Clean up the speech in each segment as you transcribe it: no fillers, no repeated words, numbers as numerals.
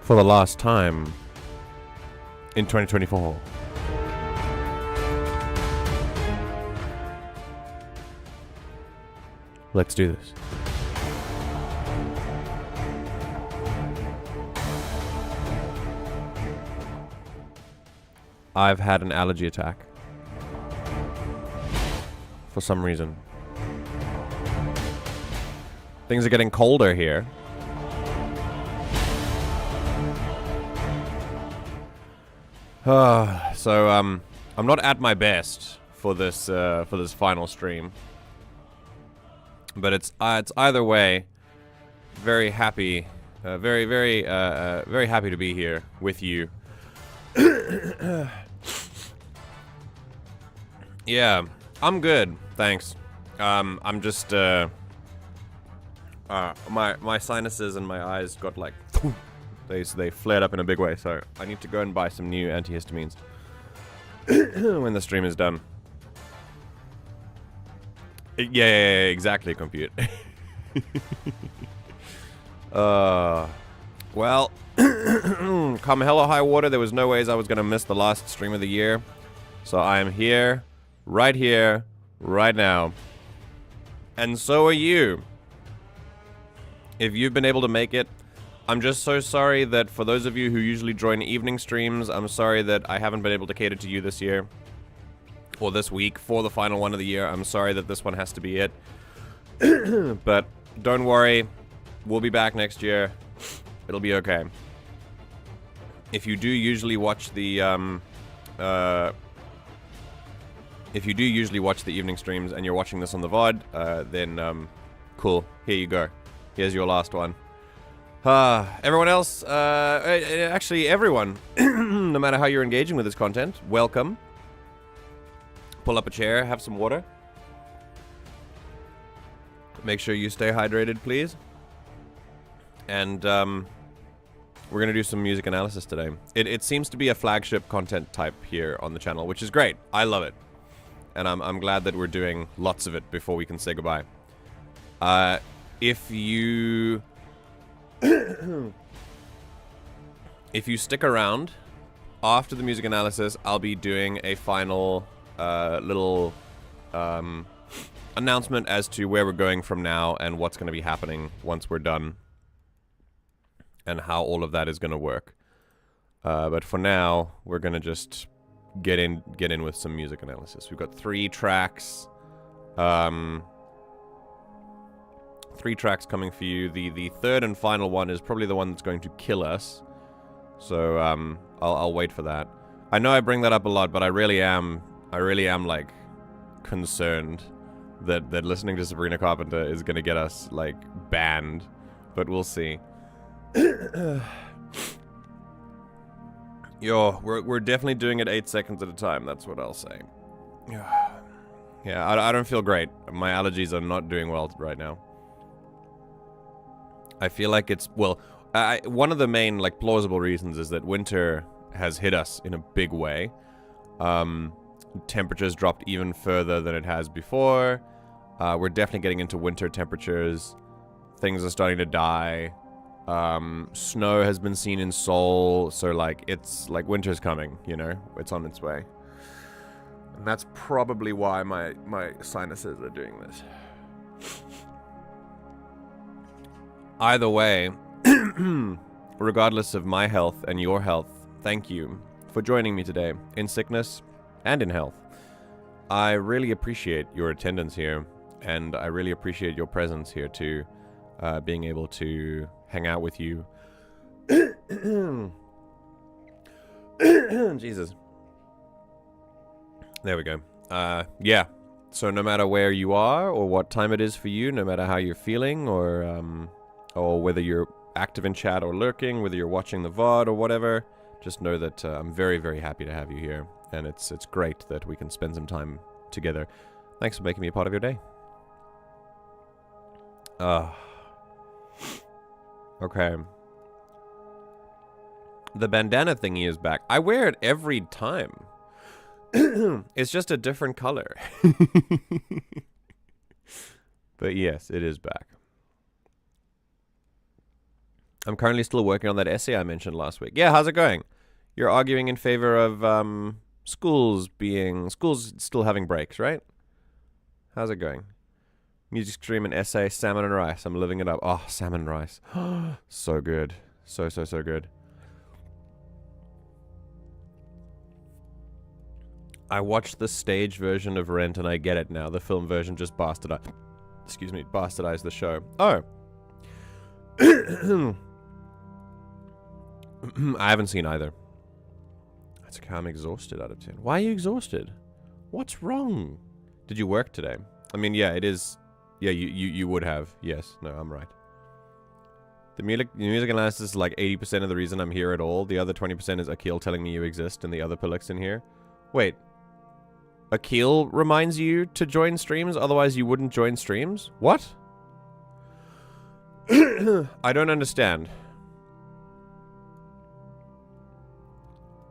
for the last time in 2024. Let's do this. I've had an allergy attack. For some reason. Things are getting colder here. So I'm not at my best for this final stream. But it's either way very happy, very happy to be here with you. Yeah, I'm good, thanks. I'm just my sinuses and my eyes got like they flared up in a big way, so I need to go and buy some new antihistamines when the stream is done. Yeah, exactly, compute. Well, come hell or high water, there was no ways I was gonna miss the last stream of the year. So I am here, right now. And so are you. If you've been able to make it, I'm just so sorry that for those of you who usually join evening streams, I'm sorry that I haven't been able to cater to you this year. Or this week for the final one of the year. I'm sorry that this one has to be it. But don't worry, we'll be back next year. It'll be okay. If you do usually watch the evening streams and you're watching this on the VOD, then cool. Here you go. Here's your last one. Everyone else, actually everyone, no matter how you're engaging with this content, welcome. Pull up a chair, have some water. Make sure you stay hydrated, please. And we're going to do some music analysis today. It seems to be a flagship content type here on the channel, which is great. I love it. And I'm glad that we're doing lots of it before we can say goodbye. If you stick around after the music analysis, I'll be doing a final little announcement as to where we're going from now and what's going to be happening once we're done and how all of that is going to work. But for now, we're going to just get in with some music analysis. We've got 3 tracks. 3 tracks coming for you. The third and final one is probably the one that's going to kill us. So I'll wait for that. I know I bring that up a lot, but I really am like concerned that listening to Sabrina Carpenter is gonna get us like banned, but we'll see. Yo, we're definitely doing it 8 seconds at a time. That's what I'll say. Yeah, I don't feel great. My allergies are not doing well right now. I feel like it's one of the main like plausible reasons is that winter has hit us in a big way. Temperatures dropped even further than it has before. We're definitely getting into winter temperatures. Things are starting to die. Snow has been seen in Seoul, so like it's like winter's coming, you know? It's on its way. And that's probably why my sinuses are doing this. Either way, regardless of my health and your health, thank you for joining me today in sickness and in health. I really appreciate your attendance here, and I really appreciate your presence here too, being able to hang out with you. Jesus. There we go. Yeah. So no matter where you are or what time it is for you, no matter how you're feeling or whether you're active in chat or lurking, whether you're watching the VOD or whatever, just know that I'm very, very happy to have you here. And it's great that we can spend some time together. Thanks for making me a part of your day. Okay. The bandana thingy is back. I wear it every time. It's just a different color. But yes, it is back. I'm currently still working on that essay I mentioned last week. Yeah, how's it going? You're arguing in favor of schools still having breaks, right? How's it going? Music stream and essay, salmon and rice. I'm living it up. Oh, salmon and rice. So good. So good. I watched the stage version of Rent and I get it now. The film version just bastardized the show. Oh. I haven't seen either. That's okay, I'm exhausted out of 10. Why are you exhausted? What's wrong? Did you work today? I mean, yeah, it is. Yeah, you would have. Yes. No, I'm right. The music analysis is like 80% of the reason I'm here at all. The other 20% is Akil telling me you exist and the other Pillix in here. Wait. Akil reminds you to join streams, otherwise you wouldn't join streams? What? I don't understand.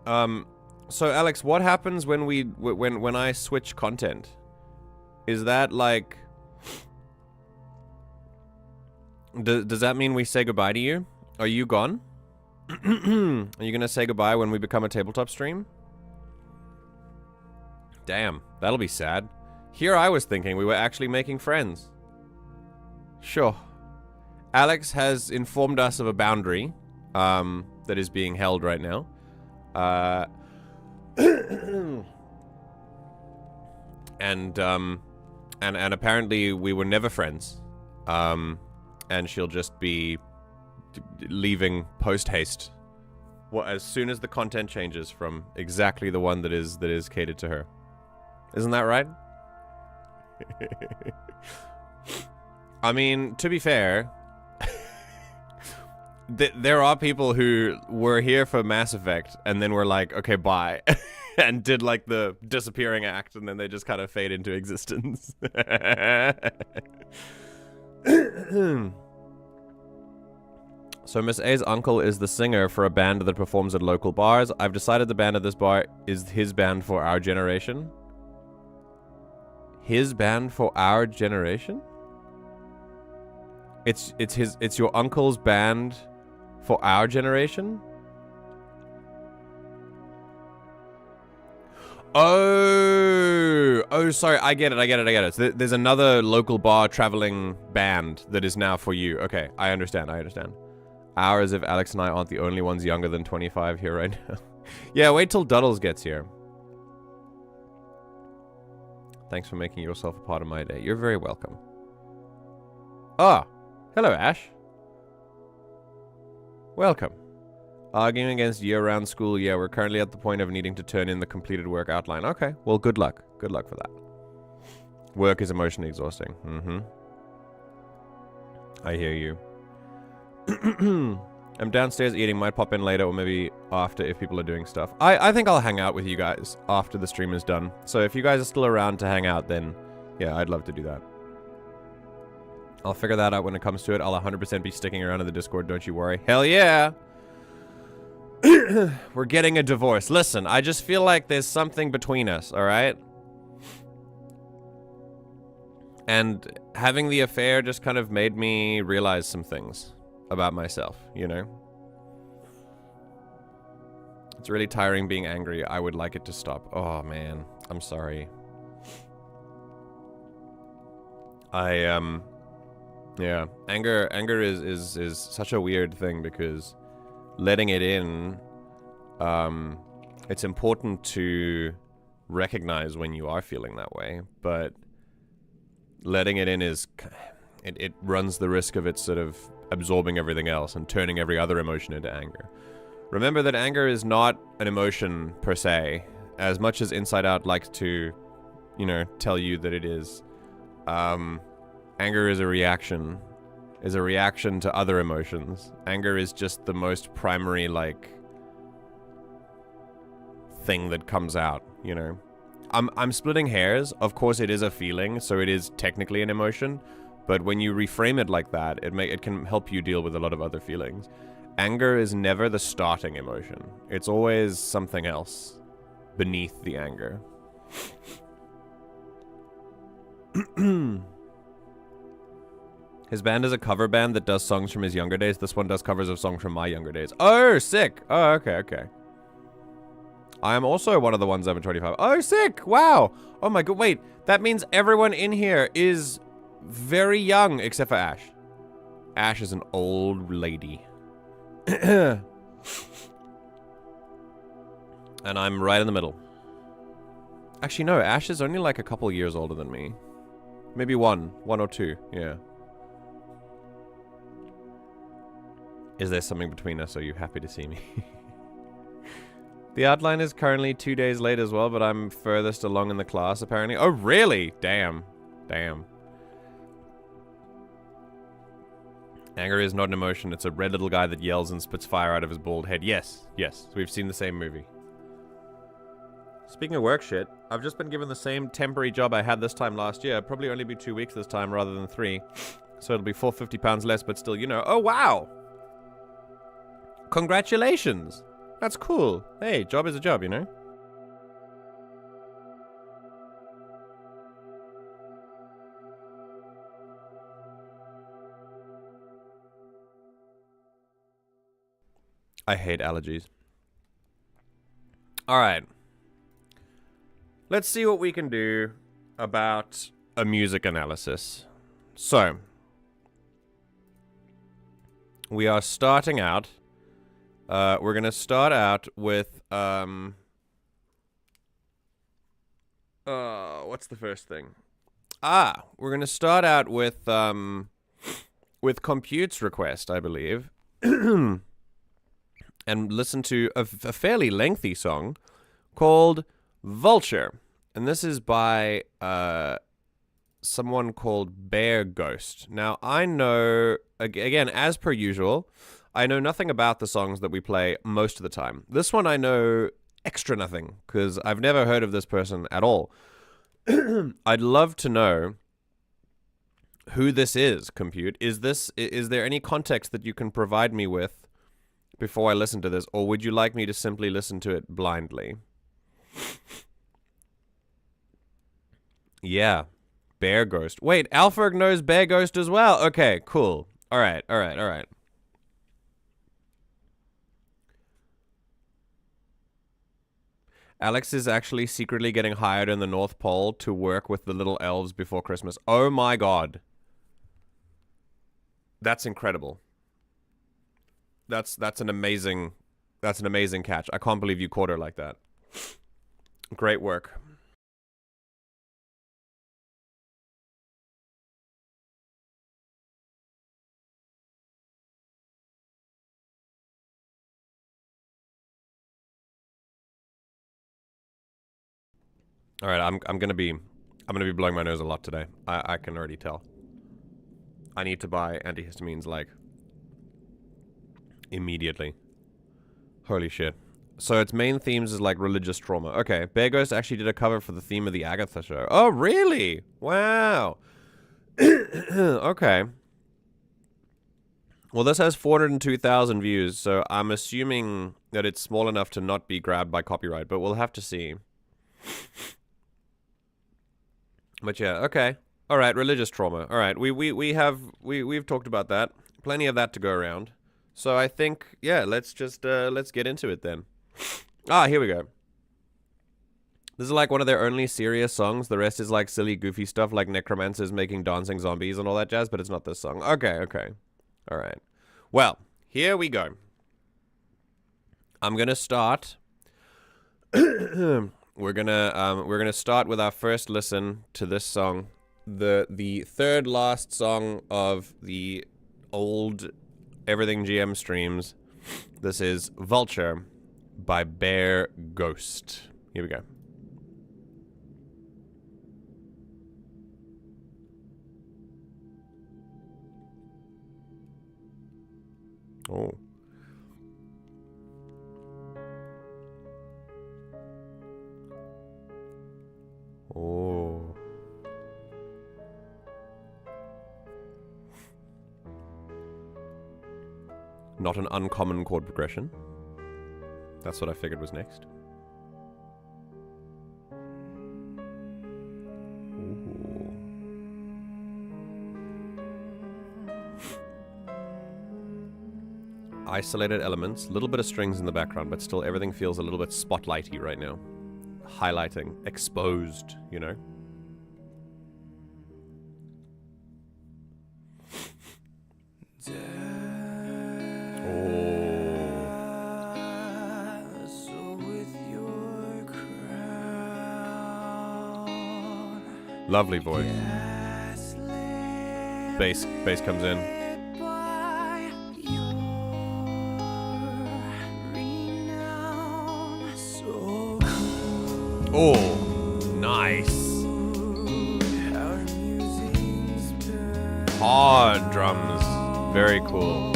So Alex, what happens when when I switch content? Is that like... Does that mean we say goodbye to you? Are you gone? Are you gonna say goodbye when we become a tabletop stream? Damn, that'll be sad. Here I was thinking we were actually making friends. Sure. Alex has informed us of a boundary that is being held right now. And apparently we were never friends. And she'll just be leaving post-haste. Well, as soon as the content changes from exactly the one that is catered to her. Isn't that right? I mean, to be fair, there are people who were here for Mass Effect and then were like, okay, bye. And did like the disappearing act and then they just kind of fade into existence. So Miss A's uncle is the singer for a band that performs at local bars. I've decided the band at this bar is his band for our generation. His band for our generation? It's your uncle's band for our generation? Oh, sorry, I get it. So there's another local bar traveling band that is now for you. Okay, I understand. Ours, if Alex and I aren't the only ones younger than 25 here right now. Yeah, wait till Duddles gets here. Thanks for making yourself a part of my day. You're very welcome. Ah, hello, Ash. Welcome. Arguing against year-round school. Yeah, we're currently at the point of needing to turn in the completed work outline. Okay, well, good luck. Good luck for that. Work is emotionally exhausting. Mm-hmm. I hear you. I'm downstairs eating. Might pop in later or maybe after if people are doing stuff. I think I'll hang out with you guys after the stream is done. So if you guys are still around to hang out, then yeah, I'd love to do that. I'll figure that out when it comes to it. I'll 100% be sticking around in the Discord, don't you worry. Hell yeah! We're getting a divorce. Listen, I just feel like there's something between us, alright? And having the affair just kind of made me realize some things about myself, you know? It's really tiring being angry. I would like it to stop. Oh, man. I'm sorry. Yeah. Anger is such a weird thing because letting it in, it's important to recognize when you are feeling that way, but letting it in is, it runs the risk of it sort of absorbing everything else and turning every other emotion into anger. Remember that anger is not an emotion per se, as much as Inside Out likes to, you know, tell you that it is. Anger is a reaction to other emotions. Anger is just the most primary, like, thing that comes out, you know? I'm splitting hairs. Of course it is a feeling, so it is technically an emotion, but when you reframe it like that, it can help you deal with a lot of other feelings. Anger is never the starting emotion. It's always something else beneath the anger. His band is a cover band that does songs from his younger days. This one does covers of songs from my younger days. Oh, sick. Oh, okay, okay. I am also one of the ones over 25. Oh, sick. Wow. Oh my god. Wait, that means everyone in here is very young except for Ash. Ash is an old lady. And I'm right in the middle. Actually, no, Ash is only like a couple years older than me. Maybe one or two, yeah. Is there something between us? Are you happy to see me? The outline is currently 2 days late as well, but I'm furthest along in the class, apparently. Oh, really? Damn. Damn. Anger is not an emotion. It's a red little guy that yells and spits fire out of his bald head. Yes. Yes. We've seen the same movie. Speaking of work shit, I've just been given the same temporary job I had this time last year. Probably only be 2 weeks this time rather than 3. So it'll be £450 less, but still, you know. Oh, wow! Congratulations! That's cool. Hey, job is a job, you know? I hate allergies. Alright. Let's see what we can do about a music analysis. So, we are starting out. We're gonna start out with what's the first thing? We're gonna start out with Compute's request, I believe, and listen to a fairly lengthy song called Vulture. And this is by someone called Bear Ghost. Now, I know, again, as per usual, I know nothing about the songs that we play most of the time. This one I know extra nothing, because I've never heard of this person at all. I'd love to know who this is, Compute. Is there any context that you can provide me with before I listen to this, or would you like me to simply listen to it blindly? Yeah, Bear Ghost. Wait, Alfred knows Bear Ghost as well. Okay, cool. All right. Alex is actually secretly getting hired in the North Pole to work with the little elves before Christmas. Oh my god. That's incredible. That's an amazing catch. I can't believe you caught her like that. Great work. All right, I'm gonna be blowing my nose a lot today. I can already tell. I need to buy antihistamines like immediately. Holy shit. So its main themes is like religious trauma. Okay, Bear Ghost actually did a cover for the theme of the Agatha show. Oh, really? Wow. Okay. Well, this has 402,000 views, so I'm assuming that it's small enough to not be grabbed by copyright, but we'll have to see. But yeah, okay. All right, religious trauma. All right, we've talked about that. Plenty of that to go around. So I think, yeah, let's get into it then. Here we go. This is like one of their only serious songs. The rest is like silly, goofy stuff like necromancers making dancing zombies and all that jazz, but it's not this song. Okay. All right. Well, here we go. I'm gonna start. We're gonna start with our first listen to this song, the third last song of the old Everything GM streams. This is Vulture by Bear Ghost. Here we go. Oh. Oh. Not an uncommon chord progression. That's what I figured was next. Ooh. isolated elements, a little bit of strings in the background, but still everything feels a little bit spotlighty right now. Highlighting, exposed, you know? Lovely voice. Bass comes in. Oh, nice. Hard drums. Very cool.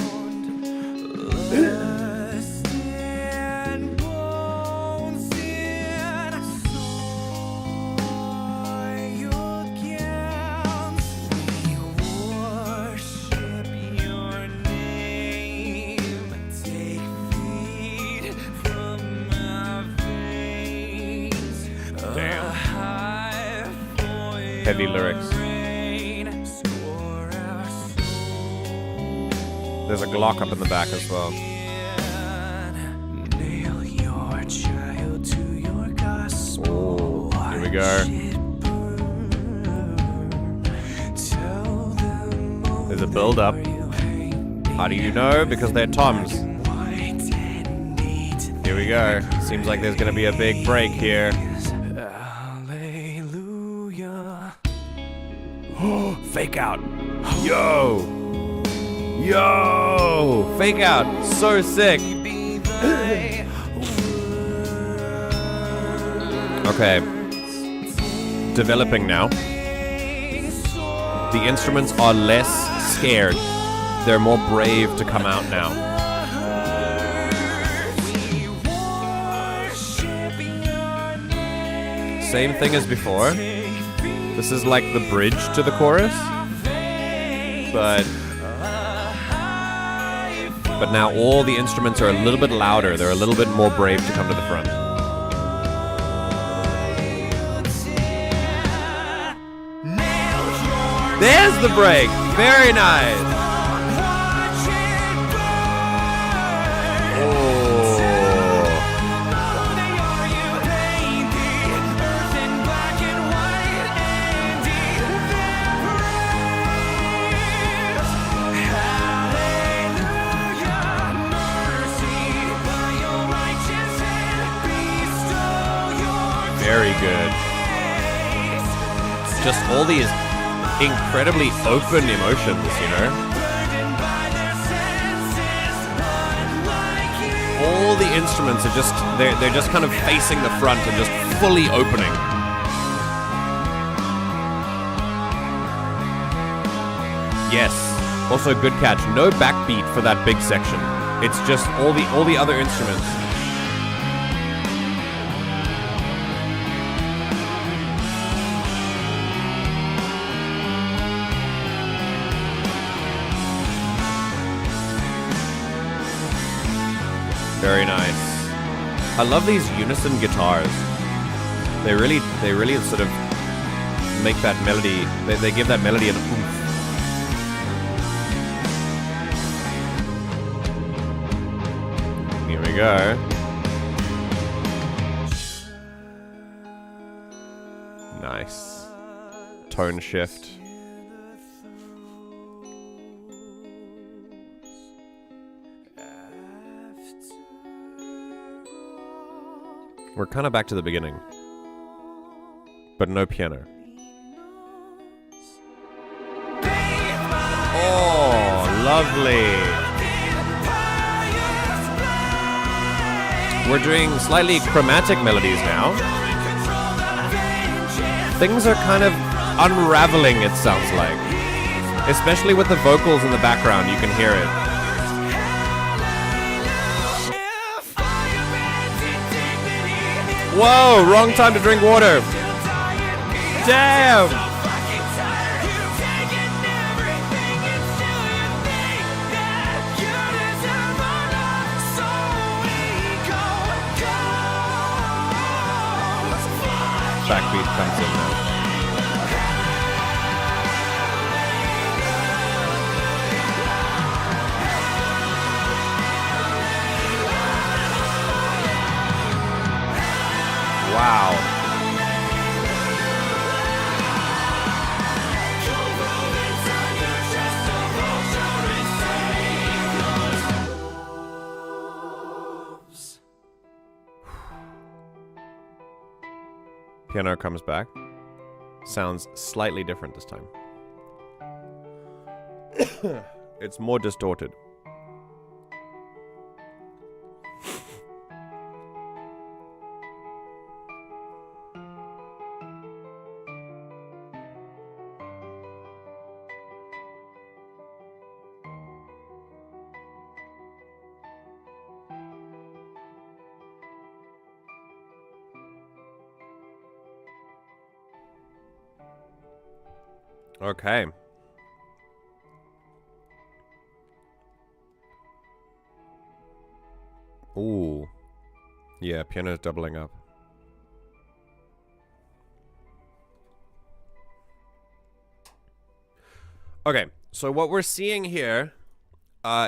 Heavy lyrics. There's a Glock up in the back as well. Oh, here we go. There's a build up. How do you know? Because they're toms. Here we go. Seems like there's gonna be a big break here. Fake out. Yo. Fake out. So sick. Okay. Developing now. The instruments are less scared. They're more brave to come out now. Same thing as before. This is like the bridge to the chorus, but now all the instruments are a little bit louder. They're a little bit more brave to come to the front. There's the break. Very nice. Very good. Just all these incredibly open emotions, you know? All the instruments are just, they're just kind of facing the front and just fully opening. Yes. Also good catch. No backbeat for that big section. It's just all the other instruments. Very nice. I love these unison guitars. They really sort of make that melody. They give that melody an oomph. Here we go. Nice. Tone shift. We're kind of back to the beginning, but no piano. Oh, lovely. We're doing slightly chromatic melodies now. Things are kind of unraveling, it sounds like. Especially with the vocals in the background, you can hear it. Whoa, wrong time to drink water. Damn. Backbeat comes in now. piano comes back. Sounds slightly different this time. It's more distorted. Okay. Ooh. Yeah, piano's doubling up. Okay, so what we're seeing here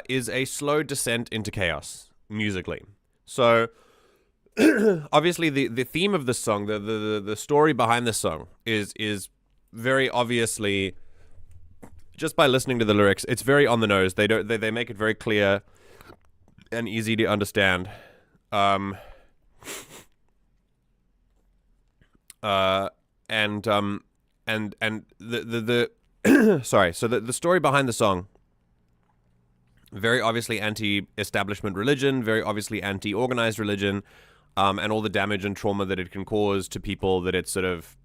is a slow descent into chaos, musically. So, obviously, the theme of this song, the story behind this song is very obviously, just by listening to the lyrics, it's very on the nose. They make it very clear and easy to understand. And the sorry. So the story behind the song, very obviously anti-establishment religion, very obviously anti-organized religion, and all the damage and trauma that it can cause to people that it sort of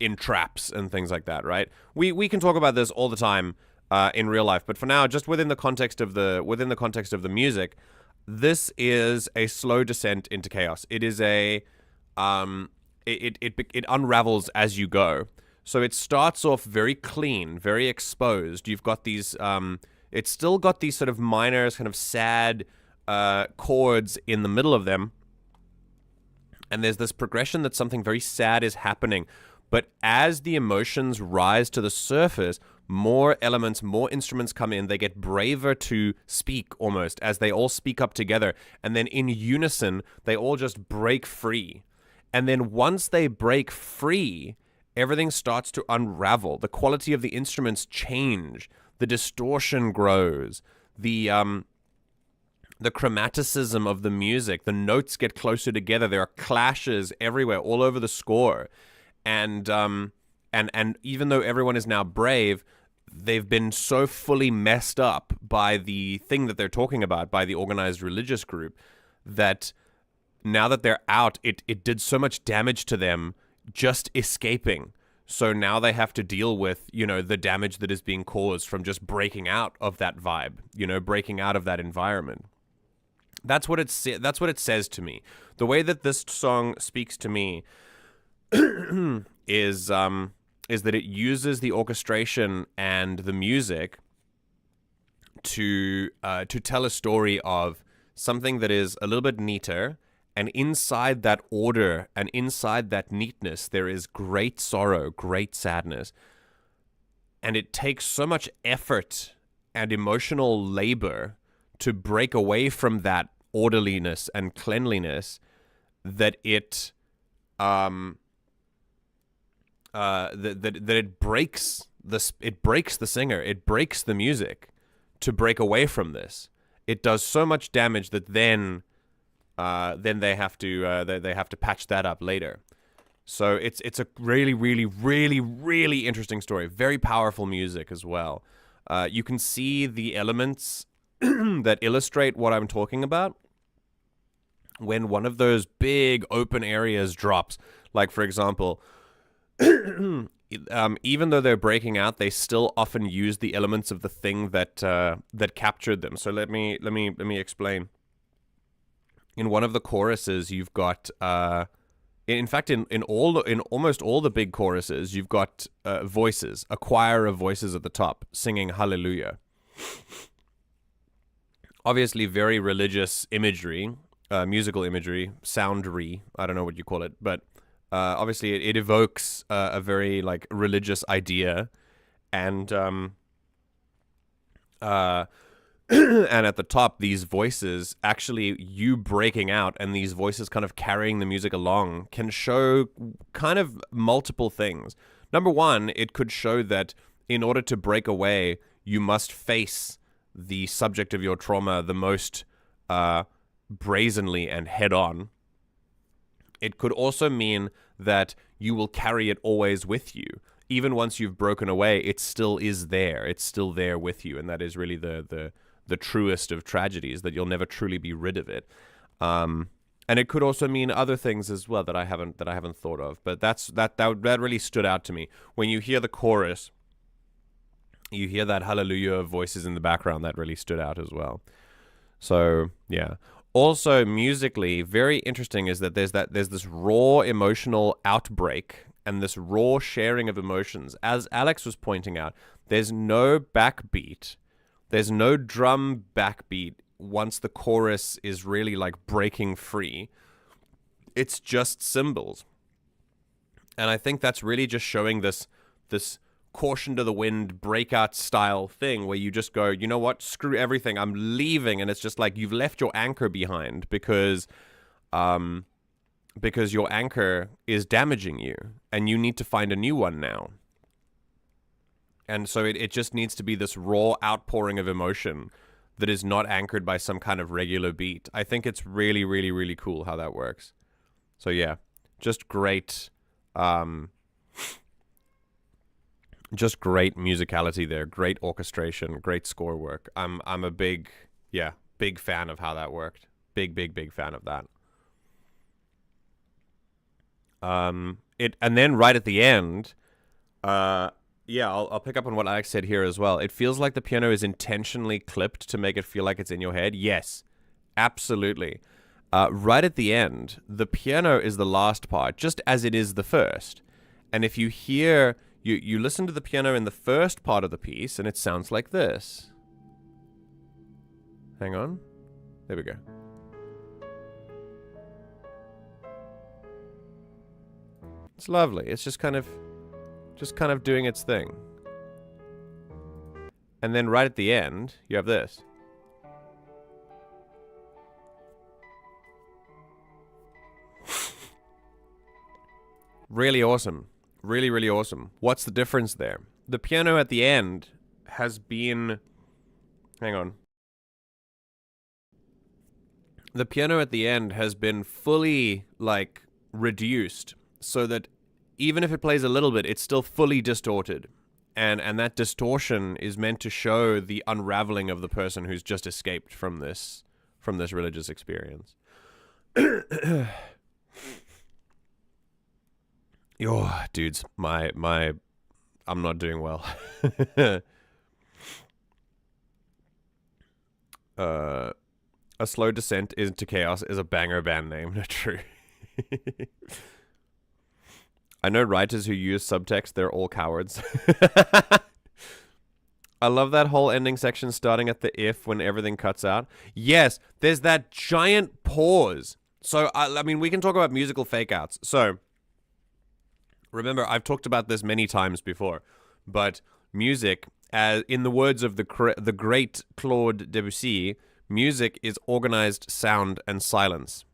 entraps and things like that, right? We can talk about this all the time in real life, but for now, just within the context of the music, this is a slow descent into chaos. It is it unravels as you go. So it starts off very clean, very exposed. You've got these it's still got these sort of minor, kind of sad chords in the middle of them. And there's this progression that something very sad is happening. But as the emotions rise to the surface, more elements, more instruments come in. They get braver to speak almost as they all speak up together. And then in unison, they all just break free. And then once they break free, everything starts to unravel. The quality of the instruments change. The distortion grows. The chromaticism of the music, the notes get closer together. There are clashes everywhere, all over the score. And even though everyone is now brave, they've been so fully messed up by the thing that they're talking about, by the organized religious group, that now that they're out, it did so much damage to them just escaping. So now they have to deal with, the damage that is being caused from just breaking out of that vibe, breaking out of that environment. That's what it says to me. The way that this song speaks to me is that it uses the orchestration and the music to tell a story of something that is a little bit neater, and inside that order and inside that neatness there is great sorrow, great sadness, and it takes so much effort and emotional labor to break away from that orderliness and cleanliness that it that it breaks the singer, it breaks the music to break away from this. It does so much damage that then they have to patch that up later. So it's a really, really, really, really interesting story. Very powerful music as well. You can see the elements that illustrate what I'm talking about when one of those big open areas drops. Like, for example, even though they're breaking out, they still often use the elements of the thing that captured them. So let me explain. In one of the choruses, you've got in fact in almost all the big choruses, you've got voices, a choir of voices at the top singing hallelujah. Obviously very religious imagery, musical imagery, soundry, I don't know what you call it, but obviously it evokes a very religious idea, and and at the top, these voices, actually you breaking out and these voices kind of carrying the music along, can show kind of multiple things. Number one, it could show that in order to break away, you must face the subject of your trauma the most brazenly and head on. It could also mean that you will carry it always with you. Even once you've broken away, it still is there. It's still there with you, and that is really the truest of tragedies, that you'll never truly be rid of it. And it could also mean other things as well that I haven't thought of. But that really stood out to me. When you hear the chorus, you hear that hallelujah of voices in the background. That really stood out as well. So yeah. Also musically, very interesting is that there's this raw emotional outbreak and this raw sharing of emotions. As Alex was pointing out, there's no backbeat. There's no drum backbeat once the chorus is really like breaking free. It's just cymbals. And I think that's really just showing this caution to the wind breakout style thing where you just go, you know what, screw everything, I'm leaving. And it's just like you've left your anchor behind because your anchor is damaging you and you need to find a new one now. And so it just needs to be this raw outpouring of emotion that is not anchored by some kind of regular beat. I think it's really, really, really cool how that works. So yeah, just great, just great musicality there, great orchestration, great score work. I'm a big fan of how that worked. Big fan of that. And then right at the end, I'll pick up on what Alex said here as well. It feels like the piano is intentionally clipped to make it feel like it's in your head. Yes, absolutely. Right at the end, the piano is the last part, just as it is the first. And if you hear, you listen to the piano in the first part of the piece, and it sounds like this. Hang on. There we go. It's lovely. It's just kind of doing its thing. And then right at the end, you have this. Really awesome. Really, really awesome. What's the difference there? The piano at the end has been... Hang on. The piano at the end has been fully, like, reduced so that even if it plays a little bit, it's still fully distorted. And that distortion is meant to show the unraveling of the person who's just escaped from this religious experience. Yo, dudes, I'm not doing well. A Slow Descent into Chaos is a banger band name, not true. I know writers who use subtext, they're all cowards. I love that whole ending section starting at the if when everything cuts out. Yes, there's that giant pause. So, I mean, we can talk about musical fake-outs. So, remember, I've talked about this many times before, but music, as in the words of the great Claude Debussy, music is organized sound and silence.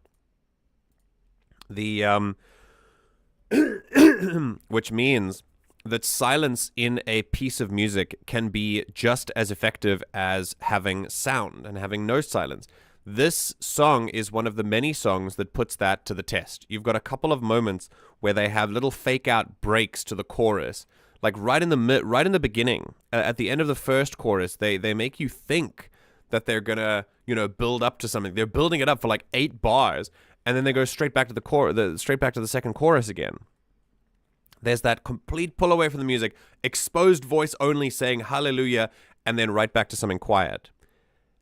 Which means that silence in a piece of music can be just as effective as having sound and having no silence. This song is one of the many songs that puts that to the test. You've got a couple of moments where they have little fake out breaks to the chorus, like right in the beginning, at the end of the first chorus. They make you think that they're gonna build up to something. They're building it up for like 8 bars. And then they go straight back to the second chorus again. There's that complete pull away from the music, exposed voice only saying hallelujah, and then right back to something quiet.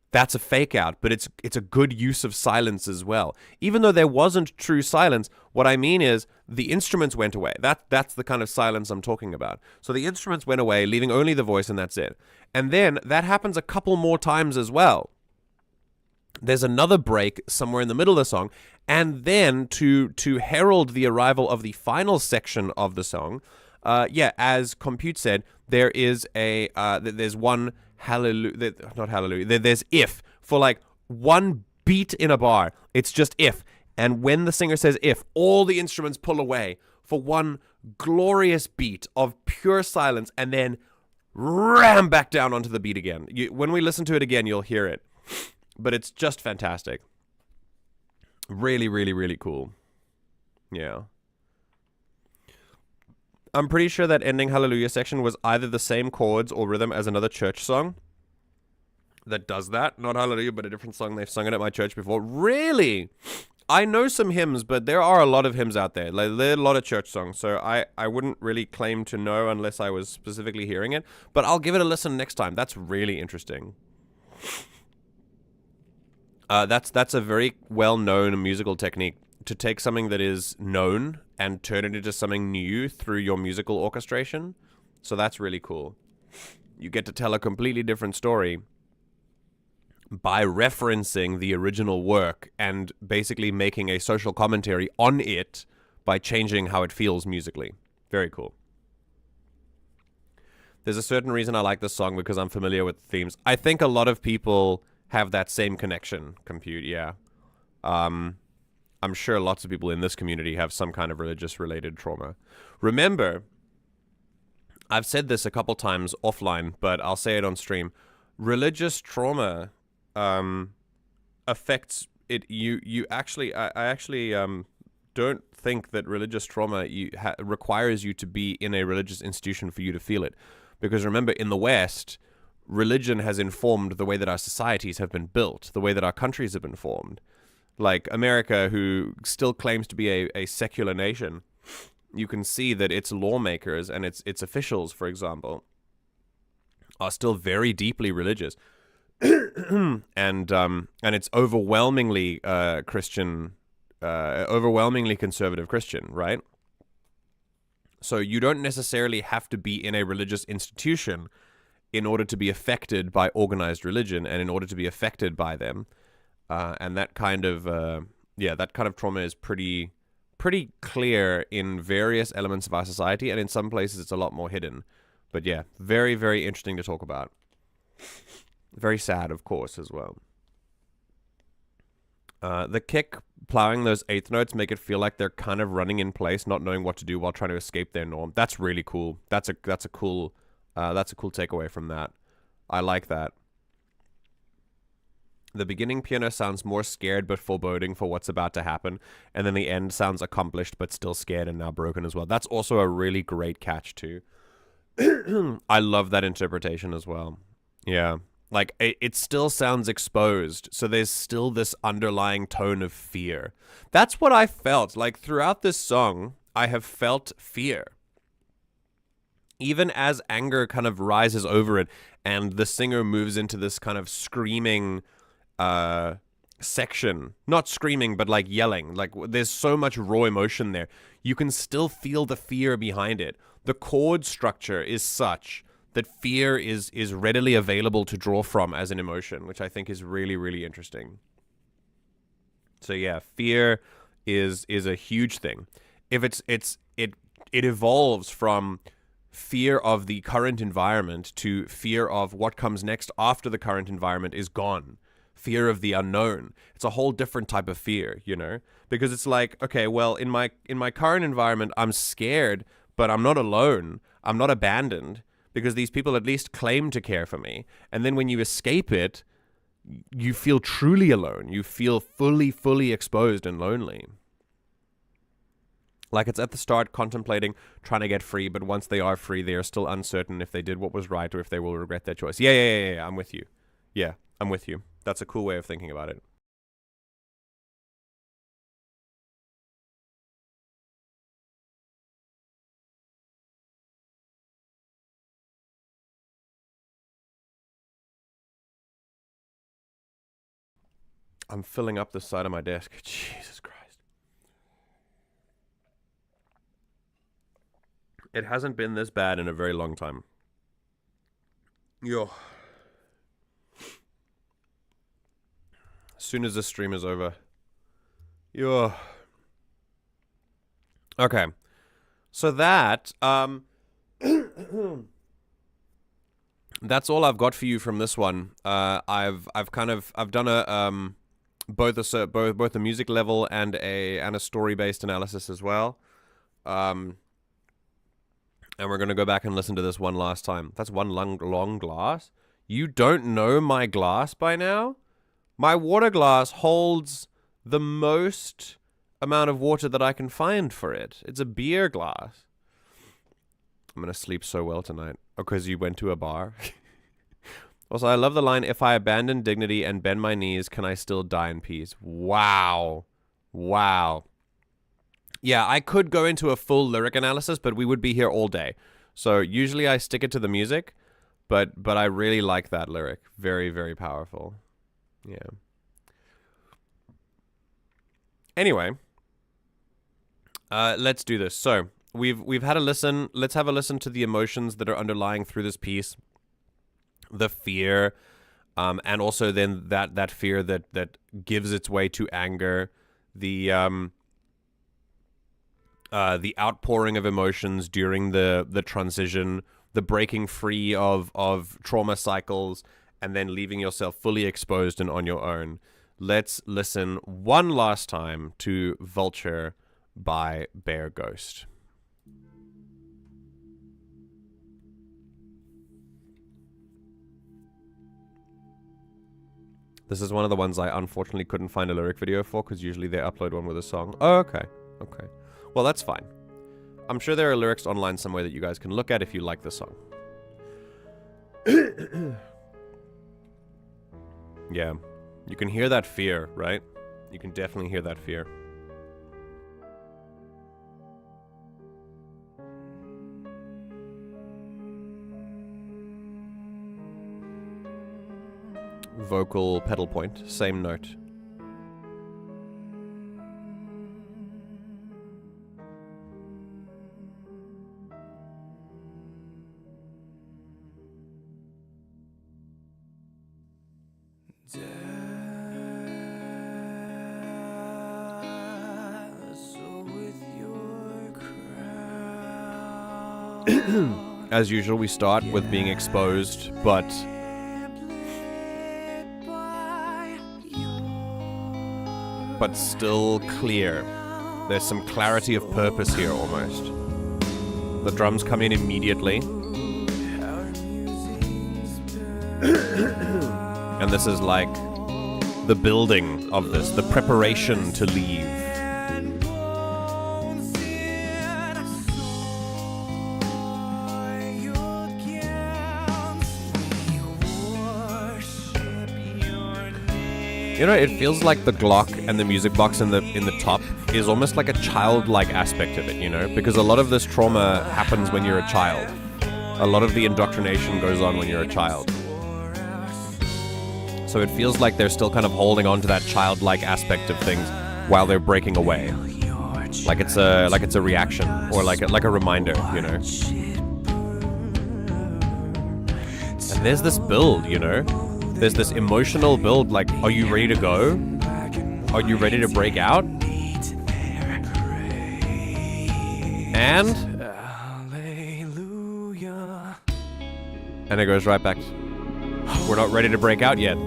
That's a fake out, but it's a good use of silence as well. Even though there wasn't true silence, what I mean is the instruments went away. That's the kind of silence I'm talking about. So the instruments went away, leaving only the voice, and that's it. And then that happens a couple more times as well. There's another break somewhere in the middle of the song, and then to herald the arrival of the final section of the song, as Compute said, there is there's one hallelujah, not hallelujah, there's if, for like one beat in a bar, it's just if, and when the singer says if, all the instruments pull away for one glorious beat of pure silence, and then ram back down onto the beat again. When we listen to it again, you'll hear it. But it's just fantastic. Really, really, really cool. Yeah. I'm pretty sure that ending Hallelujah section was either the same chords or rhythm as another church song that does that. Not Hallelujah, but a different song. They've sung it at my church before. Really? I know some hymns, but there are a lot of hymns out there. Like, there are a lot of church songs, so I wouldn't really claim to know unless I was specifically hearing it. But I'll give it a listen next time. That's really interesting. That's a very well-known musical technique, to take something that is known and turn it into something new through your musical orchestration. So that's really cool. You get to tell a completely different story by referencing the original work and basically making a social commentary on it by changing how it feels musically. Very cool. There's a certain reason I like this song, because I'm familiar with the themes. I think a lot of people have that same connection, Compute, yeah. I'm sure lots of people in this community have some kind of religious-related trauma. Remember, I've said this a couple times offline, but I'll say it on stream. Religious trauma affects it. You actually, I actually don't think that religious trauma requires you to be in a religious institution for you to feel it. Because remember, in the West, religion has informed the way that our societies have been built, the way that our countries have been formed. Like America, who still claims to be a secular nation, you can see that its lawmakers and its officials, for example, are still very deeply religious. and it's overwhelmingly Christian, overwhelmingly conservative Christian, right? So you don't necessarily have to be in a religious institution in order to be affected by organized religion and in order to be affected by them. And that kind of that kind of trauma is pretty clear in various elements of our society, and in some places it's a lot more hidden. But yeah, very, very interesting to talk about. Very sad, of course, as well. The kick plowing those eighth notes make it feel like they're kind of running in place, not knowing what to do while trying to escape their norm. That's really cool. That's a cool takeaway from that. I like that. The beginning piano sounds more scared but foreboding for what's about to happen, and then the end sounds accomplished but still scared and now broken as well. That's also a really great catch too. I love that interpretation as well. Yeah. Like, it still sounds exposed, so there's still this underlying tone of fear. That's what I felt. Like, throughout this song, I have felt fear. Even as anger kind of rises over it, and the singer moves into this kind of screaming section. Not screaming, but like yelling. Like, there's so much raw emotion there. You can still feel the fear behind it. The chord structure is such that fear is readily available to draw from as an emotion, which I think is really, really interesting. So yeah, fear is a huge thing. If it evolves from fear of the current environment to fear of what comes next after the current environment is gone. Fear of the unknown. It's a whole different type of fear, you know? Because it's like, okay, well, in my current environment, I'm scared, but I'm not alone. I'm not abandoned, because these people at least claim to care for me. And then when you escape it, you feel truly alone. You feel fully exposed and lonely. Like, it's at the start contemplating trying to get free, but once they are free, they are still uncertain if they did what was right or if they will regret their choice. Yeah, I'm with you. Yeah, I'm with you. That's a cool way of thinking about it. I'm filling up the side of my desk. Jesus Christ. It hasn't been this bad in a very long time. Yo. As soon as this stream is over. Yo. Okay. So that, that's all I've got for you from this one. I've done a both a music level and a story-based analysis as well. And we're gonna go back and listen to this one last time. That's one long glass. You don't know my glass by now? My water glass holds the most amount of water that I can find for it. It's a beer glass. I'm going to sleep so well tonight. Oh, because you went to a bar? Also, I love the line, if I abandon dignity and bend my knees, can I still die in peace? Wow. Wow. Yeah, I could go into a full lyric analysis, but we would be here all day. So usually I stick it to the music, but I really like that lyric. Very, very powerful. Yeah. Anyway, let's do this. So we've had a listen. Let's have a listen to the emotions that are underlying through this piece. The fear, and also then that fear that gives its way to anger, the outpouring of emotions during the transition, the breaking free of trauma cycles, and then leaving yourself fully exposed and on your own. Let's listen one last time to Vulture by Bear Ghost. This is one of the ones I unfortunately couldn't find a lyric video for, because usually they upload one with a song. Oh, okay. Okay. Well, that's fine. I'm sure there are lyrics online somewhere that you guys can look at if you like the song. Yeah. You can hear that fear, right? You can definitely hear that fear. Vocal pedal point, same note. As usual, we start with being exposed, but still clear. There's some clarity of purpose here almost. The drums come in immediately. And this is like the building of this, the preparation to leave. You know, it feels like the Glock and the music box in the top is almost like a childlike aspect of it, you know? Because a lot of this trauma happens when you're a child. A lot of the indoctrination goes on when you're a child. So it feels like they're still kind of holding on to that childlike aspect of things while they're breaking away. Like it's a reaction, or like a reminder, you know? And there's this build, you know? There's this emotional build, like, are you ready to go? Are you ready to break out? And it goes right back. We're not ready to break out yet.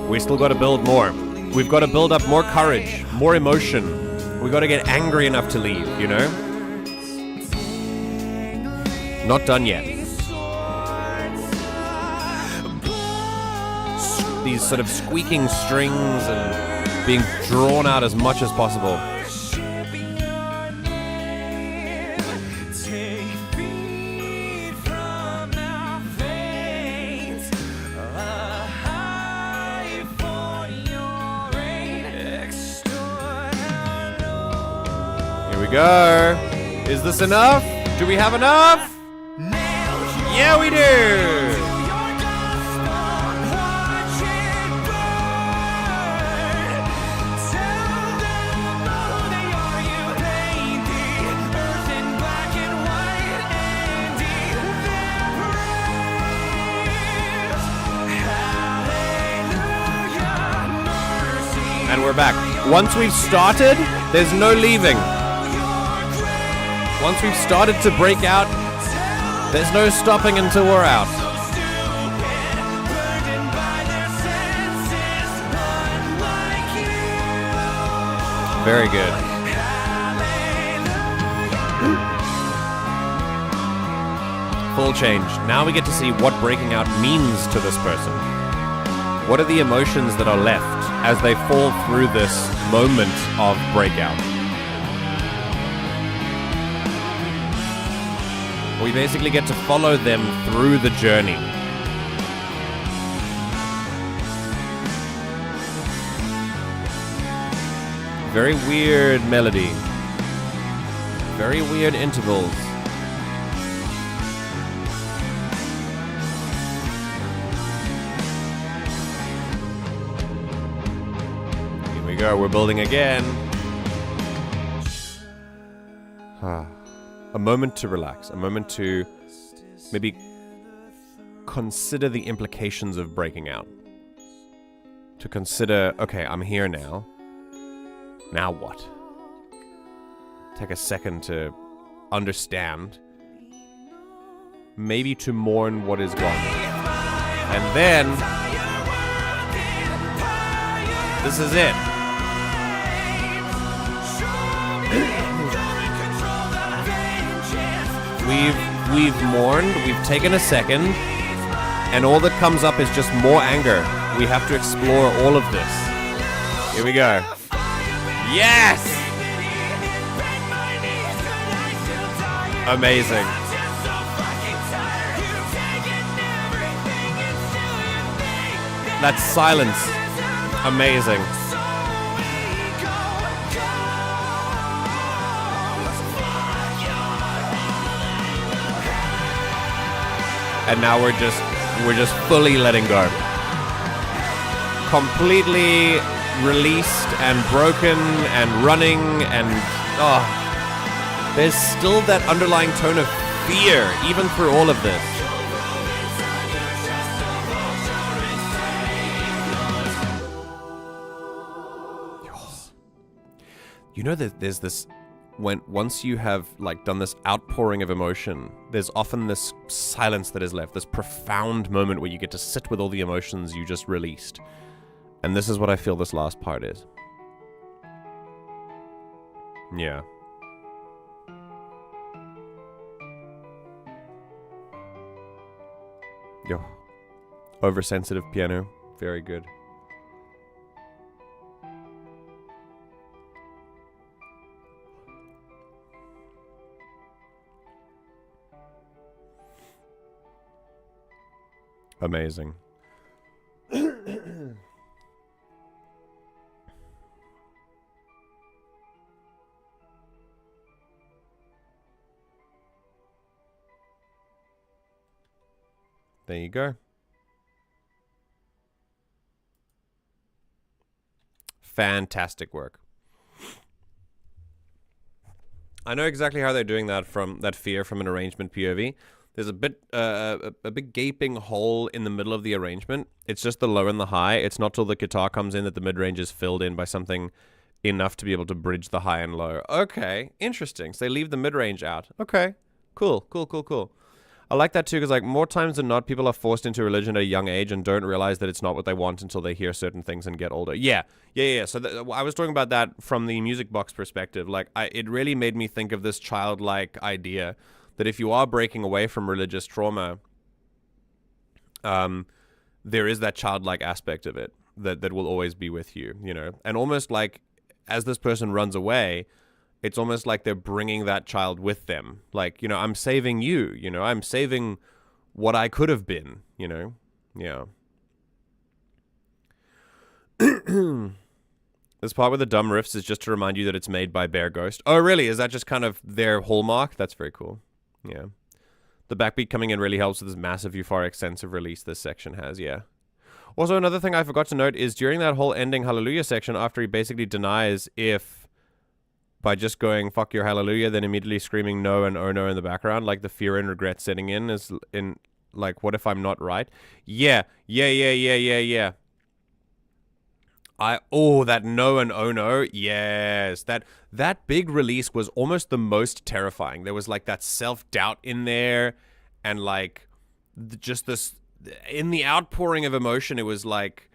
We still got to build more. We've got to build up more courage, more emotion. We got to get angry enough to leave, you know? Not done yet. These sort of squeaking strings and being drawn out as much as possible. Here we go. Is this enough? Do we have enough? Yeah, we do. And we're back. Once we've started, there's no leaving. Once we've started to break out, there's no stopping until we're out. Very good. Full change. Now we get to see what breaking out means to this person. What are the emotions that are left as they fall through this moment of breakout? We basically get to follow them through the journey. Very weird melody. Very weird intervals. Here we go, we're building again. A moment to relax, a moment to maybe consider the implications of breaking out. To consider, okay, I'm here now. Now what? Take a second to understand. Maybe to mourn what is gone. And then, this is it. We've mourned, we've taken a second, and all that comes up is just more anger. We have to explore all of this. Here we go. Yes! Amazing. That silence. Amazing. And now we're just fully letting go. Completely released and broken and running and there's still that underlying tone of fear even through all of this. You know that there's this once you have like done this outpouring of emotion, there's often this silence that is left, this profound moment where you get to sit with all the emotions you just released. And this is what I feel this last part is. Yeah. Yo. Oversensitive piano. Very good. Amazing. There you go. Fantastic work. I know exactly how they're doing that from that fear from an arrangement POV. There's a big gaping hole in the middle of the arrangement. It's just the low and the high. It's not till the guitar comes in that the mid-range is filled in by something enough to be able to bridge the high and low. Okay, interesting. So they leave the mid-range out. Okay, cool. I like that too, because like more times than not, people are forced into religion at a young age and don't realize that it's not what they want until they hear certain things and get older. Yeah. So I was talking about that from the music box perspective. Like, it really made me think of this childlike idea that if you are breaking away from religious trauma, there is that childlike aspect of it that will always be with you, you know? And almost like as this person runs away, it's almost like they're bringing that child with them. Like, you know, I'm saving you, you know, I'm saving what I could have been, you know? Yeah. This part with the dumb riffs is just to remind you that it's made by Bear Ghost. Oh, really? Is that just kind of their hallmark? That's very cool. Yeah. The backbeat coming in really helps with this massive euphoric sense of release this section has, yeah. Also, another thing I forgot to note is during that whole ending Hallelujah section, after he basically denies if by just going, fuck your hallelujah, then immediately screaming no and oh no in the background, like the fear and regret setting in is in, like, what if I'm not right? Yeah. That no and oh no, yes. That big release was almost the most terrifying. There was like that self-doubt in there, and like just this, in the outpouring of emotion, it was like,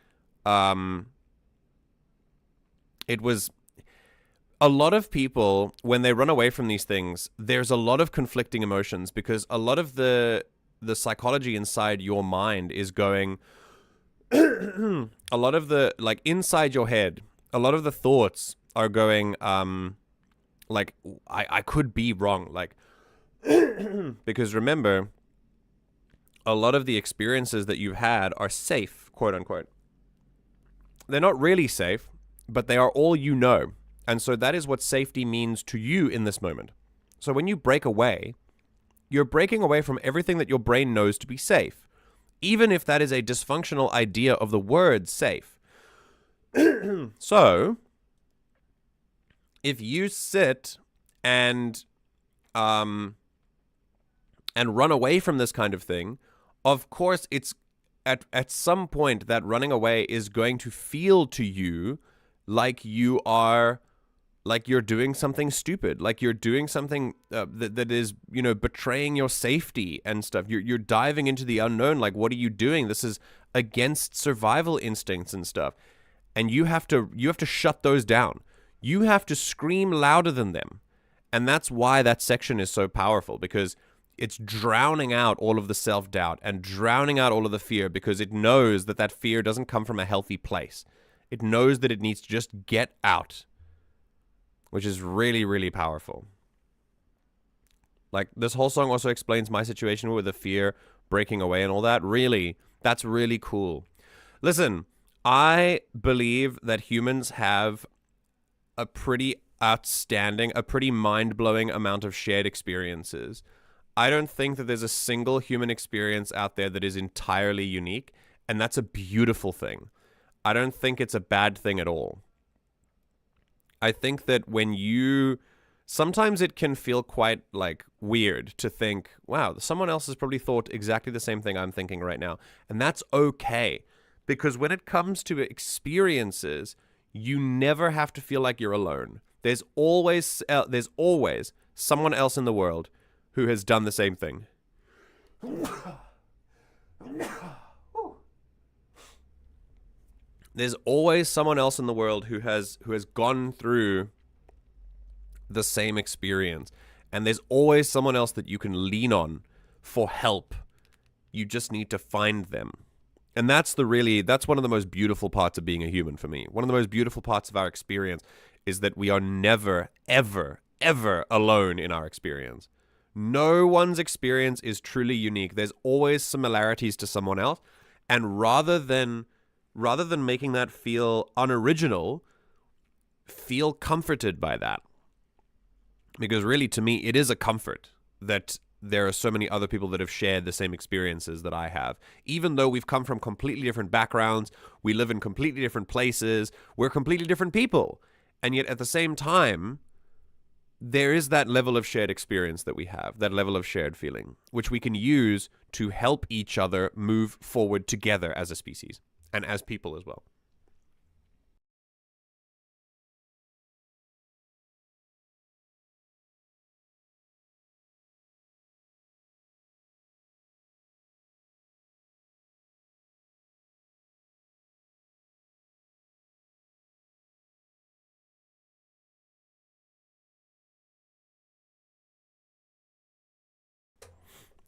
it was, a lot of people, when they run away from these things, there's a lot of conflicting emotions, because a lot of the psychology inside your mind is going, a lot of the, like, inside your head, a lot of the thoughts are going, like, I could be wrong. Like, Because remember, a lot of the experiences that you've had are safe, quote unquote. They're not really safe, but they are all you know. And so that is what safety means to you in this moment. So when you break away, you're breaking away from everything that your brain knows to be safe, even if that is a dysfunctional idea of the word safe. So, if you sit and run away from this kind of thing, of course, it's at some point that running away is going to feel to you like you're doing something stupid, like you're doing something that is, betraying your safety and stuff. You're diving into the unknown. Like, what are you doing? This is against survival instincts and stuff. And you have to shut those down. You have to scream louder than them. And that's why that section is so powerful, because it's drowning out all of the self-doubt and drowning out all of the fear, because it knows that that fear doesn't come from a healthy place. It knows that it needs to just get out, which is really, really powerful. Like, this whole song also explains my situation with the fear breaking away and all that. Really, that's really cool. Listen, I believe that humans have a pretty outstanding, a pretty mind-blowing amount of shared experiences. I don't think that there's a single human experience out there that is entirely unique, and that's a beautiful thing. I don't think it's a bad thing at all. I think that sometimes it can feel quite like weird to think, wow, someone else has probably thought exactly the same thing I'm thinking right now. And that's okay. Because when it comes to experiences, you never have to feel like you're alone. There's always someone else in the world who has done the same thing. There's always someone else in the world who has gone through the same experience. And there's always someone else that you can lean on for help. You just need to find them. And that's one of the most beautiful parts of being a human for me. One of the most beautiful parts of our experience is that we are never, ever, ever alone in our experience. No one's experience is truly unique. There's always similarities to someone else. And rather than making that feel unoriginal, feel comforted by that. Because really, to me, it is a comfort that there are so many other people that have shared the same experiences that I have. Even though we've come from completely different backgrounds, we live in completely different places, we're completely different people. And yet at the same time, there is that level of shared experience that we have, that level of shared feeling, which we can use to help each other move forward together as a species and as people as well.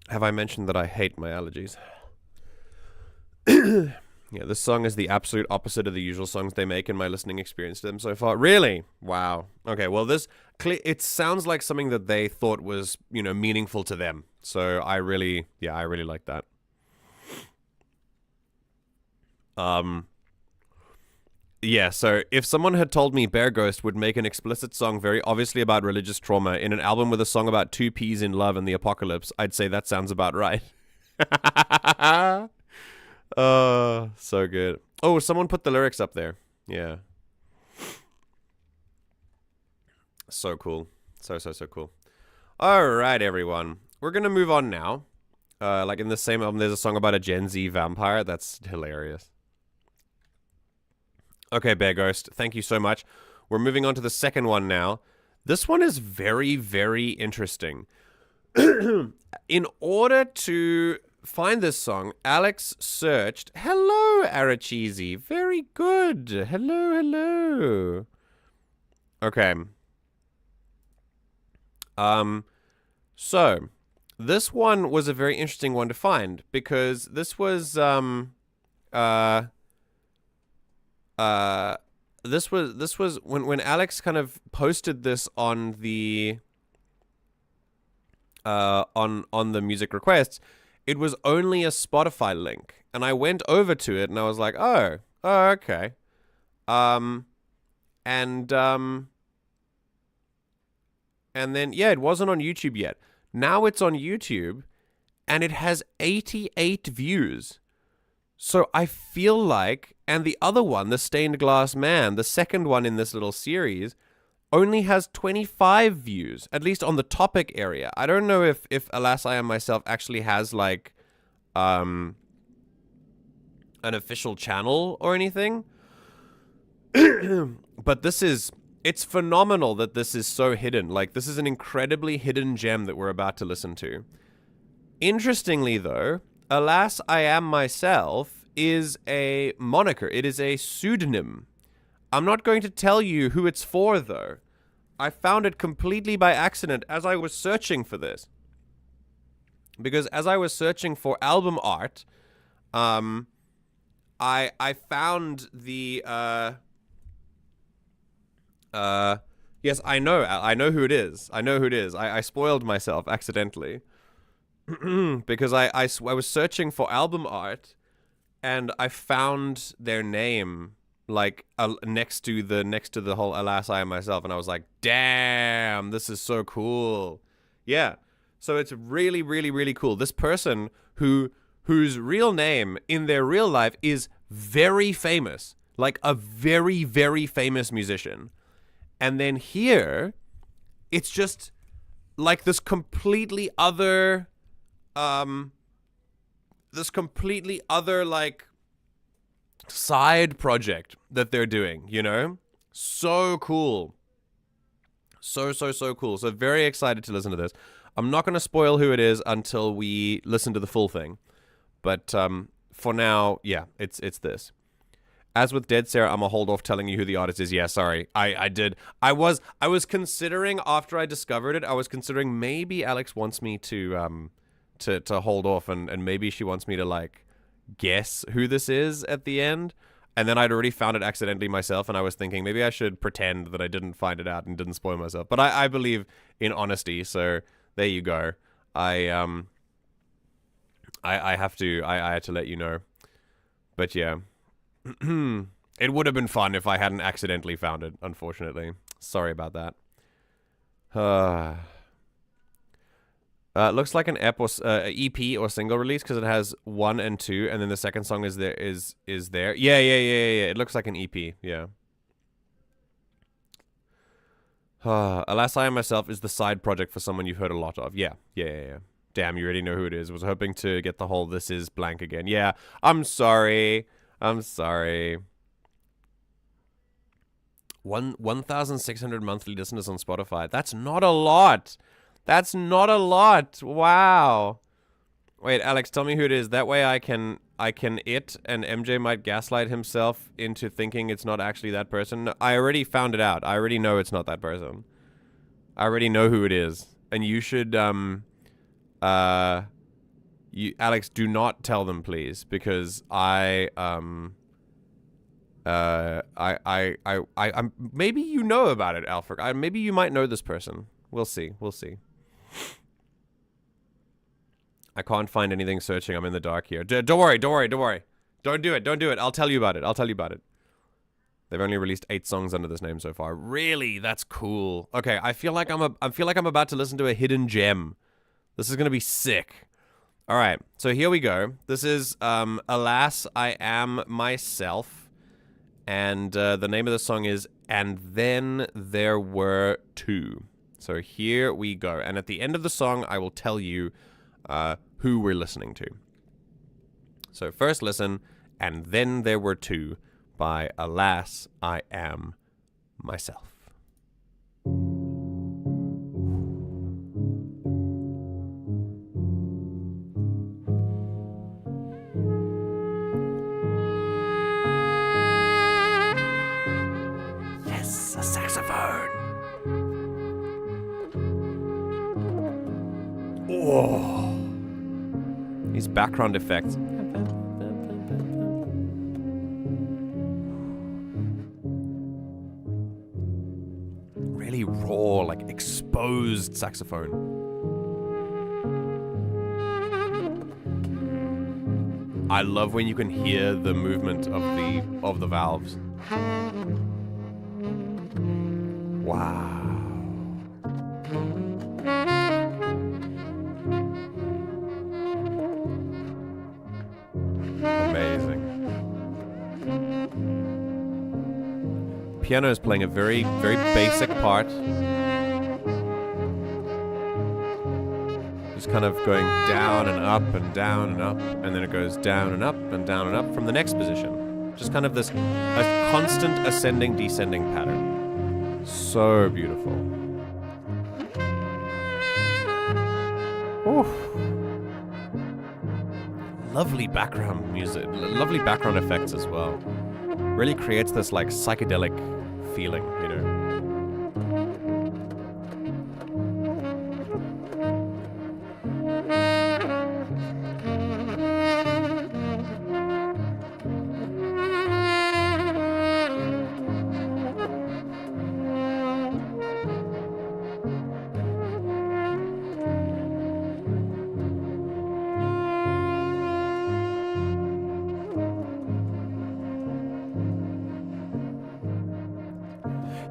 Have I mentioned that I hate my allergies? Yeah, this song is the absolute opposite of the usual songs they make in my listening experience to them so far. Really? Wow. Okay, well, it sounds like something that they thought was, meaningful to them. So I really like that. Yeah, so if someone had told me Bear Ghost would make an explicit song very obviously about religious trauma in an album with a song about two peas in love and the apocalypse, I'd say that sounds about right. Oh, so good. Oh, someone put the lyrics up there. Yeah. So cool. So cool. All right, everyone. We're going to move on now. Like in the same album, there's a song about a Gen Z vampire. That's hilarious. Okay, Bear Ghost, thank you so much. We're moving on to the second one now. This one is very, very interesting. In order to find this song, Alex searched. Hello, Arachizi. Very good. Hello. Okay. So this one was a very interesting one to find because this was this was when Alex kind of posted this on the on the music requests, it was only a Spotify link, and I went over to it and I was like, oh, okay, and then yeah, it wasn't on YouTube yet. Now it's on YouTube, and it has 88 views. So I feel like, and the other one, the Stained Glass Man, the second one in this little series, only has 25 views, at least on the topic area. I don't know if Alas I Am Myself actually has like an official channel or anything. But it's phenomenal that this is so hidden. Like, this is an incredibly hidden gem that we're about to listen to. Interestingly though, Alas I Am Myself is a moniker. It is a pseudonym. I'm not going to tell you who it's for, though. I found it completely by accident as I was searching for this. Because as I was searching for album art, I found the yes, I know who it is. I spoiled myself accidentally. Because I was searching for album art, and I found their name like next to the whole Alas I Am Myself, and I was like, damn, this is so cool. Yeah, so it's really, really, really cool. This person whose real name in their real life is very famous, like a very, very famous musician, and then here it's just like this completely other like side project that they're doing, you know? So cool. So cool. So very excited to listen to this. I'm not going to spoil who it is until we listen to the full thing. But for now, yeah, it's this. As with Dead Sarah, I'm gonna hold off telling you who the artist is. Yeah, sorry. I did. I was considering, after I discovered it, I was considering maybe Alex wants me to hold off, and maybe she wants me to like guess who this is at the end, and then I'd already found it accidentally myself, and I was thinking maybe I should pretend that I didn't find it out and didn't spoil myself. But I believe in honesty, so there you go. I had to let you know. But yeah. It would have been fun if I hadn't accidentally found it, unfortunately. Sorry about that. Looks like an EP or single release, because it has 1 and 2, and then the second song is there. Yeah. It looks like an EP. Yeah. Alas I Am Myself is the side project for someone you've heard a lot of. Yeah. Damn, you already know who it is. Was hoping to get the whole "this is blank" again. Yeah. I'm sorry. 1,600 monthly listeners on Spotify. That's not a lot. Wow. Wait, Alex, tell me who it is. That way I can and MJ might gaslight himself into thinking it's not actually that person. No, I already found it out. I already know it's not that person. I already know who it is. And you should Alex, do not tell them, please, because I'm maybe you know about it, Alfred. Maybe you might know this person. We'll see. I can't find anything searching. I'm in the dark here. Don't worry. Don't do it. I'll tell you about it. They've only released 8 songs under this name so far. Really? That's cool. Okay, I feel like I'm about to listen to a hidden gem. This is gonna be sick. All right, so here we go. This is Alas I Am Myself, and the name of the song is "And Then There Were Two." So here we go, and at the end of the song, I will tell you who we're listening to. So first listen, "And Then There Were Two" by Alas I Am Myself. Yes, a saxophone. Oh, these background effects. Really raw, like exposed saxophone. I love when you can hear the movement of the valves. Wow. Amazing. Piano is playing a very, very basic part. Just kind of going down and up and down and up, and then it goes down and up and down and up from the next position. Just kind of this a constant ascending, descending pattern. So beautiful. Oof. Lovely background music, lovely background effects as well. Really creates this like psychedelic feeling, you know.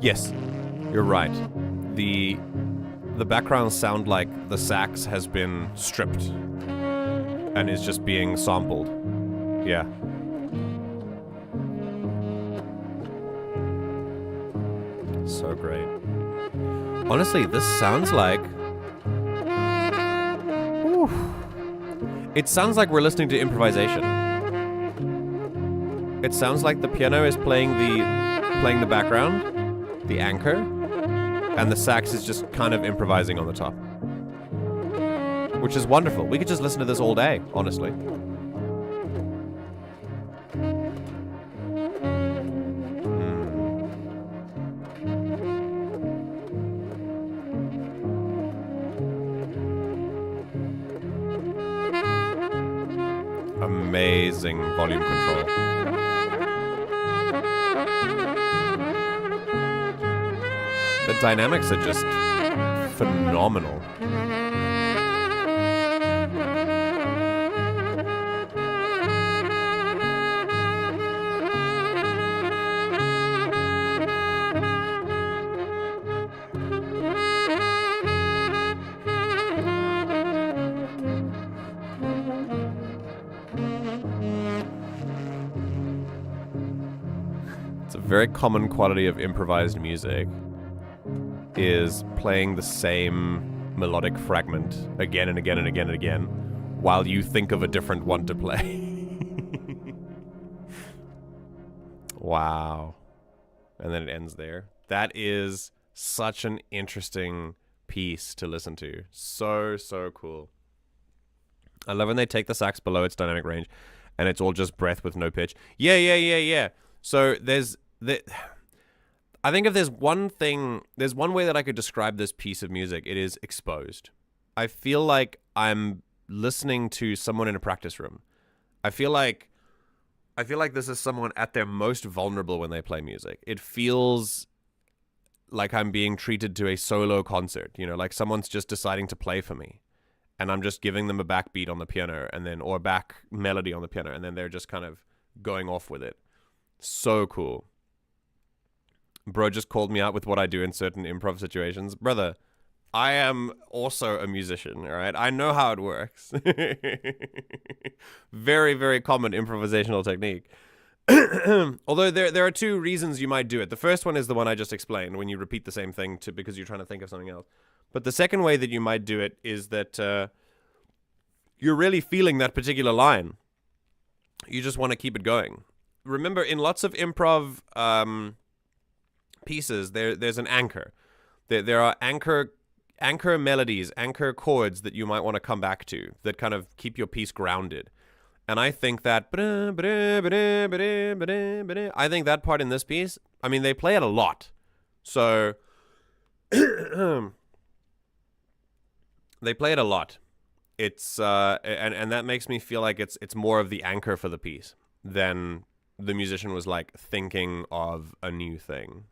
Yes, you're right. The backgrounds sound like the sax has been stripped and is just being sampled. Yeah. So great. Honestly, this sounds like... Ooh, it sounds like we're listening to improvisation. It sounds like the piano is playing the background, the anchor, and the sax is just kind of improvising on the top. Which is wonderful. We could just listen to this all day, honestly. Amazing volume control. The dynamics are just phenomenal. It's a very common quality of improvised music, is playing the same melodic fragment again and again and again and again while you think of a different one to play. Wow. And then it ends there. That is such an interesting piece to listen to. So, so cool. I love when they take the sax below its dynamic range and it's all just breath with no pitch. Yeah. So I think if there's one way that I could describe this piece of music, it is exposed. I feel like I'm listening to someone in a practice room. I feel like this is someone at their most vulnerable when they play music. It feels like I'm being treated to a solo concert, you know, like someone's just deciding to play for me. And I'm just giving them a backbeat on the piano or a back melody on the piano, and then they're just kind of going off with it. So cool. Bro just called me out with what I do in certain improv situations. Brother, I am also a musician, all right? I know how it works. Very, very common improvisational technique. Although there are two reasons you might do it. The first one is the one I just explained, when you repeat the same thing because you're trying to think of something else. But the second way that you might do it is that you're really feeling that particular line. You just want to keep it going. Remember, in lots of improv pieces, there's an anchor. There are anchor melodies, anchor chords that you might want to come back to that kind of keep your piece grounded. And I think that part in this piece, I mean, they play it a lot. So they play it a lot. It's and that makes me feel like it's more of the anchor for the piece than the musician was like thinking of a new thing.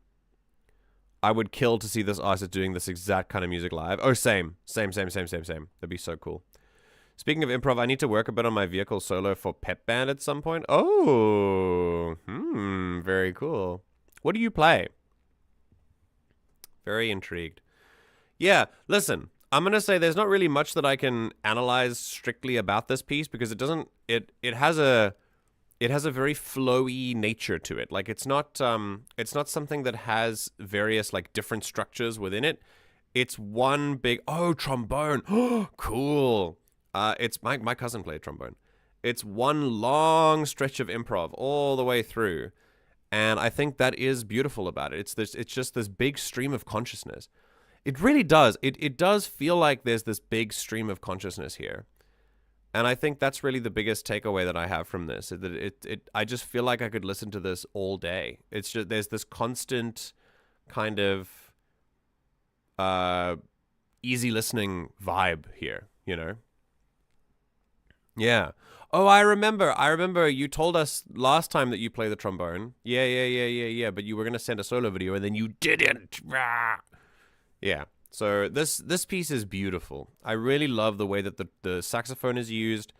I would kill to see this artist doing this exact kind of music live. Oh, same. That'd be so cool. Speaking of improv, I need to work a bit on my vehicle solo for Pep Band at some point. Oh, very cool. What do you play? Very intrigued. Yeah, listen, I'm going to say there's not really much that I can analyze strictly about this piece because it doesn't, it has a very flowy nature to it. Like it's not something that has various like different structures within it. It's one big, oh, trombone. Cool. It's my cousin played trombone. It's one long stretch of improv all the way through. And I think that is beautiful about it. It's just this big stream of consciousness. It really does. It does feel like there's this big stream of consciousness here. And I think that's really the biggest takeaway that I have from this. That I just feel like I could listen to this all day. It's just there's this constant kind of easy listening vibe here, you know? Yeah. Oh, I remember. You told us last time that you play the trombone. Yeah. But you were going to send a solo video and then you didn't. Yeah. So this piece is beautiful. I really love the way that the saxophone is used.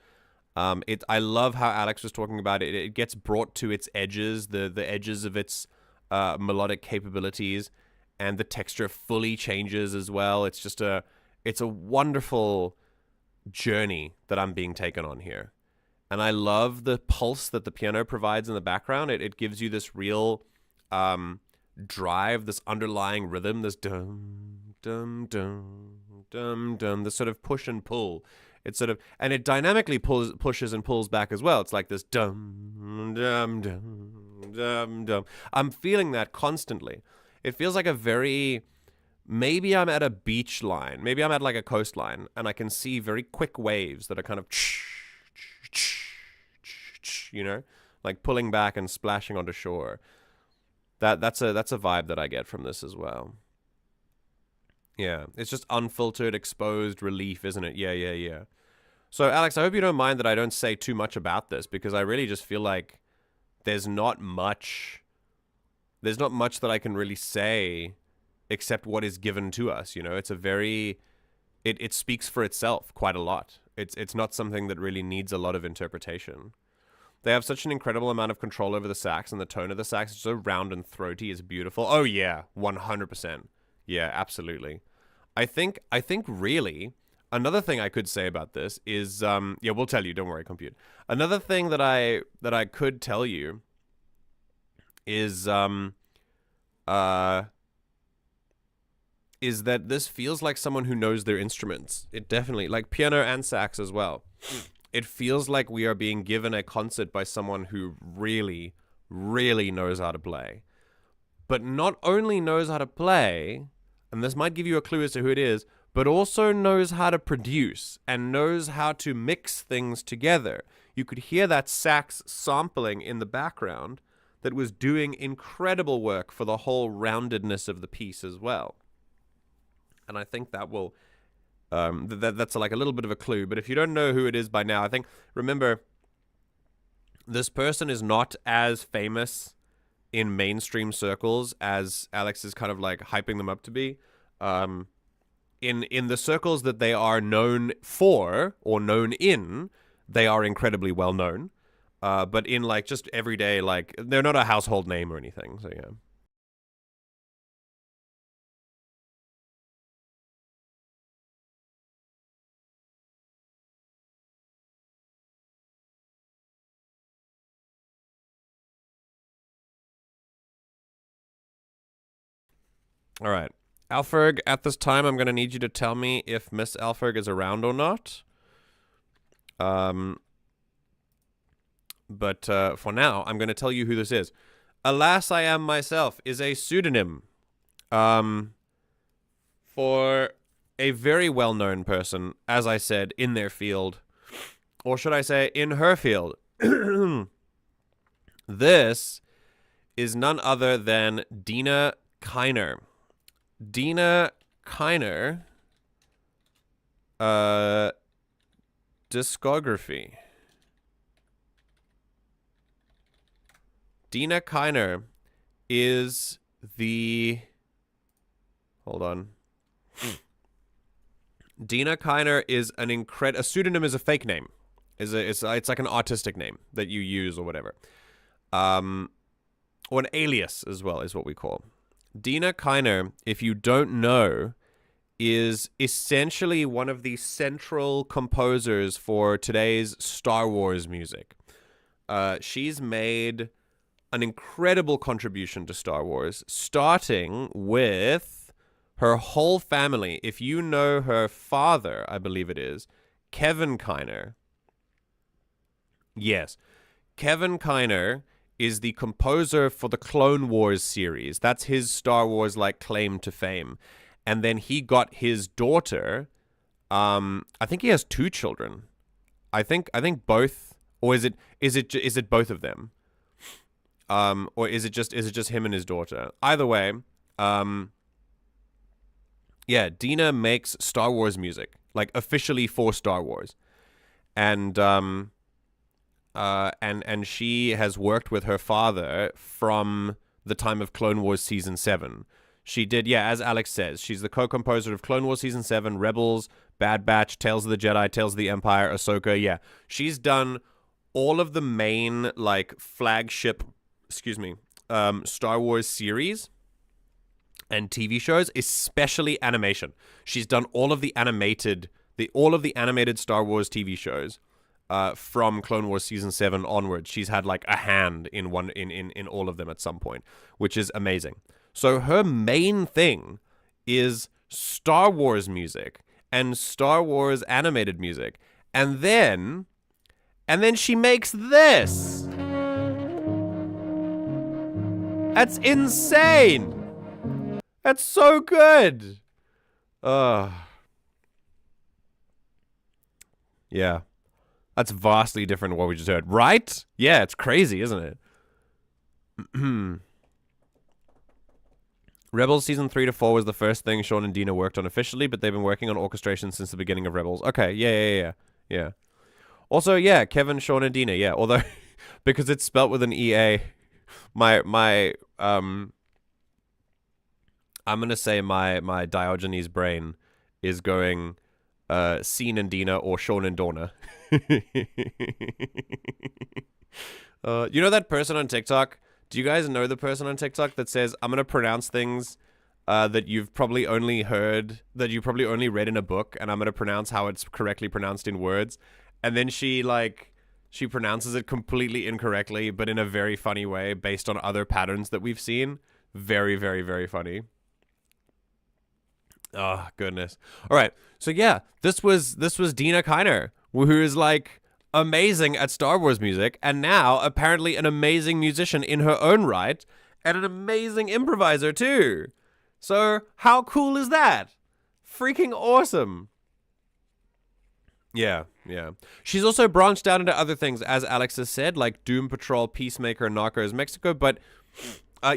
I love how Alex was talking about it. It gets brought to its edges, the edges of its melodic capabilities, and the texture fully changes as well. It's just it's a wonderful journey that I'm being taken on here. And I love the pulse that the piano provides in the background. It gives you this real drive, this underlying rhythm, this dum dum dum dum dum, this sort of push and pull. It's sort of, and it dynamically pushes and pulls back as well. It's like this dum dum dum dum dum. I'm feeling that constantly. It feels like a very, maybe I'm at a beach line, maybe I'm at like a coastline, and I can see very quick waves that are kind of, you know, like pulling back and splashing onto shore. That's a vibe that I get from this as well. Yeah, it's just unfiltered, exposed relief, isn't it? Yeah. So, Alex, I hope you don't mind that I don't say too much about this, because I really just feel like there's not much that I can really say except what is given to us, you know? It's a very, it speaks for itself quite a lot. It's not something that really needs a lot of interpretation. They have such an incredible amount of control over the sax, and the tone of the sax is so round and throaty. It's beautiful. Oh yeah, 100%. Yeah, absolutely. I think really another thing I could say about this is yeah, we'll tell you, don't worry, Compute. Another thing that I could tell you is that this feels like someone who knows their instruments. It definitely, like piano and sax as well. It feels like we are being given a concert by someone who really, really knows how to play. But not only knows how to play, and this might give you a clue as to who it is, but also knows how to produce and knows how to mix things together. You could hear that sax sampling in the background that was doing incredible work for the whole roundedness of the piece as well. And I think that will, that's like a little bit of a clue. But if you don't know who it is by now, I think, remember, this person is not as famous in mainstream circles as Alex is kind of like hyping them up to be. In the circles that they are known for or known in, they are incredibly well known. But in like just everyday, like they're not a household name or anything. So yeah. All right. Alferg, at this time, I'm going to need you to tell me if Miss Alferg is around or not. But for now, I'm going to tell you who this is. Alas, I Am Myself is a pseudonym for a very well-known person, as I said, in their field. Or should I say, in her field. This is none other than Dina Kiner. Dina Kiner, discography. Dina Kiner is the, hold on. Dina Kiner is a pseudonym is a fake name. It's like an artistic name that you use or whatever. Or an alias as well is what we call. Dina Kiner, if you don't know, is essentially one of the central composers for today's Star Wars music. She's made an incredible contribution to Star Wars, starting with her whole family. If you know her father, I believe it is, Kevin Kiner. Yes. Kevin Kiner is the composer for the Clone Wars series. That's his Star Wars claim to fame. And then he got his daughter. I think he has 2 children. I think both, or is it both of them? Or is it just him and his daughter? Either way, yeah, Dina makes Star Wars music, officially for Star Wars, and she has worked with her father from the time of Clone Wars Season 7. She did, yeah, as Alex says, she's the co-composer of Clone Wars Season 7, Rebels, Bad Batch, Tales of the Jedi, Tales of the Empire, Ahsoka, yeah. She's done all of the main, flagship, Star Wars series and TV shows, especially animation. She's done all of the animated Star Wars TV shows. From Clone Wars Season 7 onwards, she's had a hand in all of them at some point, which is amazing. So her main thing is Star Wars music and Star Wars animated music. And then she makes this. That's insane. That's so good. Yeah. That's vastly different to what we just heard. Right? Yeah, it's crazy, isn't it? Rebels Season 3 to 4 was the first thing Sean and Dina worked on officially, but they've been working on orchestration since the beginning of Rebels. Okay, yeah. Also, yeah, Kevin, Sean, and Dina, yeah. Although, because it's spelt with an EA, I'm gonna say my Diogenes brain is going Scene and Dina or Sean and Donna. You know that person on TikTok? Do you guys know the person on TikTok that says, I'm going to pronounce things that you've probably only heard, that you probably only read in a book, and I'm going to pronounce how it's correctly pronounced in words. And then she pronounces it completely incorrectly, but in a very funny way based on other patterns that we've seen. Very, very, very funny. Oh, goodness. All right. So yeah, this was Dina Kiner, who is amazing at Star Wars music, and now apparently an amazing musician in her own right, and an amazing improviser too. So how cool is that? Freaking awesome. Yeah. She's also branched out into other things, as Alex has said, like Doom Patrol, Peacemaker, Narcos Mexico, but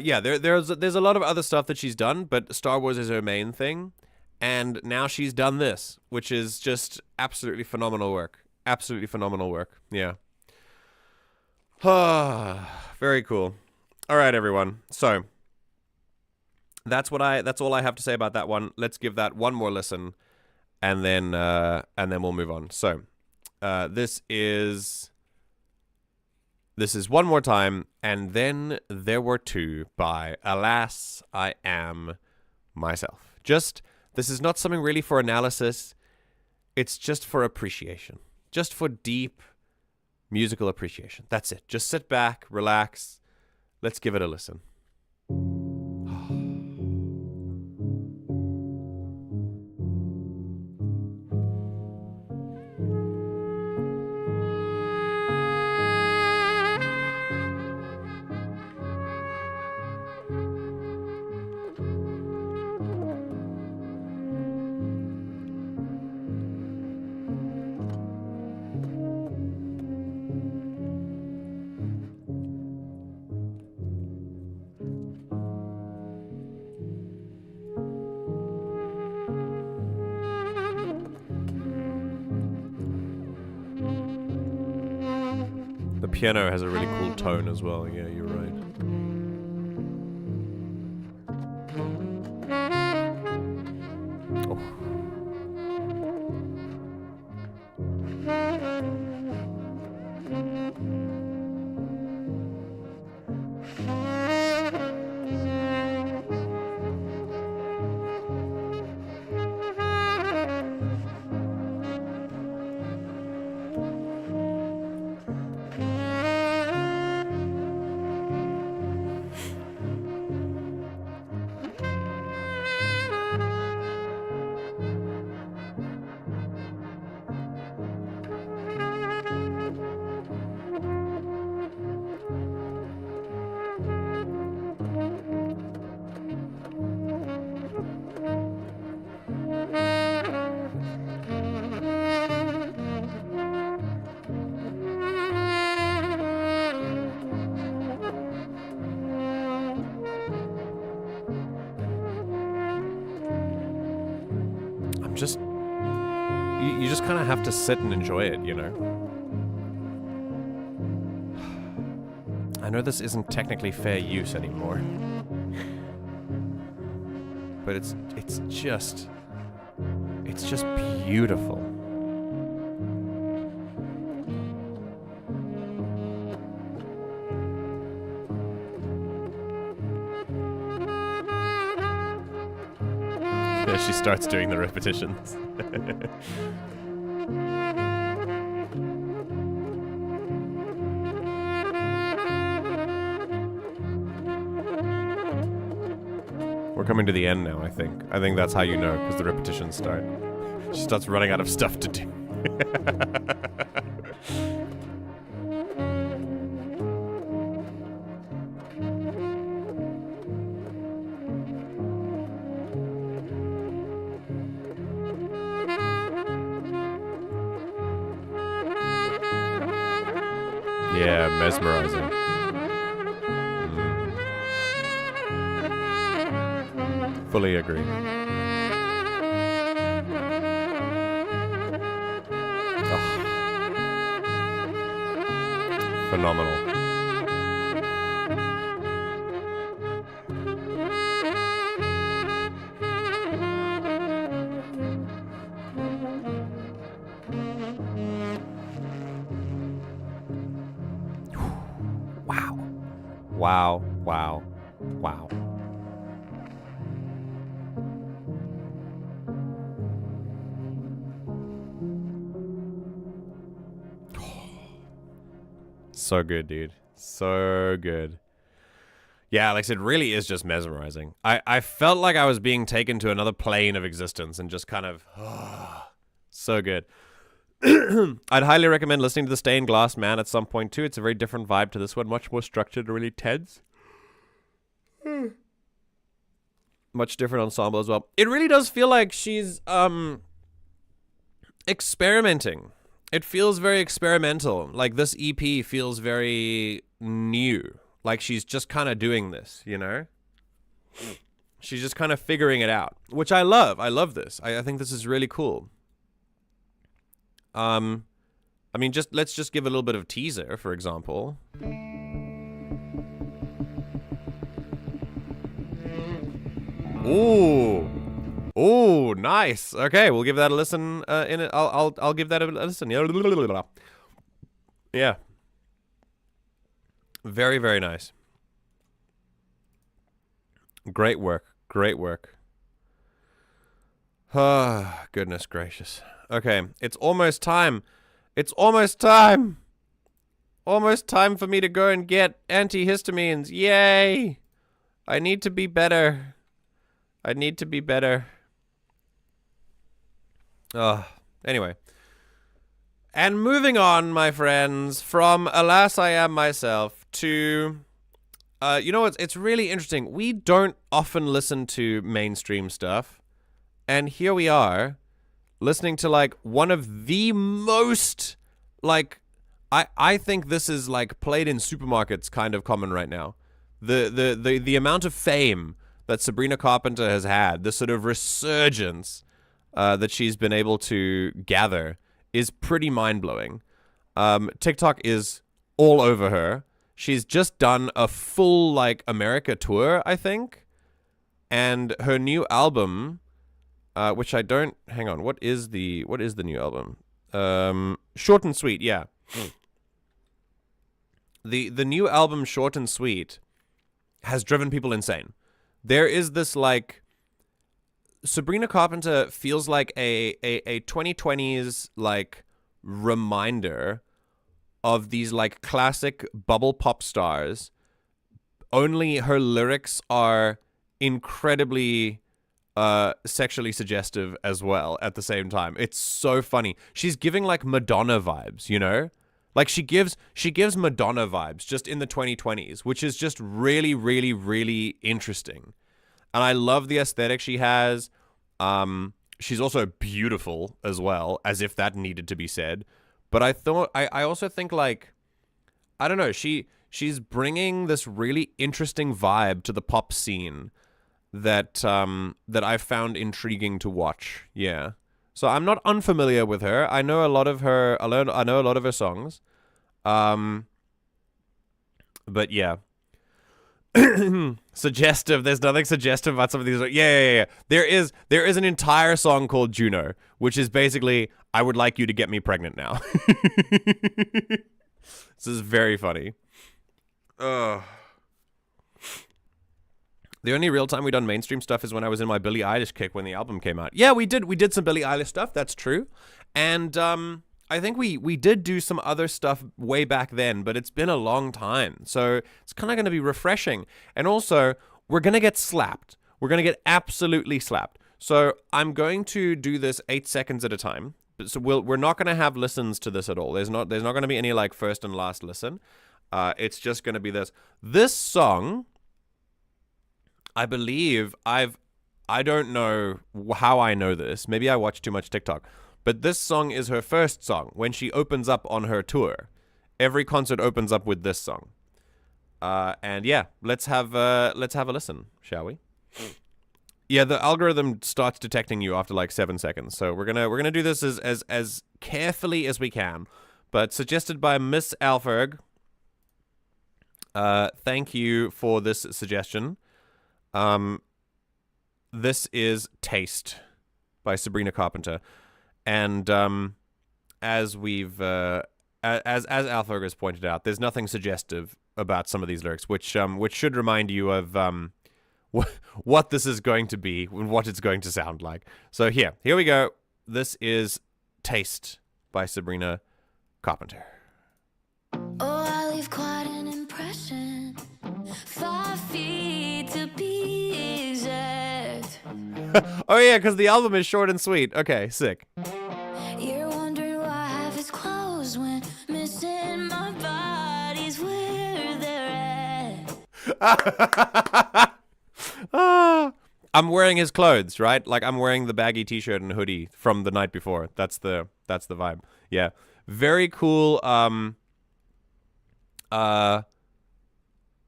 yeah, there's a lot of other stuff that she's done, but Star Wars is her main thing, and now she's done this, which is just absolutely phenomenal work. Absolutely phenomenal work. Yeah. Very cool. All right, everyone. So that's all I have to say about that one. Let's give that one more listen, and then we'll move on. So this is One More Time, and Then There Were Two by Alas, I Am Myself. This is not something really for analysis. It's just for appreciation. Just for deep musical appreciation. That's it. Just sit back, relax. Let's give it a listen. The piano has a really cool tone as well. Yeah, you're right. Oh. just... You just kind of have to sit and enjoy it, you know? I know this isn't technically fair use anymore. But it's just beautiful. Yeah, she starts doing the repetitions. We're coming to the end now, I think. I think that's how you know, because the repetitions start. She starts running out of stuff to do. Yeah, mesmerizing. Fully agree. Oh. Phenomenal. Wow. Wow, wow, wow. So good, dude. So good. Yeah, Alex, it really is just mesmerizing. I felt like I was being taken to another plane of existence and just kind of... so good. I'd highly recommend listening to The Stained Glass Man at some point, too. It's a very different vibe to this one. Much more structured, really tense. Much different ensemble as well. It really does feel like she's experimenting. It feels very experimental. Like, this EP feels very new. Like, she's just kind of doing this, you know? She's just kind of figuring it out, which I love. I love this. I think this is really cool. I mean, let's just give a little bit of teaser, for example. Ooh. Ooh, nice. Okay, we'll give that a listen. I'll give that a listen. Yeah. Very, very nice. Great work. Great work. Ah, goodness gracious. Okay, it's almost time. It's almost time. Almost time for me to go and get antihistamines. Yay! I need to be better. I need to be better. Anyway. And moving on, my friends, from Alas I Am Myself to... you know what? It's really interesting. We don't often listen to mainstream stuff. And here we are, listening to, like, one of the most, like... I think this is, like, played in supermarkets kind of common right now. The amount of fame that Sabrina Carpenter has had, this sort of resurgence... that she's been able to gather is pretty mind-blowing. TikTok is all over her. She's just done a full, like, America tour, I think. And her new album, which I don't... Hang on, what is the new album? Short and Sweet, yeah. The new album, Short and Sweet, has driven people insane. There is this, like... Sabrina Carpenter feels like a 2020's, like, reminder of these, like, classic bubble pop stars. Only her lyrics are incredibly sexually suggestive as well at the same time. It's so funny. She's giving, like, Madonna vibes, you know? Like, she gives Madonna vibes just in the 2020s, which is just really, really, really interesting. And I love the aesthetic she has. She's also beautiful as well, as if that needed to be said. But I also think, like, I don't know, she's bringing this really interesting vibe to the pop scene that I found intriguing to watch. Yeah. So I'm not unfamiliar with her. I know a lot of her. I know a lot of her songs. But yeah. Suggestive. There's nothing suggestive about some of these. Yeah. There is an entire song called Juno, which is basically, I would like you to get me pregnant now. This is very funny. The only real time we done mainstream stuff is when I was in my Billie Eilish kick when the album came out. Yeah, we did some Billie Eilish stuff. That's true. And I think we did do some other stuff way back then, but it's been a long time. So it's kind of going to be refreshing. And also, we're going to get slapped. We're going to get absolutely slapped. So I'm going to do this 8 seconds at a time. So we're not going to have listens to this at all. There's not going to be any like first and last listen. It's just going to be this. This song, I believe I don't know how I know this. Maybe I watch too much TikTok. But this song is her first song when she opens up on her tour. Every concert opens up with this song. And yeah, let's have a listen, shall we? Yeah, the algorithm starts detecting you after like 7 seconds. So we're gonna do this as carefully as we can. But suggested by Miss Alferg. Thank you for this suggestion. This is Taste by Sabrina Carpenter. And as we've as Alferg has pointed out, there's nothing suggestive about some of these lyrics, which should remind you of what this is going to be and what it's going to sound like. So here we go. This is Taste by Sabrina Carpenter. Oh, I leave quite an impression. 5 feet to be exact. Oh yeah, because the album is short and sweet. Okay, sick. You're wondering why half is closed when missing my body's where they're at. I'm wearing his clothes, right? Like I'm wearing the baggy t-shirt and hoodie from the night before. That's the vibe. Yeah. Very cool.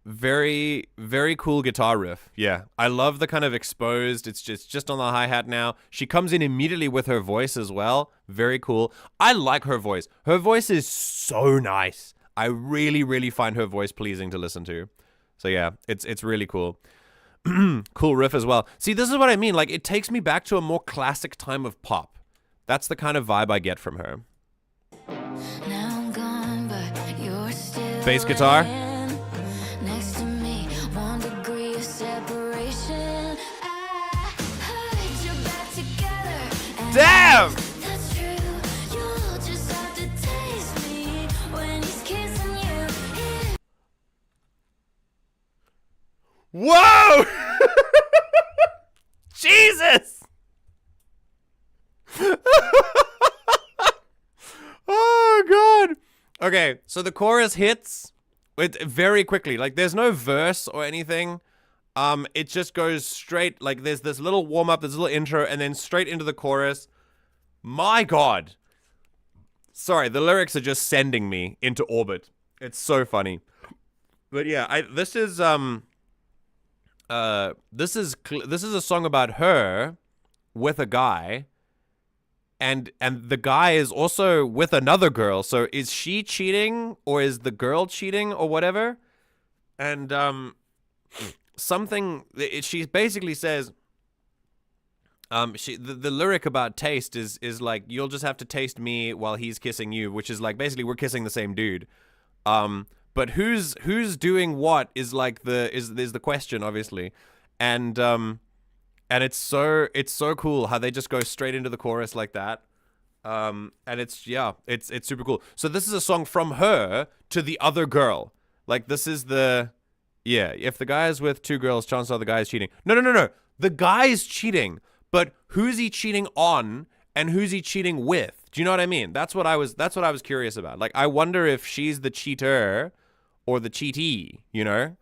Very, very cool guitar riff. Yeah. I love the kind of exposed. It's just on the hi-hat now. She comes in immediately with her voice as well. Very cool. I like her voice. Her voice is so nice. I really, really find her voice pleasing to listen to. So yeah, it's really cool. Cool riff as well. See, this is what I mean. Like, it takes me back to a more classic time of pop. That's the kind of vibe I get from her. Now I'm gone, but you're still Bass guitar. next to me, 1 degree of separation. I heard you're back together. And Damn! that's true. You'll just have to taste me when he's kissing you. Whoa! Jesus! Oh, God. Okay, so the chorus hits very quickly. Like, there's no verse or anything. It just goes straight. Like, there's this little warm-up, this little intro, and then straight into the chorus. My God. Sorry, the lyrics are just sending me into orbit. It's so funny. But yeah, this is a song about her with a guy, and the guy is also with another girl. So is she cheating or is the girl cheating or whatever? And she basically says, the lyric about taste is like, you'll just have to taste me while he's kissing you, which is like basically we're kissing the same dude. But who's doing what is like is the question, obviously, and it's so cool how they just go straight into the chorus like that, and it's super cool. So this is a song from her to the other girl. Like this is if the guy is with 2 girls, chances are the guy is cheating. No, the guy is cheating, but who's he cheating on and who's he cheating with? Do you know what I mean? That's what I was curious about. Like I wonder if she's the cheater or the cheatee, you know?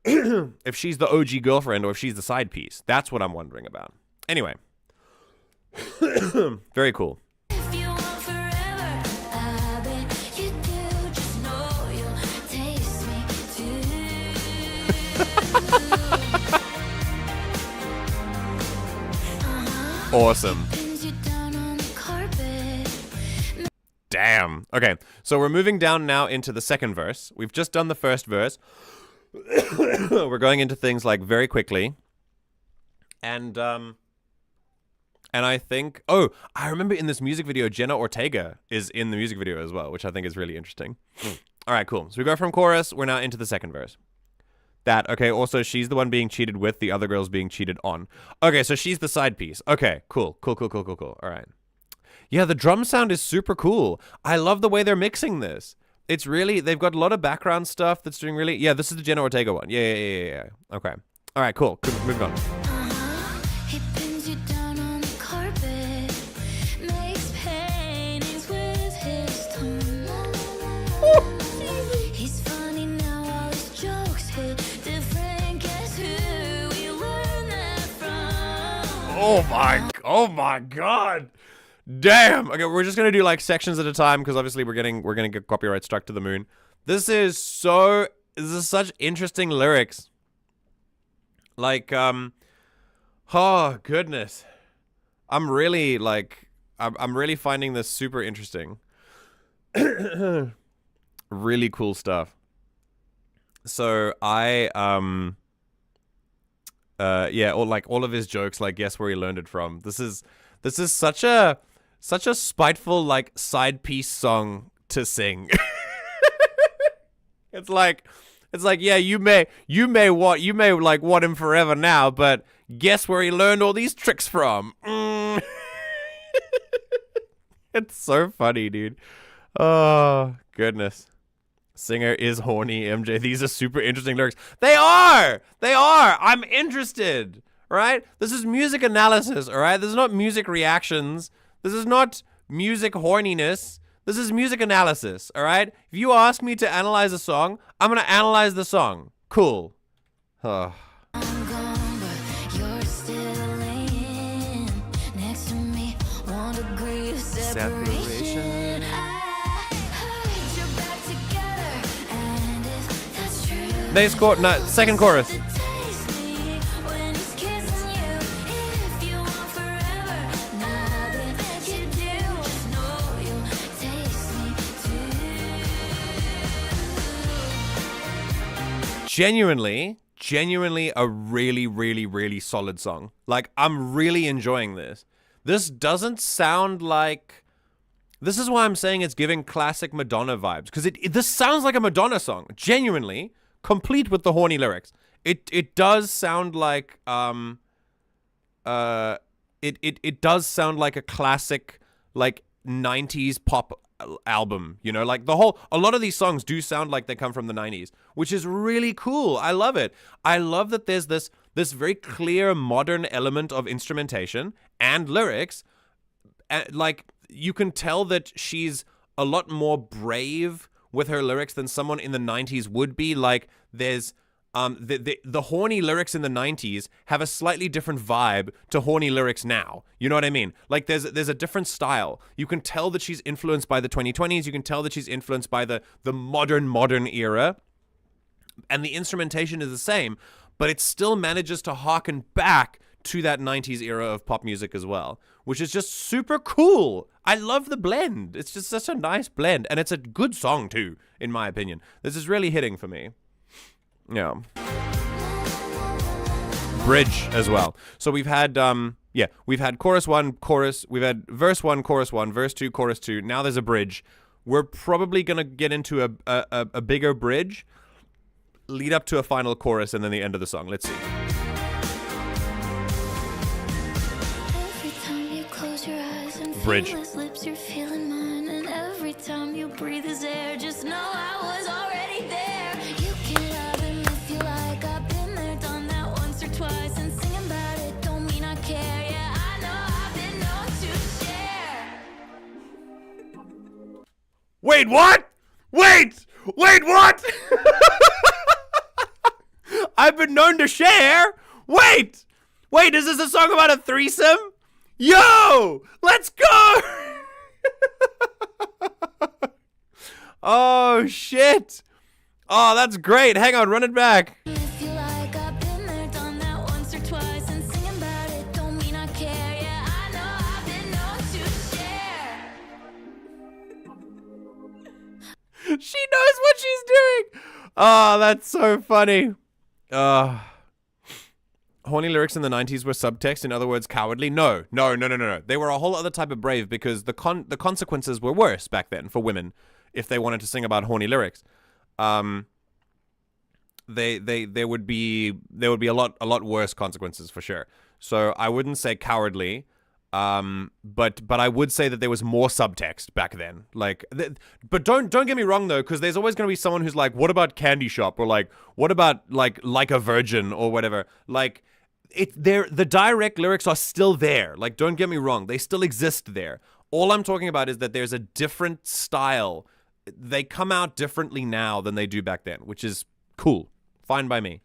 If she's the OG girlfriend or if she's the side piece. That's what I'm wondering about. Anyway. Very cool. If you want forever, I bet you do. Just know you'll taste me too. Awesome. Pins you down Okay, so we're moving down now into the second verse. We've just done the first verse. We're going into things like very quickly. And I think, oh, I remember in this music video, Jenna Ortega is in the music video as well, which I think is really interesting. All right, cool. So we go from chorus. We're now into the second verse. Okay, also, she's the one being cheated with, the other girl's being cheated on. Okay, so she's the side piece. Okay, cool. All right. Yeah, the drum sound is super cool. I love the way they're mixing this. It's really, they've got a lot of background stuff that's doing really, yeah, this is the Jenna Ortega one. Yeah. Okay. All right, cool. Moving on. He pins you down on the carpet, makes paintings with his tongue. He's funny now, all his jokes hit different. Guess who we learned that from? Oh my God. Damn. Okay, we're just gonna do like sections at a time because obviously we're gonna get copyright struck to the moon. This is such interesting lyrics. Like, oh goodness. I'm really finding this super interesting. Really cool stuff. So yeah, or like all of his jokes, like guess where he learned it from. This is such a spiteful like side piece song to sing. It's like yeah, you may like want him forever now, but guess where he learned all these tricks from. It's so funny, dude. Oh goodness. Singer is horny, MJ. These are super interesting lyrics. They are. I'm interested. Right? This is music analysis, all right? This is not music reactions. This is not music horniness. This is music analysis, all right? If you ask me to analyze a song, I'm going to analyze the song. Cool. I'm gone, but you're still laying next to me. 1 degree of separation. I heard you're back together, and if that's true, They scored, no, second chorus. Genuinely a really solid song. Like, I'm really enjoying this. This doesn't sound like... This is why I'm saying it's giving classic Madonna vibes. Because this sounds like a Madonna song. Genuinely, complete with the horny lyrics. It does sound like... It does sound like a classic, like, 90s pop album, you know, like a lot of these songs do sound like they come from the 90s, which is really cool. I love it. I love that there's this very clear modern element of instrumentation and lyrics. Like, you can tell that she's a lot more brave with her lyrics than someone in the 90s would be. Like, there's the horny lyrics in the 90s have a slightly different vibe to horny lyrics now. You know what I mean? Like, there's a different style. You can tell that she's influenced by the 2020s. You can tell that she's influenced by the modern era. And the instrumentation is the same, but it still manages to harken back to that 90s era of pop music as well, which is just super cool. I love the blend. It's just such a nice blend. And it's a good song too, in my opinion. This is really hitting for me. Yeah. Bridge as well. So we've had we've had chorus 1, chorus, we've had verse 1, chorus 1, verse 2, chorus 2. Now there's a bridge. We're probably going to get into a bigger bridge, lead up to a final chorus, and then the end of the song. Let's see. every time you close your eyes and Bridge. feel his lips, you're feeling mine. And every time you breathe his air, just know I was already there. You can love him if you like. I've been there, done that once or twice. And singing about it don't mean I care. Yeah, I know I've been known to share. Wait, what? Wait, what? I've been known to share? Wait, is this a song about a threesome? Yo, let's go! Oh, shit. Oh, that's great. Hang on, run it back. If you like, I've been there, done that once or twice. And singing about it don't mean I care. Yeah, I know I've been known to share. She knows what she's doing. Oh, that's so funny. Horny lyrics in the 90s were subtext, in other words, cowardly? No. They were a whole other type of brave because the consequences were worse back then for women if they wanted to sing about horny lyrics. There would be a lot worse consequences for sure. So I wouldn't say cowardly, but I would say that there was more subtext back then. Like, but don't get me wrong though, because there's always going to be someone who's like, what about Candy Shop, or like, what about like a Virgin or whatever? Like, the direct lyrics are still there. Like, don't get me wrong, they still exist there. All I'm talking about is that there's a different style. They come out differently now than they do back then, which is cool. Fine by me.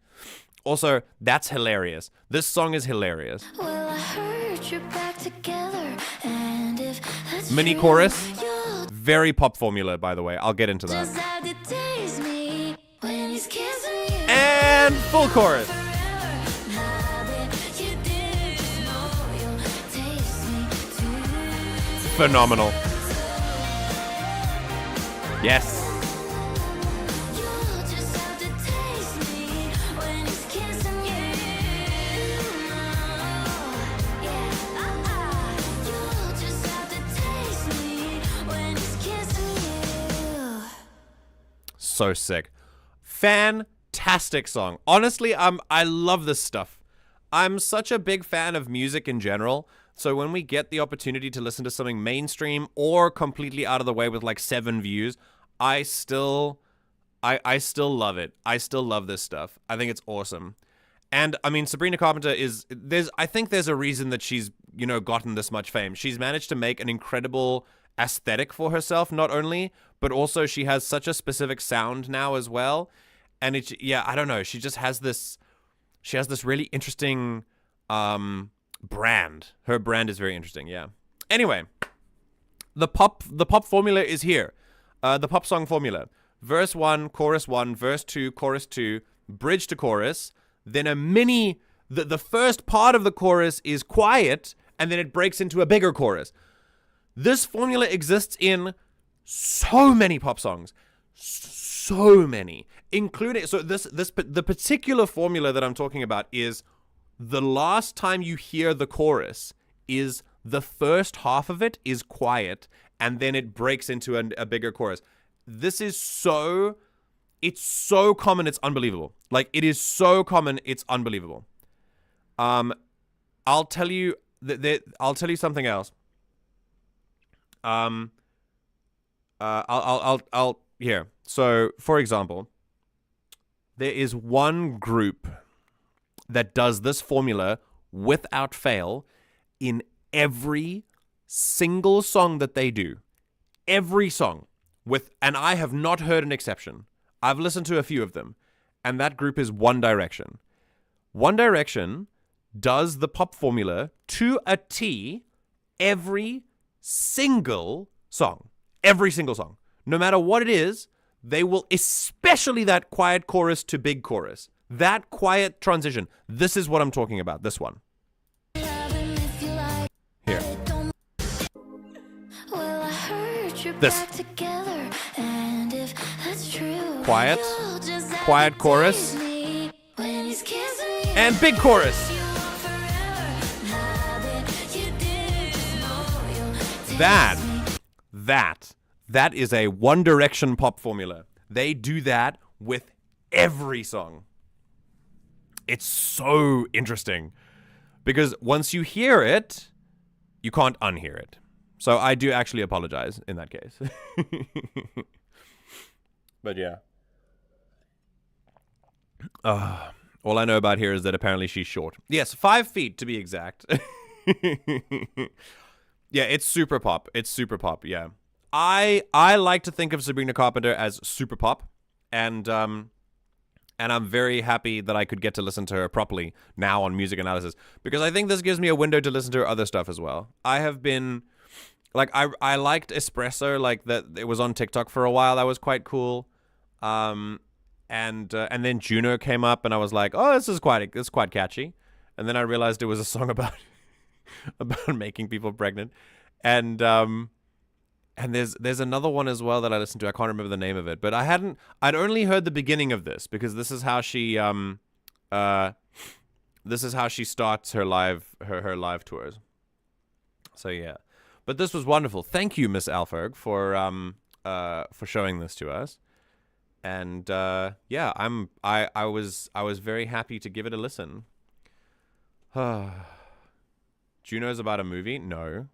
Also, that's hilarious. This song is hilarious. Well, I heard you're back together, and if that's Mini true, chorus. you'll Very pop formula, by the way. I'll get into just that. have to taste me when he's kissing you. And full chorus. Forever, I bet you do. You'll taste me too. Phenomenal. Yes. You'll just have to taste me when he's kissing you. Yeah, you'll just have to taste me when he's kissing you. So sick. Fantastic song. Honestly, I love this stuff. I'm such a big fan of music in general. So when we get the opportunity to listen to something mainstream or completely out of the way with like 7 views, I still love it. I still love this stuff. I think it's awesome. And I mean, Sabrina Carpenter I think there's a reason that she's, gotten this much fame. She's managed to make an incredible aesthetic for herself, not only, but also she has such a specific sound now as well. And I don't know. She just has this really interesting, brand. Her brand is very interesting. Yeah. Anyway, the pop formula is here. The pop song formula: verse 1, chorus 1, verse 2, chorus 2, bridge to chorus. Then the first part of the chorus is quiet, and then it breaks into a bigger chorus. This formula exists in so many pop songs, so many, including the particular formula that I'm talking about is. The last time you hear the chorus is the first half of it is quiet, and then it breaks into a bigger chorus. It's so common, it's unbelievable. Like, it is so common, it's unbelievable. I'll tell you something else. Here. So, for example, there is one group that does this formula without fail in every single song that they do. Every song. And I have not heard an exception. I've listened to a few of them. And that group is One Direction. One Direction does the pop formula to a T every single song. Every single song. No matter what it is, they will, especially that quiet chorus to big chorus. That quiet transition. This is what I'm talking about. This one. Here. This. Quiet. Quiet chorus. And big chorus. That is a One Direction pop formula. They do that with every song. It's so interesting because once you hear it, you can't unhear it. So I do actually apologize in that case. But yeah. All I know about here is that apparently she's short. Yes, 5 feet to be exact. Yeah, it's super pop. It's super pop, yeah. I like to think of Sabrina Carpenter as super pop, and I'm very happy that I could get to listen to her properly now on Music Analysis, because I think this gives me a window to listen to her other stuff as well. I have been, like, I liked Espresso, like, that it was on TikTok for a while. That was quite cool. And then Juno came up, and I was like, oh, this is quite catchy. And then I realized it was a song about making people pregnant. And And there's another one as well that I listened to. I can't remember the name of it, but I'd only heard the beginning of this because this is how she starts her live tours. So yeah. But this was wonderful. Thank you, Miss Alferg, for showing this to us. And yeah, I was very happy to give it a listen. Juno's about a movie? No.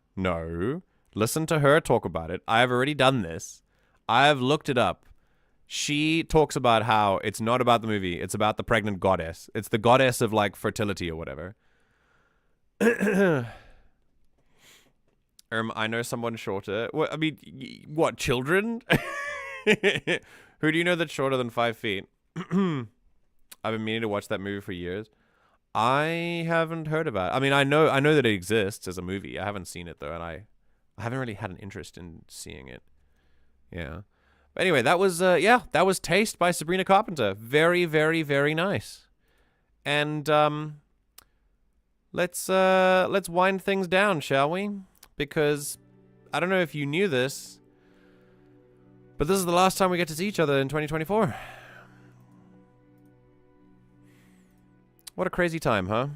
Listen to her talk about it. I have already done this. I have looked it up. She talks about how it's not about the movie. It's about the pregnant goddess. It's the goddess of like fertility or whatever. I know someone shorter. What, I mean, what, children? Who do you know that's shorter than 5 feet? I've been meaning to watch that movie for years. I haven't heard about it. I mean, I know that it exists as a movie. I haven't seen it though, and I haven't really had an interest in seeing it. Yeah. But anyway, that was that was Taste by Sabrina Carpenter. Very, very, very nice. And let's wind things down, shall we? Because I don't know if you knew this, but this is the last time we get to see each other in 2024. What a crazy time, huh?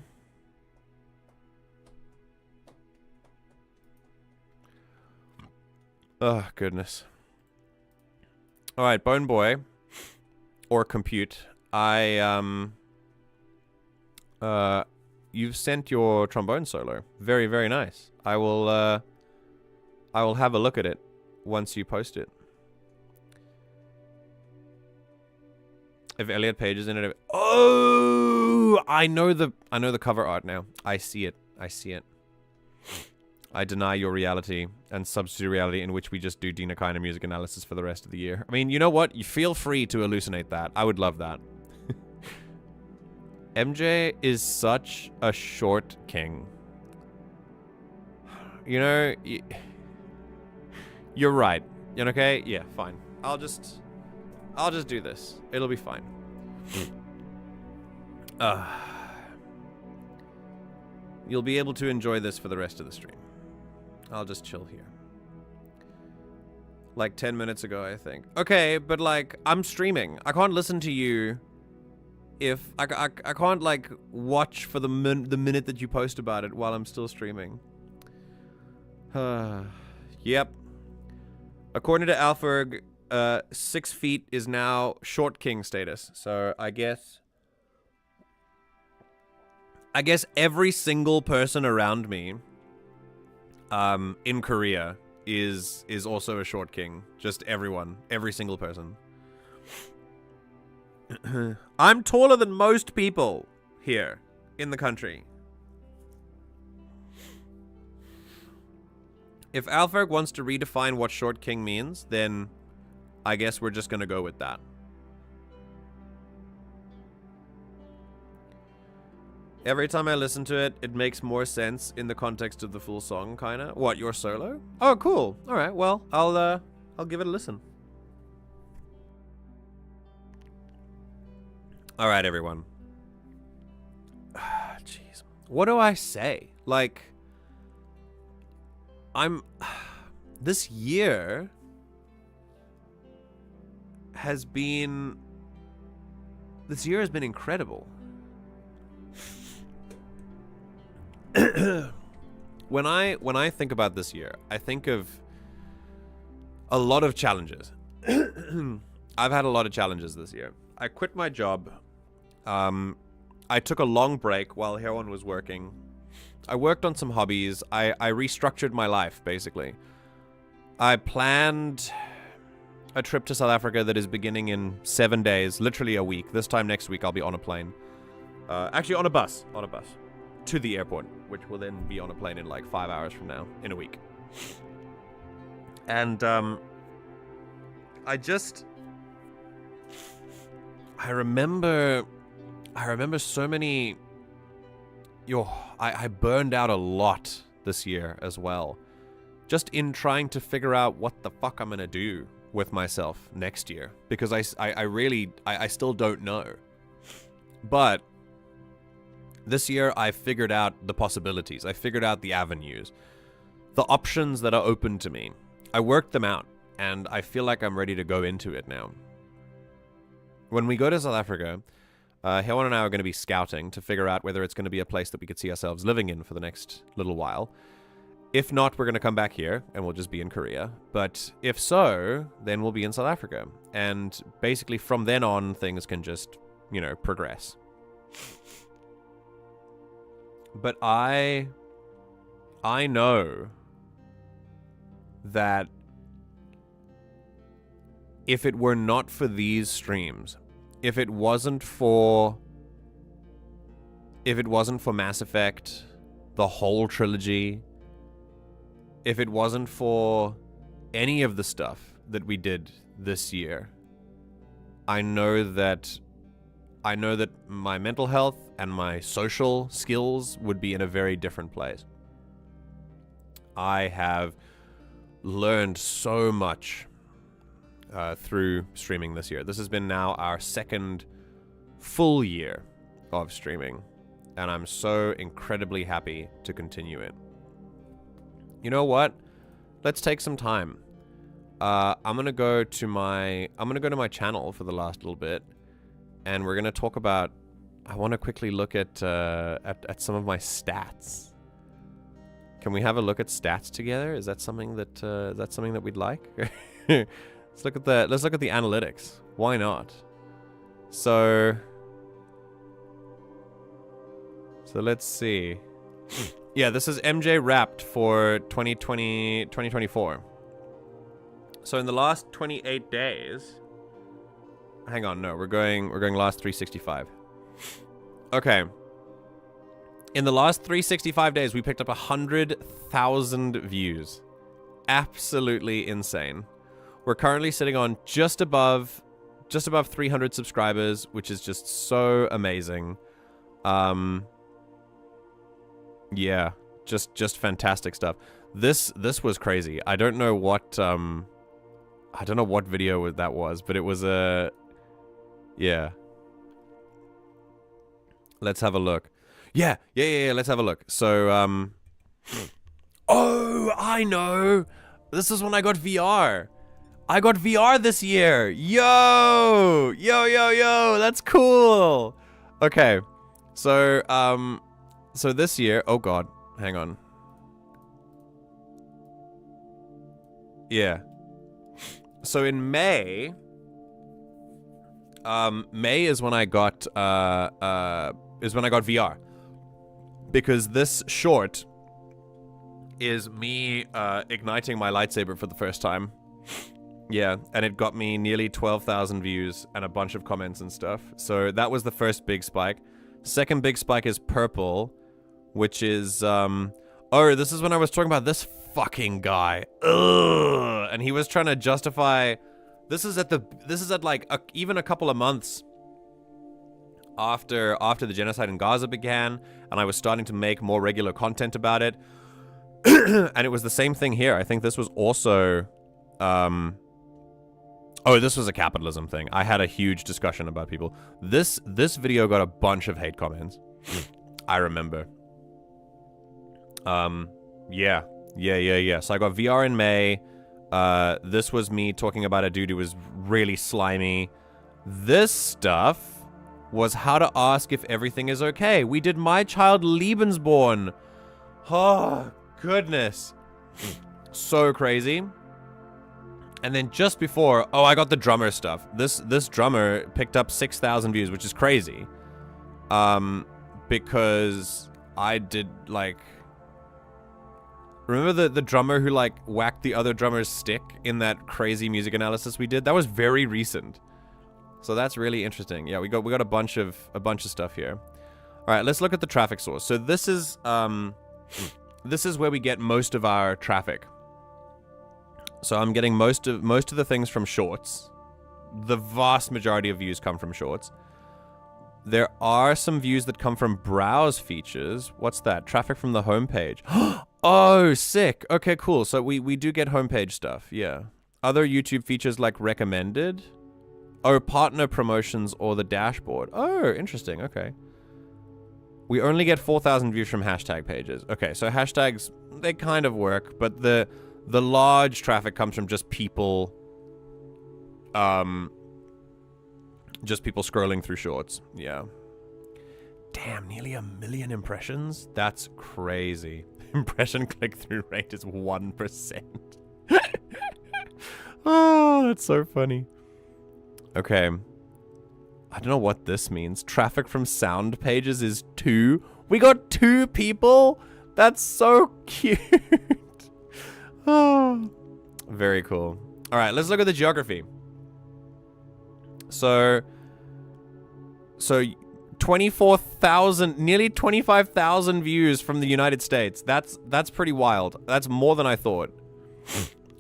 Oh, goodness. All right, Bone Boy, or Compute, you've sent your trombone solo. Very, very nice. I will have a look at it once you post it. If Elliot Page is in it, oh, I know the cover art now. I see it. I deny your reality and substitute reality in which we just do Dina Kiner music analysis for the rest of the year. I mean, you know what? You feel free to hallucinate that. I would love that. MJ is such a short king. You know, you're right. Okay? Yeah, fine. I'll just do this. It'll be fine. You'll be able to enjoy this for the rest of the stream. I'll just chill here. Like 10 minutes ago, I think. Okay, but like, I'm streaming. I can't listen to you if... I can't like watch for the minute that you post about it while I'm still streaming. Yep. According to Alferg, 6 feet is now short king status. So I guess every single person around me in Korea is also a short king. Just everyone. Every single person. I'm taller than most people here in the country. If Alferg wants to redefine what short king means, then I guess we're just gonna go with that. Every time I listen to it, it makes more sense in the context of the full song, kinda. What, your solo? Oh, cool. All right, well, I'll give it a listen. All right, everyone. Jeez. What do I say? Like, this year has been incredible. When I think about this year, I think of a lot of challenges. I've had a lot of challenges this year. I quit my job. I took a long break while Heron was working. I worked on some hobbies. I restructured my life, basically. I planned a trip to South Africa that is beginning in 7 days, literally a week. This time next week, I'll be on a plane. Actually, on a bus. To the airport, which will then be on a plane in like 5 hours from now, in a week. And I remember so many... I burned out a lot this year as well. Just in trying to figure out what the fuck I'm gonna do with myself next year. Because I still don't know. But this year I figured out the possibilities. I figured out the avenues. The options that are open to me. I worked them out, and I feel like I'm ready to go into it now. When we go to South Africa, Hewan and I are going to be scouting to figure out whether it's going to be a place that we could see ourselves living in for the next little while. If not, we're going to come back here, and we'll just be in Korea. But if so, then we'll be in South Africa. And basically from then on, things can just, progress. But I know that if it were not for these streams, if it wasn't for Mass Effect, the whole trilogy, if it wasn't for any of the stuff that we did this year, I know that my mental health and my social skills would be in a very different place. I have learned so much through streaming this year. This has been now our second full year of streaming, and I'm so incredibly happy to continue it. You know what? Let's take some time. I'm gonna go to my channel for the last little bit, and we're gonna talk about. I want to quickly look at some of my stats. Can we have a look at stats together? Is that something that we'd like? Let's look at the analytics. Why not? So let's see. Yeah, this is MJ Wrapped for 2024. So in the last 28 days, hang on, no, we're going last 365. Okay. In the last 365 days, we picked up 100,000 views. Absolutely insane. We're currently sitting on just above 300 subscribers, which is just so amazing. Yeah, just fantastic stuff. This was crazy. I don't know what video that was, but it was yeah. Let's have a look. Yeah, let's have a look. So oh, I know. This is when I got VR. I got VR this year. Yo, that's cool. Okay. So so this year, oh god, hang on. Yeah. So in May is when I got VR. Because this short is me igniting my lightsaber for the first time. Yeah, and it got me nearly 12,000 views and a bunch of comments and stuff. So that was the first big spike. Second big spike is Purple, which is oh, this is when I was talking about this fucking guy. Ugh. And he was trying to justify this is at like even a couple of months after the genocide in Gaza began, and I was starting to make more regular content about it. And it was the same thing here. I think this was also oh, this was a capitalism thing. I had a huge discussion about people. This video got a bunch of hate comments. I remember. Yeah. So I got VR in May. This was me talking about a dude who was really slimy. This stuff was how to ask if everything is okay. We did My Child Lebensborn. Oh, goodness. So crazy. And then just before, oh, I got the drummer stuff. This drummer picked up 6,000 views, which is crazy. Because I did, like... Remember the drummer who, like, whacked the other drummer's stick in that crazy music analysis we did? That was very recent. So that's really interesting. Yeah, we got a bunch of stuff here. All right, let's look at the traffic source. So this is where we get most of our traffic. So I'm getting most of the things from shorts. The vast majority of views come from shorts. There are some views that come from browse features. What's that? Traffic from the homepage. Oh, sick. Okay, cool. So we do get homepage stuff. Yeah. Other YouTube features like recommended. Oh, partner promotions or the dashboard. Oh, interesting. Okay. We only get 4,000 views from hashtag pages. Okay, so hashtags, they kind of work, but the The large traffic comes from just people, scrolling through shorts. Yeah. Damn, nearly 1 million impressions? That's crazy. Impression click-through rate is 1%. Oh, that's so funny. Okay. I don't know what this means. Traffic from sound pages is 2. We got 2 people? That's so cute. Oh, very cool. All right, let's look at the geography. So 24,000, nearly 25,000 views from the United States. That's pretty wild. That's more than I thought.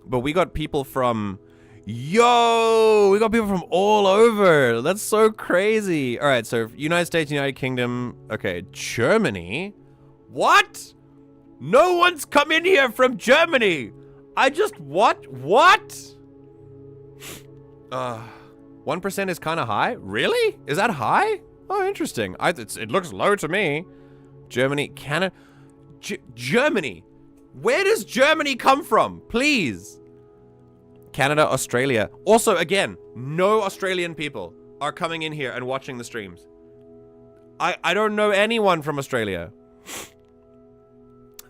But we got people from, we got people from all over. That's so crazy. All right, so United States, United Kingdom. Okay, Germany. What? No one's come in here from Germany. What? 1% is kind of high? Really? Is that high? Oh, interesting. It looks low to me. Germany, Canada. Germany. Where does Germany come from? Please. Canada, Australia. Also, again, no Australian people are coming in here and watching the streams. I don't know anyone from Australia.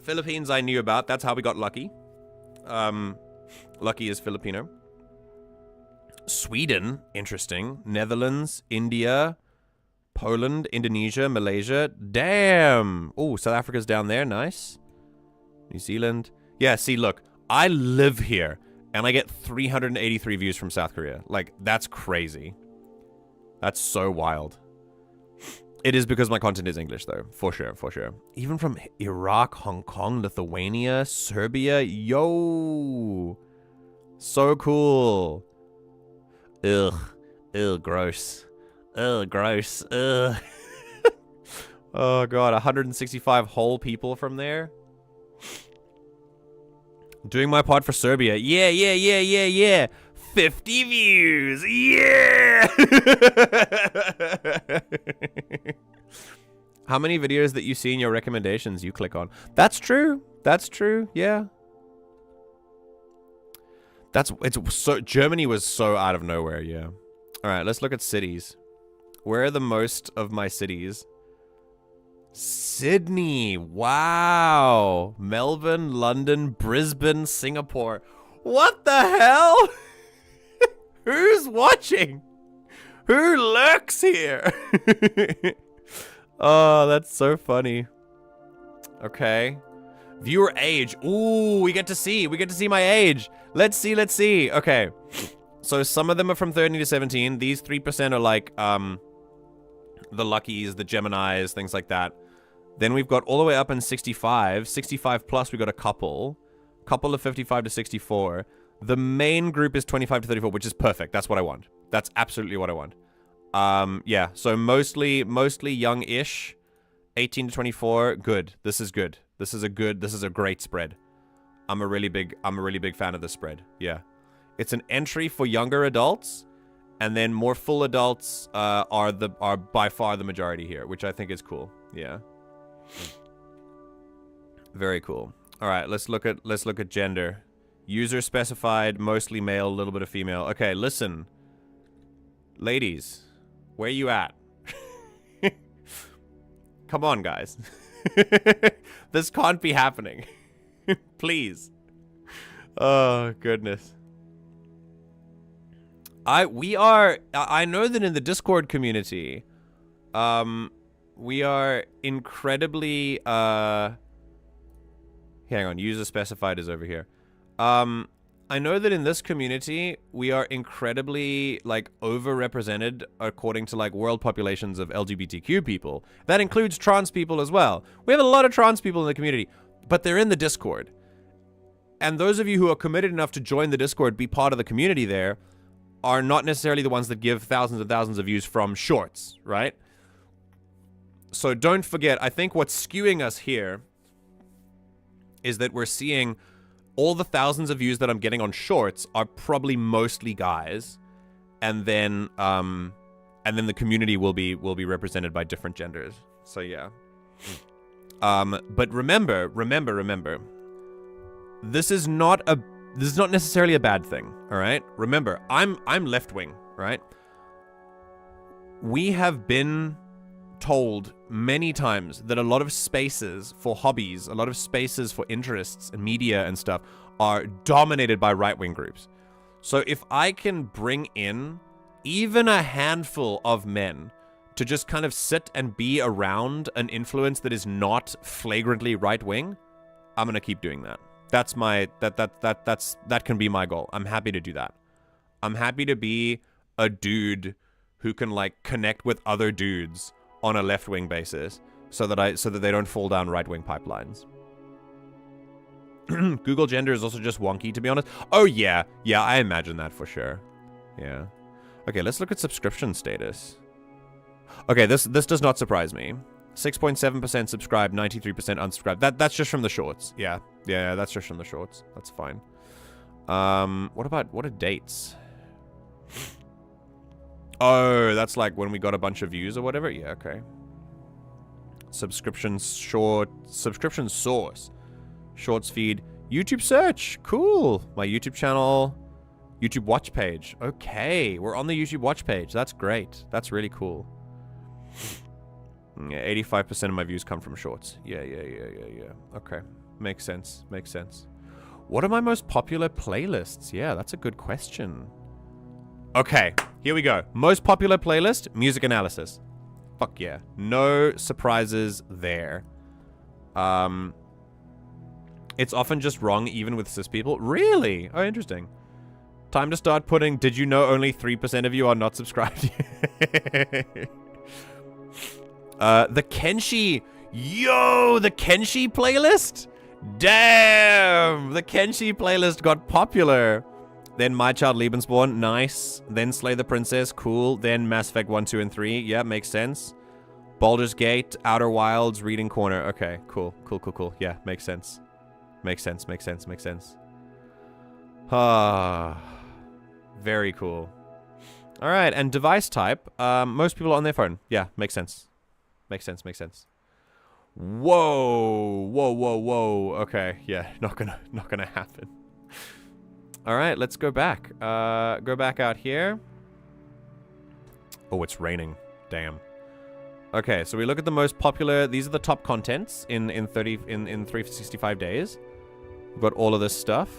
Philippines I knew about. That's how we got Lucky. Lucky is Filipino. Sweden, interesting. Netherlands, India, Poland, Indonesia, Malaysia. Damn. Oh, South Africa's down there. Nice. New Zealand. Yeah, see, look. I live here, and I get 383 views from South Korea. Like, that's crazy. That's so wild. It is because my content is English, though. For sure, for sure. Even from Iraq, Hong Kong, Lithuania, Serbia. Yo. So cool. Ugh. Ugh, gross. Ugh, gross. Ugh. Oh, God. 165 whole people from there. Doing my part for Serbia. Yeah. 50 views. Yeah. How many videos that you see in your recommendations you click on? That's true. That's true. Yeah. Germany was so out of nowhere. Yeah. All right. Let's look at cities. Where are the most of my cities? Sydney. Wow. Melbourne, London, Brisbane, Singapore. What the hell? Who's watching? Who lurks here? Oh, that's so funny. Okay. Viewer age. Ooh, we get to see my age. Let's see. Okay. So some of them are from 13 to 17. These 3% are like, the Luckies, the Geminis, things like that. Then we've got all the way up in 65. 65 plus, we got a couple of 55 to 64. The main group is 25 to 34, which is perfect. That's what I want. That's absolutely what I want. Yeah, so mostly young-ish. 18 to 24, good. This is good. This is a great spread. I'm a really big fan of this spread. Yeah. It's an entry for younger adults, and then more full adults are by far the majority here, which I think is cool. Yeah. Very cool. All right, let's look at gender. User specified, mostly male, a little bit of female. Okay, listen. Ladies, where you at? Come on, guys. This can't be happening. Please. Oh, goodness. I know that in the Discord community, we are incredibly, hang on, user specified is over here. I know that in this community, we are incredibly, like, overrepresented according to, like, world populations of LGBTQ people. That includes trans people as well. We have a lot of trans people in the community, but they're in the Discord. And those of you who are committed enough to join the Discord, be part of the community there, are not necessarily the ones that give thousands and thousands of views from shorts, right? So don't forget, I think what's skewing us here is that we're seeing all the thousands of views that I'm getting on shorts are probably mostly guys, and then the community will be represented by different genders. So yeah. But remember, this is not necessarily a bad thing, all right? Remember, I'm left wing, right? We have been told many times that a lot of spaces for hobbies, a lot of spaces for interests and media and stuff are dominated by right-wing groups. So if I can bring in even a handful of men to just kind of sit and be around an influence that is not flagrantly right-wing, I'm going to keep doing that. That's that can be my goal. I'm happy to do that. I'm happy to be a dude who can like connect with other dudes on a left-wing basis so that they don't fall down right-wing pipelines. Google gender is also just wonky, to be honest. Oh yeah, I imagine that for sure. Yeah. Okay, let's look at subscription status. Okay, this does not surprise me. 6.7% subscribed, 93% unsubscribed. That's just from the shorts. Yeah, that's just from the shorts. That's fine. What are dates? Oh, that's like when we got a bunch of views or whatever. Yeah, okay. Subscription source. Shorts feed. YouTube search. Cool. My YouTube channel. YouTube watch page. Okay, we're on the YouTube watch page. That's great. That's really cool. Yeah, 85% of my views come from shorts. Yeah. Okay. Makes sense. What are my most popular playlists? Yeah, that's a good question. Okay, here we go. Most popular playlist, music analysis. Fuck yeah. No surprises there. It's often just wrong even with cis people. Really? Oh, interesting. Time to start putting, did you know only 3% of you are not subscribed? The Kenshi. Yo, the Kenshi playlist? Damn! The Kenshi playlist got popular. Then My Child Lebensborn, nice. Then Slay the Princess, cool. Then Mass Effect 1, 2, and 3, yeah, makes sense. Baldur's Gate, Outer Wilds, Reading Corner, okay, cool. Yeah, makes sense. Makes sense. Ah, very cool. All right, and device type, most people on their phone. Yeah, makes sense. Makes sense. Whoa. Okay, yeah, not gonna happen. All right, let's go back. Go back out here. Oh, it's raining. Damn. Okay, so we look at the most popular. These are the top contents in 365 days. We've got all of this stuff.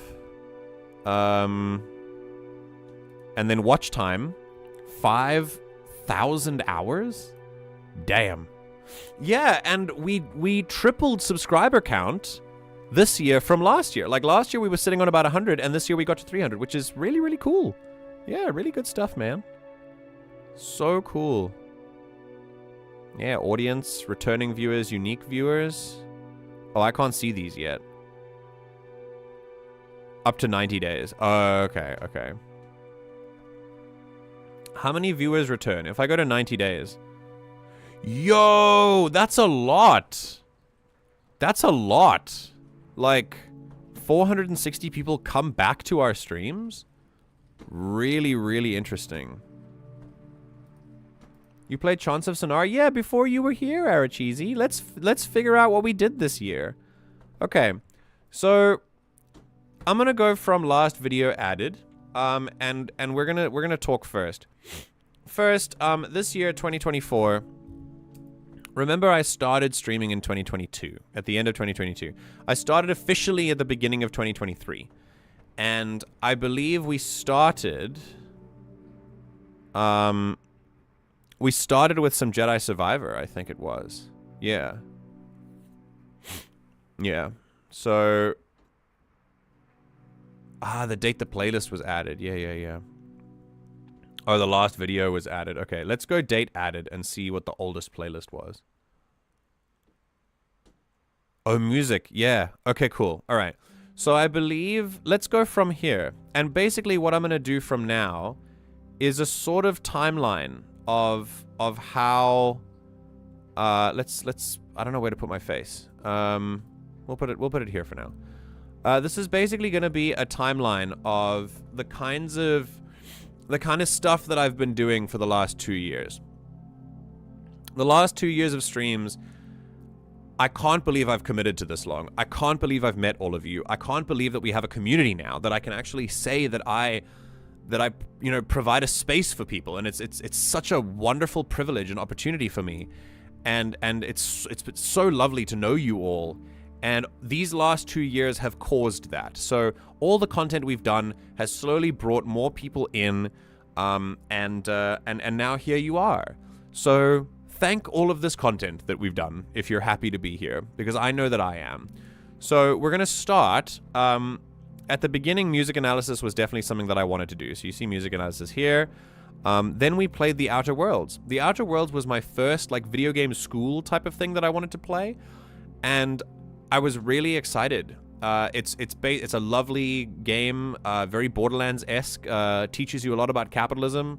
And then watch time, 5,000 hours. Damn. Yeah, and we tripled subscriber count this year from last year. Like last year we were sitting on about 100, and this year we got to 300, which is really, really cool. Yeah, really good stuff, man. So cool. Yeah, audience, returning viewers, unique viewers. Oh, I can't see these yet. Up to 90 days. Oh, okay. How many viewers return? If I go to 90 days. Yo, that's a lot. Like, 460 people come back to our streams? Really, really interesting. You played Chants of Sonara? Yeah, before you were here, Aracheesy. Let's figure out what we did this year. Okay, so I'm gonna go from last video added, and we're gonna talk first. First, this year, 2024. Remember, I started streaming in 2022, at the end of 2022. I started officially at the beginning of 2023. And I believe we started with some Jedi Survivor, I think it was. Yeah. Yeah. So, the date the playlist was added. Yeah. Oh, the last video was added. Okay, let's go date added and see what the oldest playlist was. Oh, music. Yeah. Okay, cool. All right. So I believe, let's go from here. And basically what I'm going to do from now is a sort of timeline of how, let's, I don't know where to put my face. We'll put it here for now. This is basically going to be a timeline of the kind of stuff that I've been doing for the last 2 years. The last 2 years of streams, I can't believe I've committed to this long. I can't believe I've met all of you. I can't believe that we have a community now, that I can actually say that I provide a space for people, and it's such a wonderful privilege and opportunity for me, and it's so lovely to know you all. And these last 2 years have caused that. So all the content we've done has slowly brought more people in, and now here you are. So thank all of this content that we've done if you're happy to be here, because I know that I am. So we're gonna start. At the beginning, music analysis was definitely something that I wanted to do. So you see music analysis here. Then we played The Outer Worlds. The Outer Worlds was my first like video game school type of thing that I wanted to play, and I was really excited. It's a lovely game, very Borderlands-esque. Teaches you a lot about capitalism.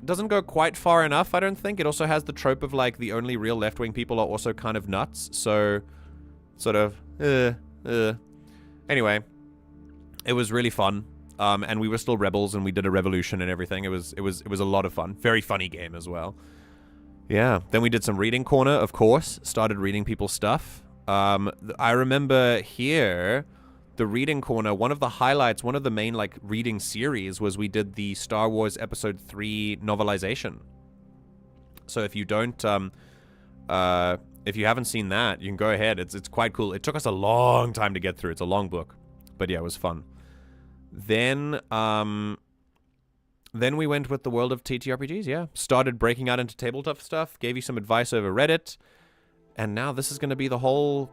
Doesn't go quite far enough, I don't think. It also has the trope of like the only real left-wing people are also kind of nuts. So, sort of. Anyway. It was really fun, and we were still rebels, and we did a revolution and everything. It was a lot of fun. Very funny game as well. Yeah. Then we did some reading corner, of course. Started reading people's stuff. I remember here, the reading corner. One of the highlights, one of the main like reading series was we did the Star Wars Episode 3 novelization. So if you don't, if you haven't seen that, you can go ahead. It's quite cool. It took us a long time to get through. It's a long book, but yeah, it was fun. Then we went with the world of TTRPGs, yeah. Started breaking out into tabletop stuff, gave you some advice over Reddit, and now this is going to be the whole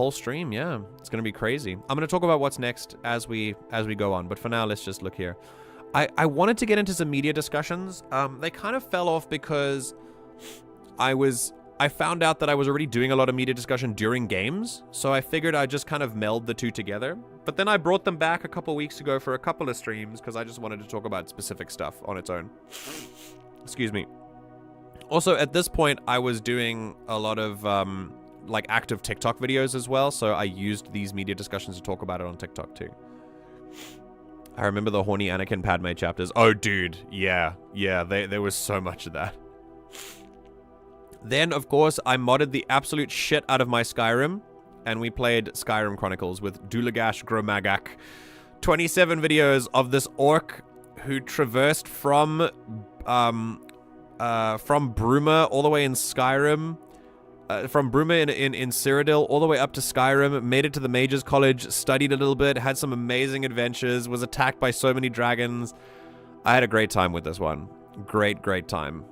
stream, yeah. It's going to be crazy. I'm going to talk about what's next as we go on, but for now, let's just look here. I wanted to get into some media discussions. They kind of fell off because I found out that I was already doing a lot of media discussion during games, so I figured I'd just kind of meld the two together. But then I brought them back a couple weeks ago for a couple of streams because I just wanted to talk about specific stuff on its own. Excuse me. Also, at this point, I was doing a lot of like active TikTok videos as well, so I used these media discussions to talk about it on TikTok too. I remember the horny Anakin Padme chapters. Oh, dude, yeah, there was so much of that. Then, of course, I modded the absolute shit out of my Skyrim, and we played Skyrim Chronicles with Dulagash Gromagak. 27 videos of this orc who traversed from Bruma all the way in Skyrim, from Bruma in Cyrodiil all the way up to Skyrim, made it to the Mages College, studied a little bit, had some amazing adventures, was attacked by so many dragons. I had a great time with this one. Great time.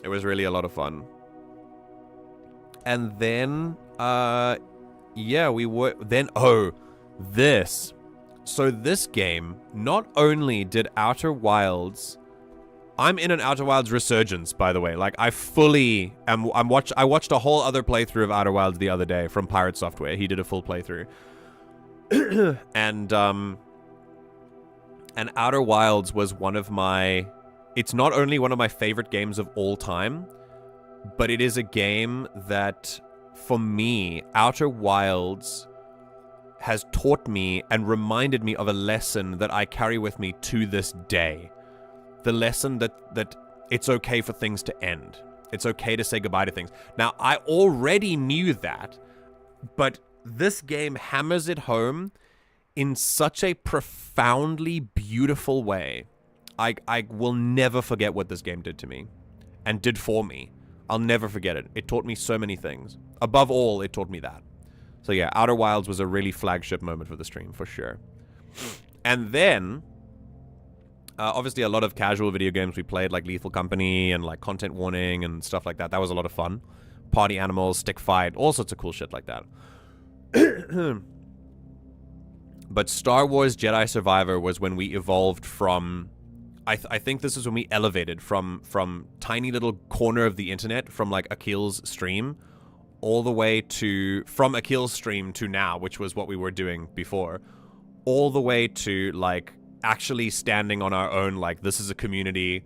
It was really a lot of fun. And then, yeah, we were, then, this. So this game, not only did Outer Wilds, I'm in an Outer Wilds resurgence, by the way. Like, I fully I watched a whole other playthrough of Outer Wilds the other day from Pirate Software. He did a full playthrough. And Outer Wilds was one of my... It's not only one of my favorite games of all time, but it is a game that, for me, Outer Wilds has taught me and reminded me of a lesson that I carry with me to this day. The lesson that it's okay for things to end. It's okay to say goodbye to things. Now, I already knew that, but this game hammers it home in such a profoundly beautiful way. I will never forget what this game did to me and did for me. I'll never forget it. It taught me so many things. Above all, it taught me that. So yeah, Outer Wilds was a really flagship moment for the stream, for sure. And then, obviously a lot of casual video games we played, like Lethal Company and like Content Warning and stuff like that. That was a lot of fun. Party Animals, Stick Fight, all sorts of cool shit like that. But Star Wars Jedi Survivor was when we evolved from... I think this is when we elevated from tiny little corner of the internet, from like Akil's stream, all the way to, from Akil's stream to now, which was what we were doing before, all the way to like actually standing on our own, like this is a community.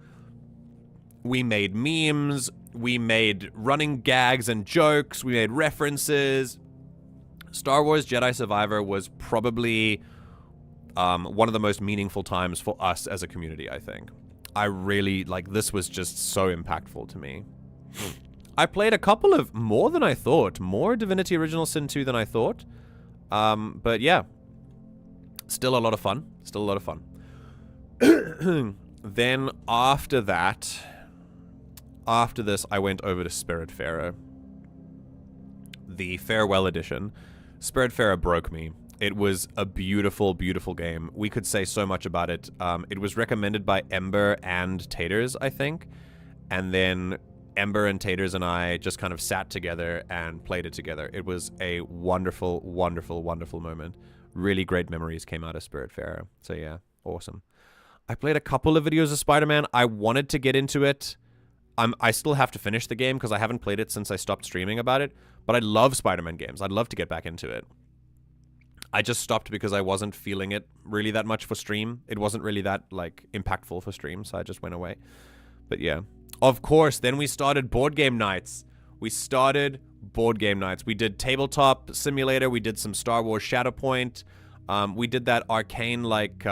We made memes, we made running gags and jokes, we made references. Star Wars Jedi Survivor was probably... one of the most meaningful times for us as a community, I think. I really, like, this was just so impactful to me. I played a couple of more than I thought. More Divinity Original Sin 2 than I thought. But yeah. Still a lot of fun. Still a lot of fun. Then after that, after this, I went over to Spiritfarer. The Farewell Edition. Spiritfarer broke me. It was a beautiful, beautiful game. We could say so much about it. It was recommended by Ember and Taters, I think. And then Ember and Taters and I just kind of sat together and played it together. It was a wonderful, wonderful, wonderful moment. Really great memories came out of Spiritfarer. So yeah, awesome. I played a couple of videos of Spider-Man. I wanted to get into it. I still have to finish the game because I haven't played it since I stopped streaming about it. But I love Spider-Man games. I'd love to get back into it. I just stopped because I wasn't feeling it really that much for stream. It wasn't really that, like, impactful for stream, so I just went away. But yeah. Of course, then we started board game nights. We did Tabletop Simulator. We did some Star Wars Shatterpoint. We did that arcane, like,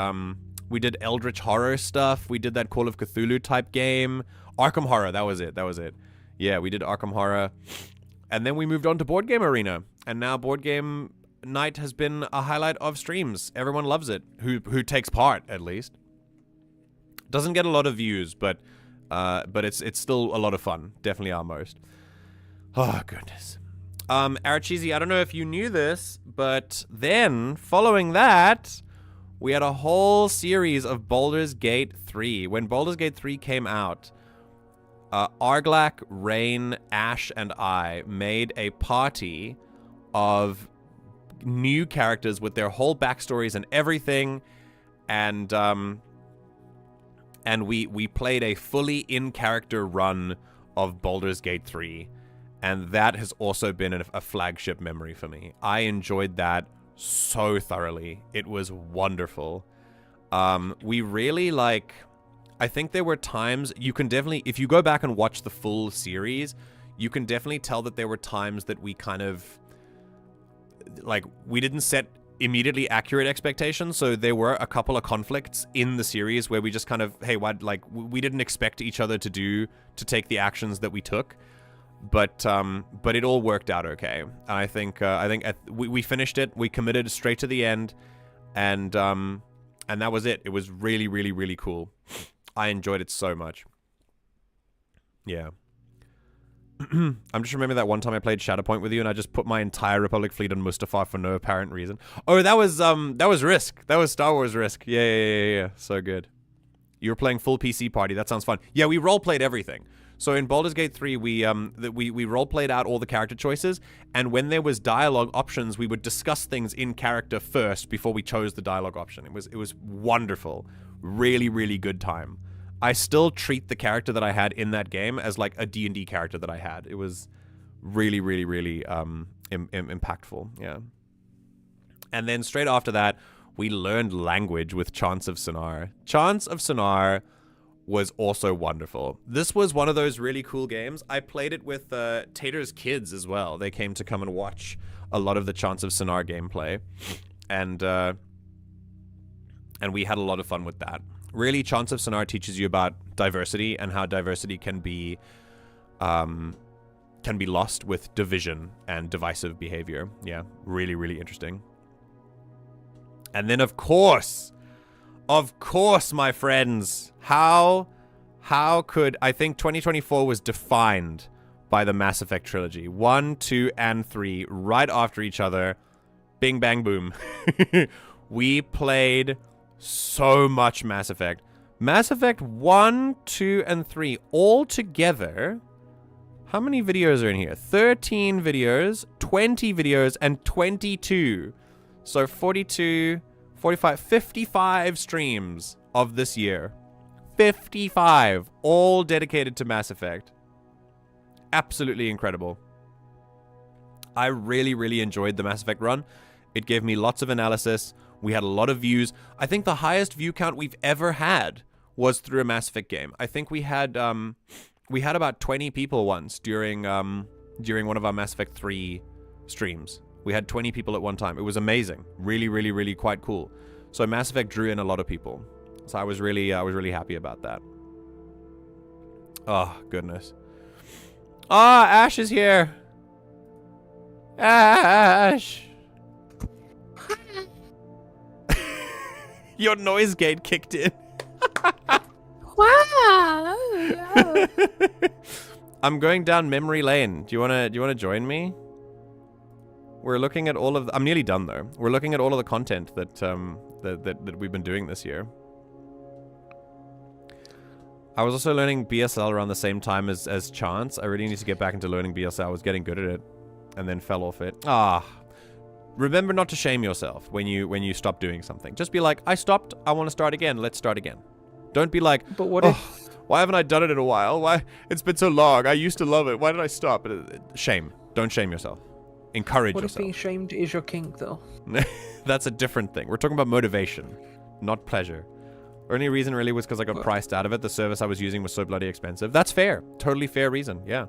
we did Eldritch Horror stuff. We did that Call of Cthulhu type game. Arkham Horror, that was it. Yeah, we did Arkham Horror. And then we moved on to Board Game Arena. And now Board Game Night has been a highlight of streams. Everyone loves it, who takes part, at least. Doesn't get a lot of views, but it's still a lot of fun. Definitely our most. Oh, goodness. Arachizi, I don't know if you knew this, but then, following that, we had a whole series of Baldur's Gate 3. When Baldur's Gate 3 came out, Arglak, Rain, Ash, and I made a party of new characters with their whole backstories and everything, and we played a fully in-character run of Baldur's Gate 3, and that has also been a flagship memory for me. I enjoyed that so thoroughly. It was wonderful. We really, like... I think there were times, you can definitely, if you go back and watch the full series, you can definitely tell that there were times that we kind of, like, we didn't set immediately accurate expectations, so there were a couple of conflicts in the series where we just kind of, hey, what, like, we didn't expect each other to take the actions that we took, but it all worked out okay. And I think we finished it, we committed straight to the end, and that was it. It was really, really, really cool. I enjoyed it so much. Yeah. I'm just remembering that one time I played Shatterpoint with you and I just put my entire Republic fleet on Mustafar for no apparent reason. Oh, that was Risk. That was Star Wars Risk. Yeah. So good. You were playing full PC party. That sounds fun. Yeah, we role-played everything. So in Baldur's Gate 3, we role-played out all the character choices, and when there was dialogue options, we would discuss things in character first before we chose the dialogue option. It was wonderful. Really, really good time. I still treat the character that I had in that game as like a D&D character that I had. It was really, really, really impactful. Yeah. And then straight after that, we learned language with Chants of Sonar. Chants of Sonar was also wonderful. This was one of those really cool games. I played it with Tater's kids as well. They came to come and watch a lot of the Chants of Sonar gameplay. And we had a lot of fun with that. Really, Chants of Sonar teaches you about diversity and how diversity can be lost with division and divisive behavior. Yeah, really, really interesting. And then, of course, my friends, how could... I think 2024 was defined by the Mass Effect trilogy. 1, 2, and 3, right after each other. Bing, bang, boom. We played so much Mass Effect. Mass Effect 1, 2, and 3 all together. How many videos are in here? 13 videos, 20 videos, and 22. So 42, 45, 55 streams of this year. 55, all dedicated to Mass Effect. Absolutely incredible. I really, really enjoyed the Mass Effect run. It gave me lots of analysis. We had a lot of views. I think the highest view count we've ever had was through a Mass Effect game. I think we had about 20 people once during one of our Mass Effect 3 streams. We had 20 people at one time. It was amazing. Really, really, really quite cool. So Mass Effect drew in a lot of people. So I was really happy about that. Oh, goodness. Ah, Ash is here. Ash. Your noise gate kicked in. Wow. I'm going down memory lane. Do you wanna join me? We're looking at all of I'm nearly done though. We're looking at all of the content that that we've been doing this year. I was also learning BSL around the same time as Chance. I really need to get back into learning BSL. I was getting good at it and then fell off it. Remember not to shame yourself when you stop doing something. Just be like, I stopped, I want to start again. Let's start again. Don't be like, But what if... why haven't I done it in a while? Why? It's been so long. I used to love it. Why did I stop? Shame. Don't shame yourself. Encourage What if yourself. being shamed is your kink, though? That's a different thing. We're talking about motivation, not pleasure. Only reason really was because I got priced out of it. The service I was using was so bloody expensive. That's fair. Totally fair reason. Yeah.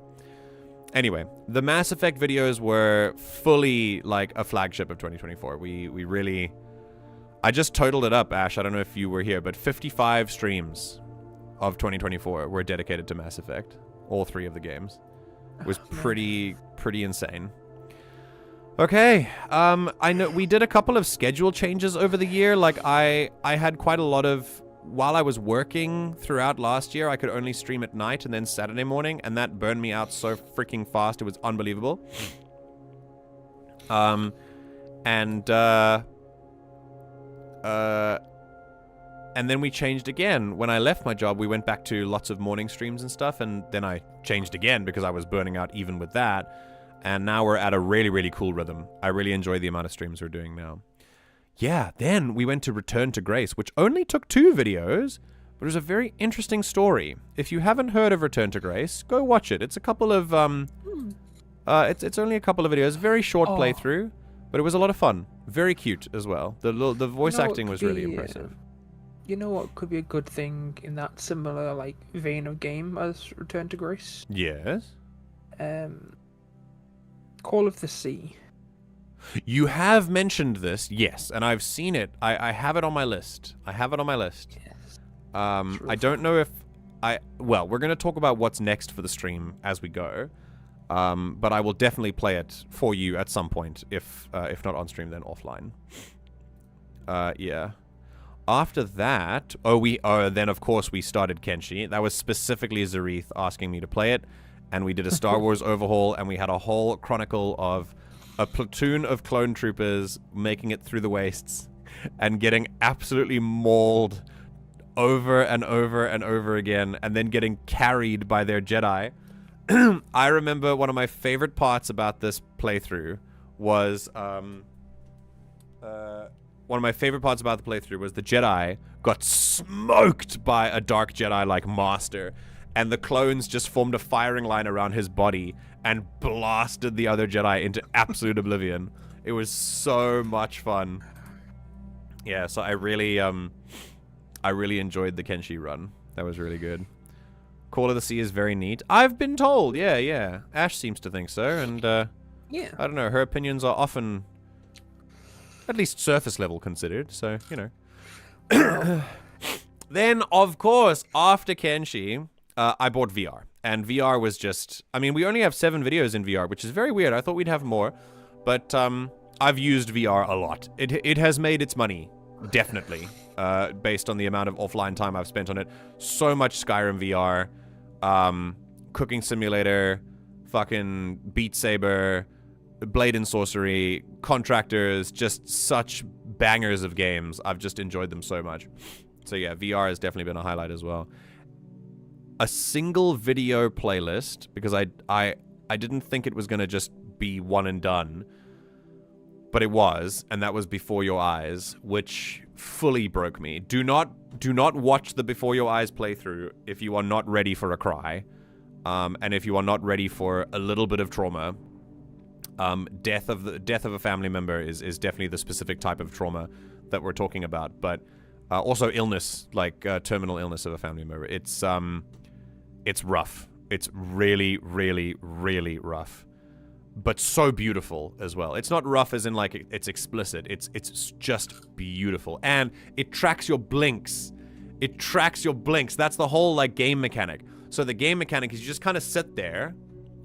Anyway, the Mass Effect videos were fully like a flagship of 2024. We really... I just totaled it up, Ash. I don't know if you were here, but 55 streams of 2024 were dedicated to Mass Effect. All 3 of the games. It was pretty insane. Okay, I know we did a couple of schedule changes over the year. Like I had quite a lot of... While I was working throughout last year, I could only stream at night and then Saturday morning, and that burned me out so freaking fast. It was unbelievable. And then we changed again. When I left my job, we went back to lots of morning streams and stuff, and then I changed again because I was burning out even with that. And now we're at a really, really cool rhythm. I really enjoy the amount of streams we're doing now. Yeah, then we went to Return to Grace, which only took 2 videos, but it was a very interesting story. If you haven't heard of Return to Grace, go watch it. It's a couple of, it's only a couple of videos, very short playthrough, but it was a lot of fun. Very cute as well. The voice acting was really impressive. You know what could be a good thing in that similar, like, vein of game as Return to Grace? Yes? Call of the Sea. You have mentioned this, yes, and I've seen it. I have it on my list. Yes. I don't know if well, we're going to talk about what's next for the stream as we go. But I will definitely play it for you at some point, if not on stream, then offline. Yeah. After that, then of course we started Kenshi. That was specifically Zareth asking me to play it, and we did a Star Wars overhaul, and we had a whole chronicle of a platoon of clone troopers making it through the wastes and getting absolutely mauled over and over and over again, and then getting carried by their Jedi. I remember one of my favorite parts about this playthrough was the Jedi got smoked by a Dark Jedi like Master, and the clones just formed a firing line around his body and blasted the other Jedi into absolute oblivion. It was so much fun. Yeah, so I really enjoyed the Kenshi run. That was really good. Call of the Sea is very neat. I've been told, yeah. Ash seems to think so, and yeah. I don't know, her opinions are often at least surface level considered, so, you know. Then, of course, after Kenshi, I bought VR. And VR was just... I mean, we only have 7 videos in VR, which is very weird. I thought we'd have more. But I've used VR a lot. It has made its money, definitely, based on the amount of offline time I've spent on it. So much Skyrim VR, Cooking Simulator, fucking Beat Saber, Blade and Sorcery, Contractors, just such bangers of games. I've just enjoyed them so much. So yeah, VR has definitely been a highlight as well. A single video playlist, because I didn't think it was going to just be one and done, but it was, and that was Before Your Eyes, which fully broke me. Do not watch the Before Your Eyes playthrough if you are not ready for a cry, and if you are not ready for a little bit of trauma. Death of a family member is definitely the specific type of trauma that we're talking about, but also illness, like terminal illness of a family member. It's rough. It's really, really, really rough. But so beautiful as well. It's not rough as in like it's explicit. It's just beautiful. And it tracks your blinks. It tracks your blinks. That's the whole like game mechanic. So the game mechanic is you just kind of sit there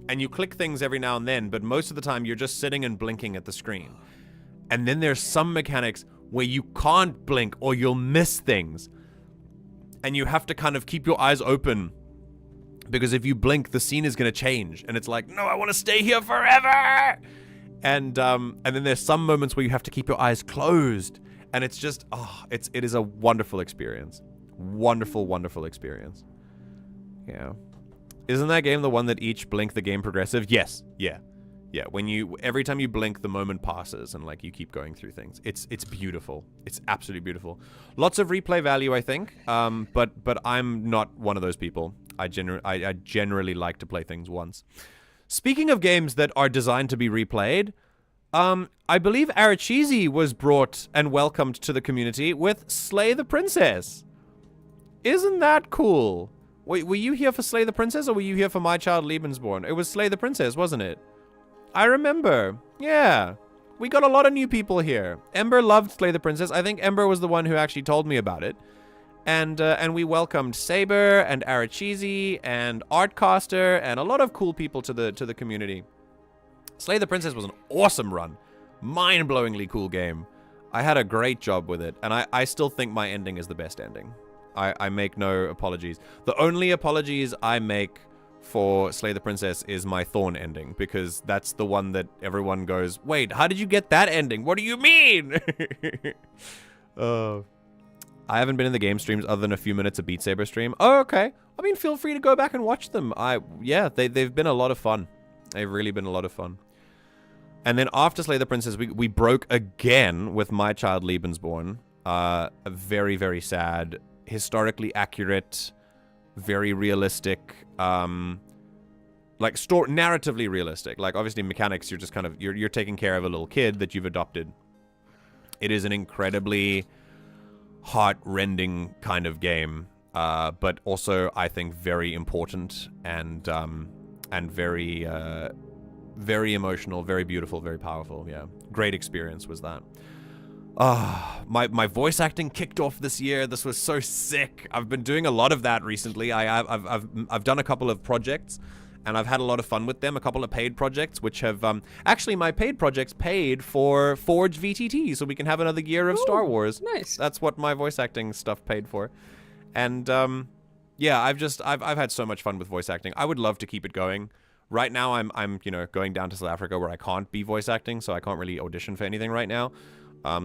and you click things every now and then, but most of the time you're just sitting and blinking at the screen. And then there's some mechanics where you can't blink or you'll miss things. And you have to kind of keep your eyes open, because if you blink, the scene is going to change. And it's like, no, I want to stay here forever. And then there's some moments where you have to keep your eyes closed. And it's just, it is a wonderful experience. Wonderful, wonderful experience. Yeah. Isn't that game the one that each blink the game progressive? Yes. Yeah. Yeah. Every time you blink, the moment passes and like you keep going through things. It's beautiful. It's absolutely beautiful. Lots of replay value, I think. But I'm not one of those people. I generally like to play things once. Speaking of games that are designed to be replayed, I believe Arachizi was brought and welcomed to the community with Slay the Princess. Isn't that cool? Wait, were you here for Slay the Princess, or were you here for My Child Lebensborn? It was Slay the Princess, wasn't it? I remember. Yeah. We got a lot of new people here. Ember loved Slay the Princess. I think Ember was the one who actually told me about it. And we welcomed Saber and Arachizi and Artcaster and a lot of cool people to the community. Slay the Princess was an awesome run. Mind-blowingly cool game. I had a great job with it, and I still think my ending is the best ending. I make no apologies. The only apologies I make for Slay the Princess is my Thorn ending, because that's the one that everyone goes, wait, how did you get that ending? What do you mean? I haven't been in the game streams other than a few minutes of Beat Saber stream. Oh, okay. I mean, feel free to go back and watch them. They've been a lot of fun. They've really been a lot of fun. And then after Slay the Princess, we broke again with My Child Lebensborn. A very, very sad, historically accurate, very realistic, narratively realistic. Like, obviously mechanics, you're just kind of, you're taking care of a little kid that you've adopted. It is an incredibly heart-rending kind of game, but also, I think, very important and very, very emotional, very beautiful, very powerful. Yeah, great experience was that. My voice acting kicked off this year. This was so sick. I've been doing a lot of that recently. I've done a couple of projects, and I've had a lot of fun with them. A couple of paid projects, which have actually, my paid projects paid for Forge VTT, so we can have another year of Star Wars. Nice. That's what my voice acting stuff paid for. And yeah, I've had so much fun with voice acting. I would love to keep it going. Right now, I'm going down to South Africa where I can't be voice acting, so I can't really audition for anything right now.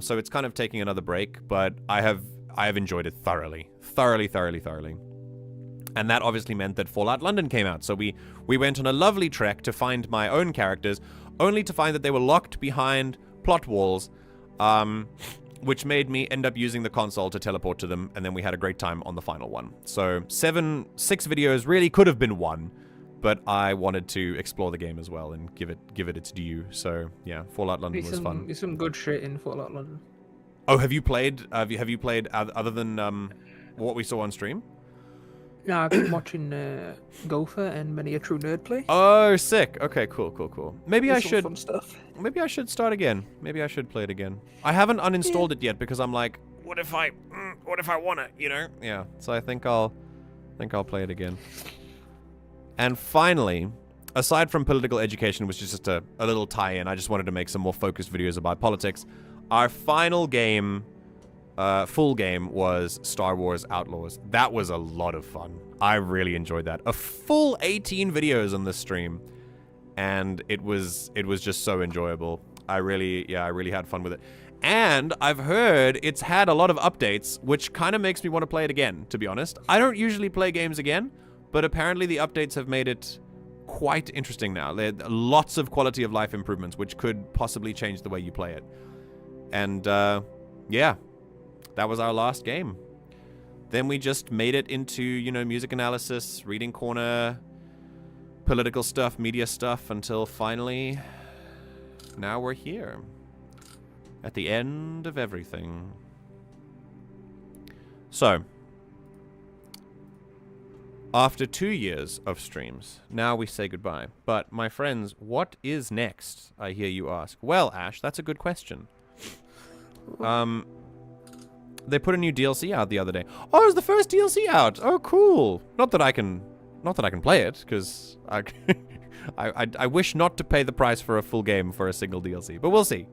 So it's kind of taking another break, but I have enjoyed it thoroughly. And that obviously meant that Fallout London came out. So we went on a lovely trek to find my own characters, only to find that they were locked behind plot walls, which made me end up using the console to teleport to them, and then we had a great time on the final one. So 6 videos really could have been one, but I wanted to explore the game as well and give it its due. So yeah, Fallout London was fun. There's some good shit in Fallout London. Oh, have you played? Have you played other than what we saw on stream? No, I've been watching Gopher and many a true nerd play. Oh, sick. Okay, cool. Maybe There's I should. some fun stuff. Maybe I should start again. Maybe I should play it again. I haven't uninstalled it yet because I'm like, what if I want it? You know? Yeah. So I think I'll play it again. And finally, aside from political education, which is just a little tie-in, I just wanted to make some more focused videos about politics. Our final game, full game, was Star Wars Outlaws. That was a lot of fun. I really enjoyed that. A full 18 videos on this stream, and it was just so enjoyable. I really had fun with it. And I've heard it's had a lot of updates, which kind of makes me want to play it again, to be honest. I don't usually play games again, but apparently the updates have made it quite interesting now. There are lots of quality of life improvements, which could possibly change the way you play it. And, yeah, that was our last game. Then we just made it into, music analysis, reading corner, political stuff, media stuff, until finally, now we're here. At the end of everything. So, after 2 years of streams, now we say goodbye. But, my friends, what is next, I hear you ask? Well, Ash, that's a good question. They put a new DLC out the other day. Oh, it's the first DLC out! Oh, cool! Not that I can Not that I can play it, because I wish not to pay the price for a full game for a single DLC, but we'll see.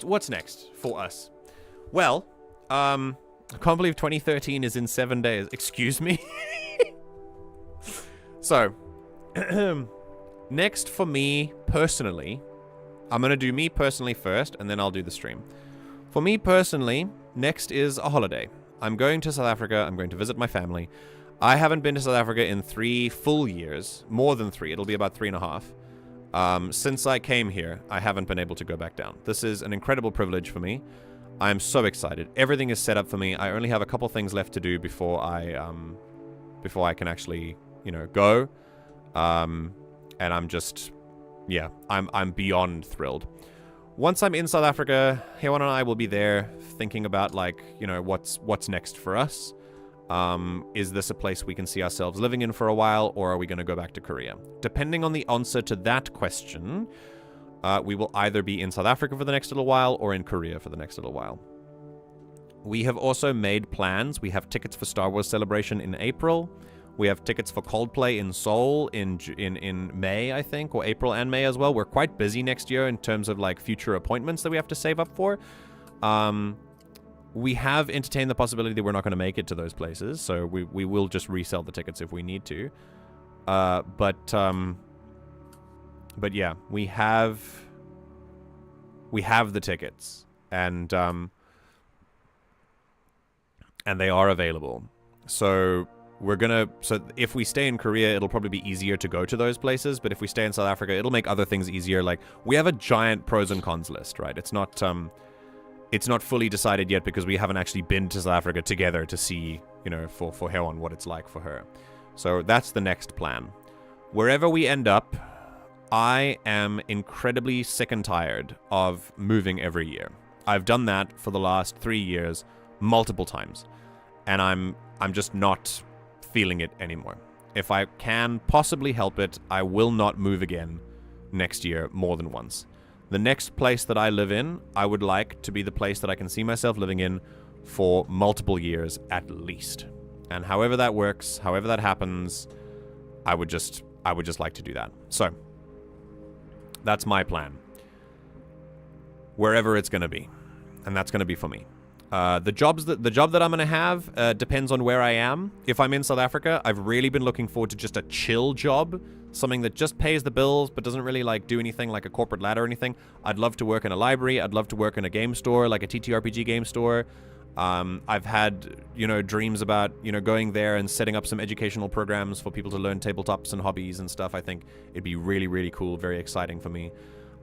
What's next for us? Well, I can't believe 2013 is in 7 days. Excuse me? So, next for me personally, I'm going to do me personally first, and then I'll do the stream. For me personally, next is a holiday. I'm going to South Africa. I'm going to visit my family. I haven't been to South Africa in 3 full years. More than 3. It'll be about 3.5. Since I came here, I haven't been able to go back down. This is an incredible privilege for me. I'm so excited. Everything is set up for me. I only have a couple things left to do before I can actually, go. And I'm just, I'm beyond thrilled. Once I'm in South Africa, Hewan and I will be there thinking about, what's next for us. Is this a place we can see ourselves living in for a while, or are we going to go back to Korea? Depending on the answer to that question, we will either be in South Africa for the next little while or in Korea for the next little while. We have also made plans. We have tickets for Star Wars Celebration in April. We have tickets for Coldplay in Seoul in May, I think, or April and May as well. We're quite busy next year in terms of future appointments that we have to save up for. We have entertained the possibility that we're not going to make it to those places, so we will just resell the tickets if we need to. But yeah, we have the tickets, and they are available. So if we stay in Korea, it'll probably be easier to go to those places. But if we stay in South Africa, it'll make other things easier. We have a giant pros and cons list, right? It's not fully decided yet because we haven't actually been to South Africa together to see, for Hewan what it's like for her. So that's the next plan. Wherever we end up, I am incredibly sick and tired of moving every year. I've done that for the last 3 years multiple times, and I'm just not feeling it anymore. If I can possibly help it, I will not move again next year more than once. The next place that I live in, I would like to be the place that I can see myself living in for multiple years at least. And however that works, however that happens, I would just like to do that. So, that's my plan. Wherever it's going to be. And that's going to be for me. The job that I'm going to have depends on where I am. If I'm in South Africa, I've really been looking forward to just a chill job. Something that just pays the bills, but doesn't really do anything like a corporate ladder or anything. I'd love to work in a library. I'd love to work in a game store, like a TTRPG game store. I've had, dreams about, going there and setting up some educational programs for people to learn tabletops and hobbies and stuff. I think it'd be really, really cool, very exciting for me.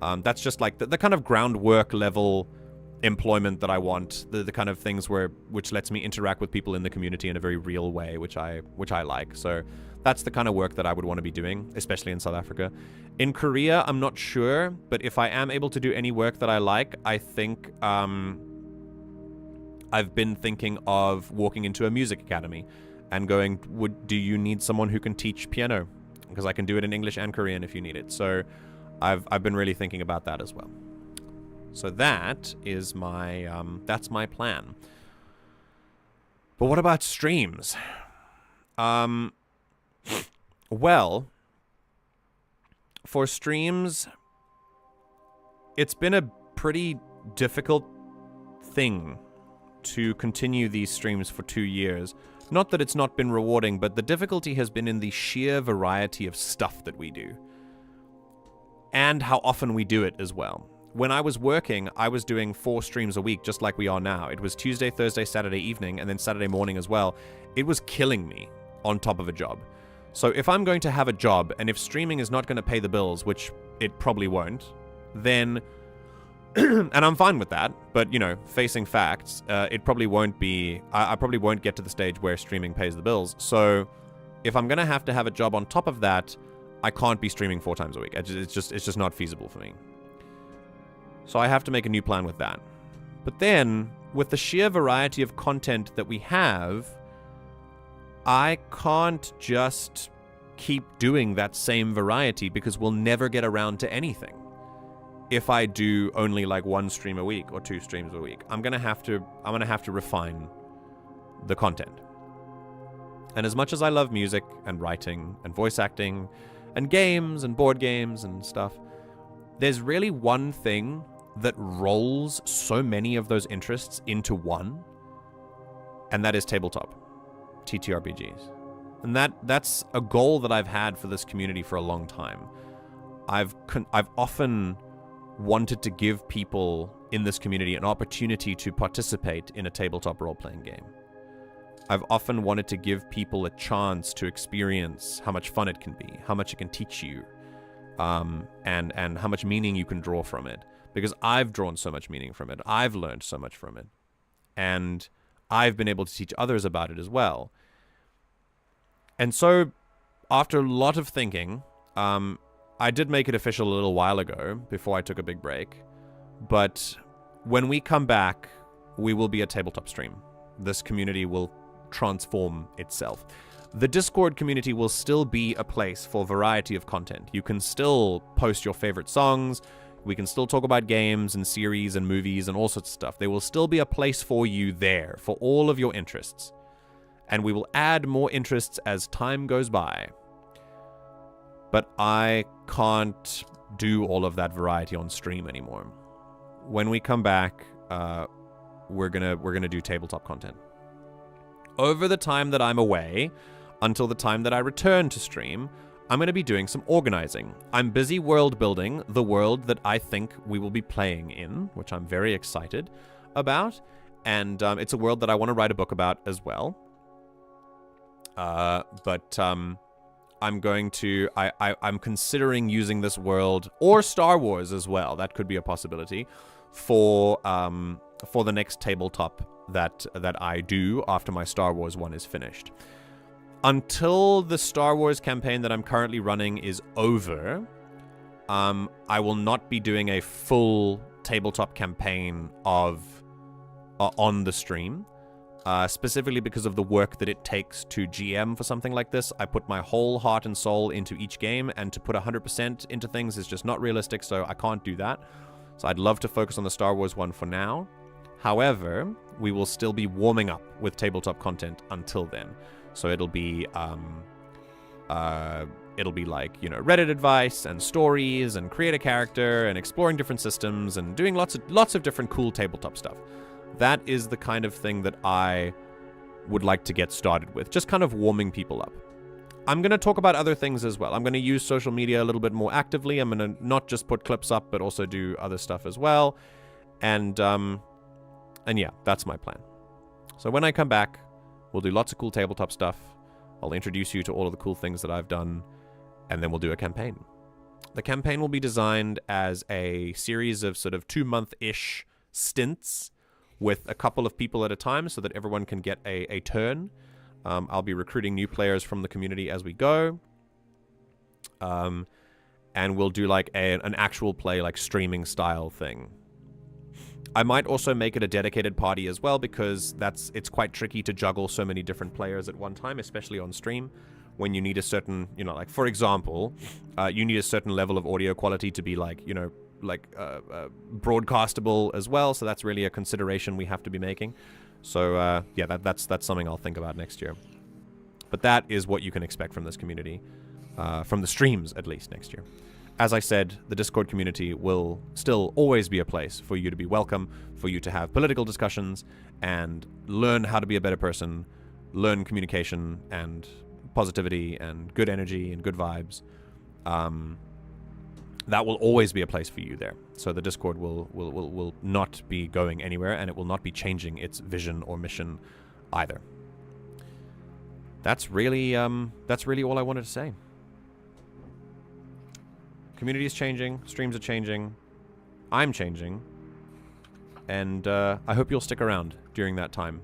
That's just the kind of groundwork level employment that I want, the kind of things which lets me interact with people in the community in a very real way, which I like. So that's the kind of work that I would want to be doing, especially in South Africa. In Korea, I'm not sure, but if I am able to do any work that I like, I think I've been thinking of walking into a music academy and going, do you need someone who can teach piano? Because I can do it in English and Korean if you need it. So I've been really thinking about that as well. So that is that's my plan. But what about streams? Well, for streams, it's been a pretty difficult thing to continue these streams for 2 years. Not that it's not been rewarding, but the difficulty has been in the sheer variety of stuff that we do. And how often we do it as well. When I was working, I was doing 4 streams a week, just like we are now. It was Tuesday, Thursday, Saturday evening, and then Saturday morning as well. It was killing me on top of a job. So if I'm going to have a job, and if streaming is not going to pay the bills, which it probably won't, then... and I'm fine with that, but, facing facts, it probably won't be... I probably won't get to the stage where streaming pays the bills. So if I'm going to have a job on top of that, I can't be streaming 4 times a week. It's just not feasible for me. So I have to make a new plan with that. But then, with the sheer variety of content that we have, I can't just keep doing that same variety because we'll never get around to anything. if I do only like 1 stream a week or 2 streams a week. I'm gonna have to refine the content. And as much as I love music and writing and voice acting and games and board games and stuff, there's really one thing that rolls so many of those interests into one, and that is tabletop TTRPGs. And that's a goal that I've had for this community for a long time. I've often wanted to give people in this community an opportunity to participate in a tabletop role-playing game. I've often wanted to give people a chance to experience how much fun it can be, how much it can teach you, and how much meaning you can draw from it. Because I've drawn so much meaning from it. I've learned so much from it. And I've been able to teach others about it as well. And so, after a lot of thinking, I did make it official a little while ago, before I took a big break. But when we come back, we will be a tabletop stream. This community will transform itself. The Discord community will still be a place for variety of content. You can still post your favorite songs. We can still talk about games and series and movies and all sorts of stuff. There will still be a place for you there, for all of your interests. And we will add more interests as time goes by. But I can't do all of that variety on stream anymore. When we come back, we're gonna do tabletop content. Over the time that I'm away, until the time that I return to stream, I'm going to be doing some organizing. I'm busy world building the world that I think we will be playing in, which I'm very excited about. And it's a world that I want to write a book about as well. I'm going to... I'm considering using this world, or Star Wars as well, that could be a possibility, for the next tabletop that I do after my Star Wars one is finished. Until the Star Wars campaign that I'm currently running is over, I will not be doing a full tabletop campaign on the stream, specifically because of the work that it takes to GM for something like this. I put my whole heart and soul into each game, and to put 100% into things is just not realistic, so I can't do that. So I'd love to focus on the Star Wars one for now. However, we will still be warming up with tabletop content until then. So it'll be like, you know, Reddit advice and stories and create a character and exploring different systems and doing lots of different cool tabletop stuff. That is the kind of thing that I would like to get started with, just kind of warming people up. I'm going to talk about other things as well. I'm going to use social media a little bit more actively. I'm going to not just put clips up, but also do other stuff as well. And yeah, that's my plan. So when I come back, we'll do lots of cool tabletop stuff. I'll introduce you to all of the cool things that I've done, and then we'll do a campaign. The campaign will be designed as a series of sort of 2-month-ish stints with a couple of people at a time so that everyone can get a turn. I'll be recruiting new players from the community as we go. And we'll do like an actual play, like streaming style thing. I might also make it a dedicated party as well, because it's quite tricky to juggle so many different players at one time, especially on stream, when you need a certain, you know, like, for example, you need a certain level of audio quality to be like, you know, like broadcastable as well. So that's really a consideration we have to be making. So yeah, that's something I'll think about next year. But that is what you can expect from this community, from the streams at least next year. As I said, the Discord community will still always be a place for you to be welcome, for you to have political discussions and learn how to be a better person, learn communication and positivity and good energy and good vibes. That will always be a place for you there. So the Discord will not be going anywhere, and it will not be changing its vision or mission either. That's really all I wanted to say. Community is changing, streams are changing, I'm changing, and I hope you'll stick around during that time,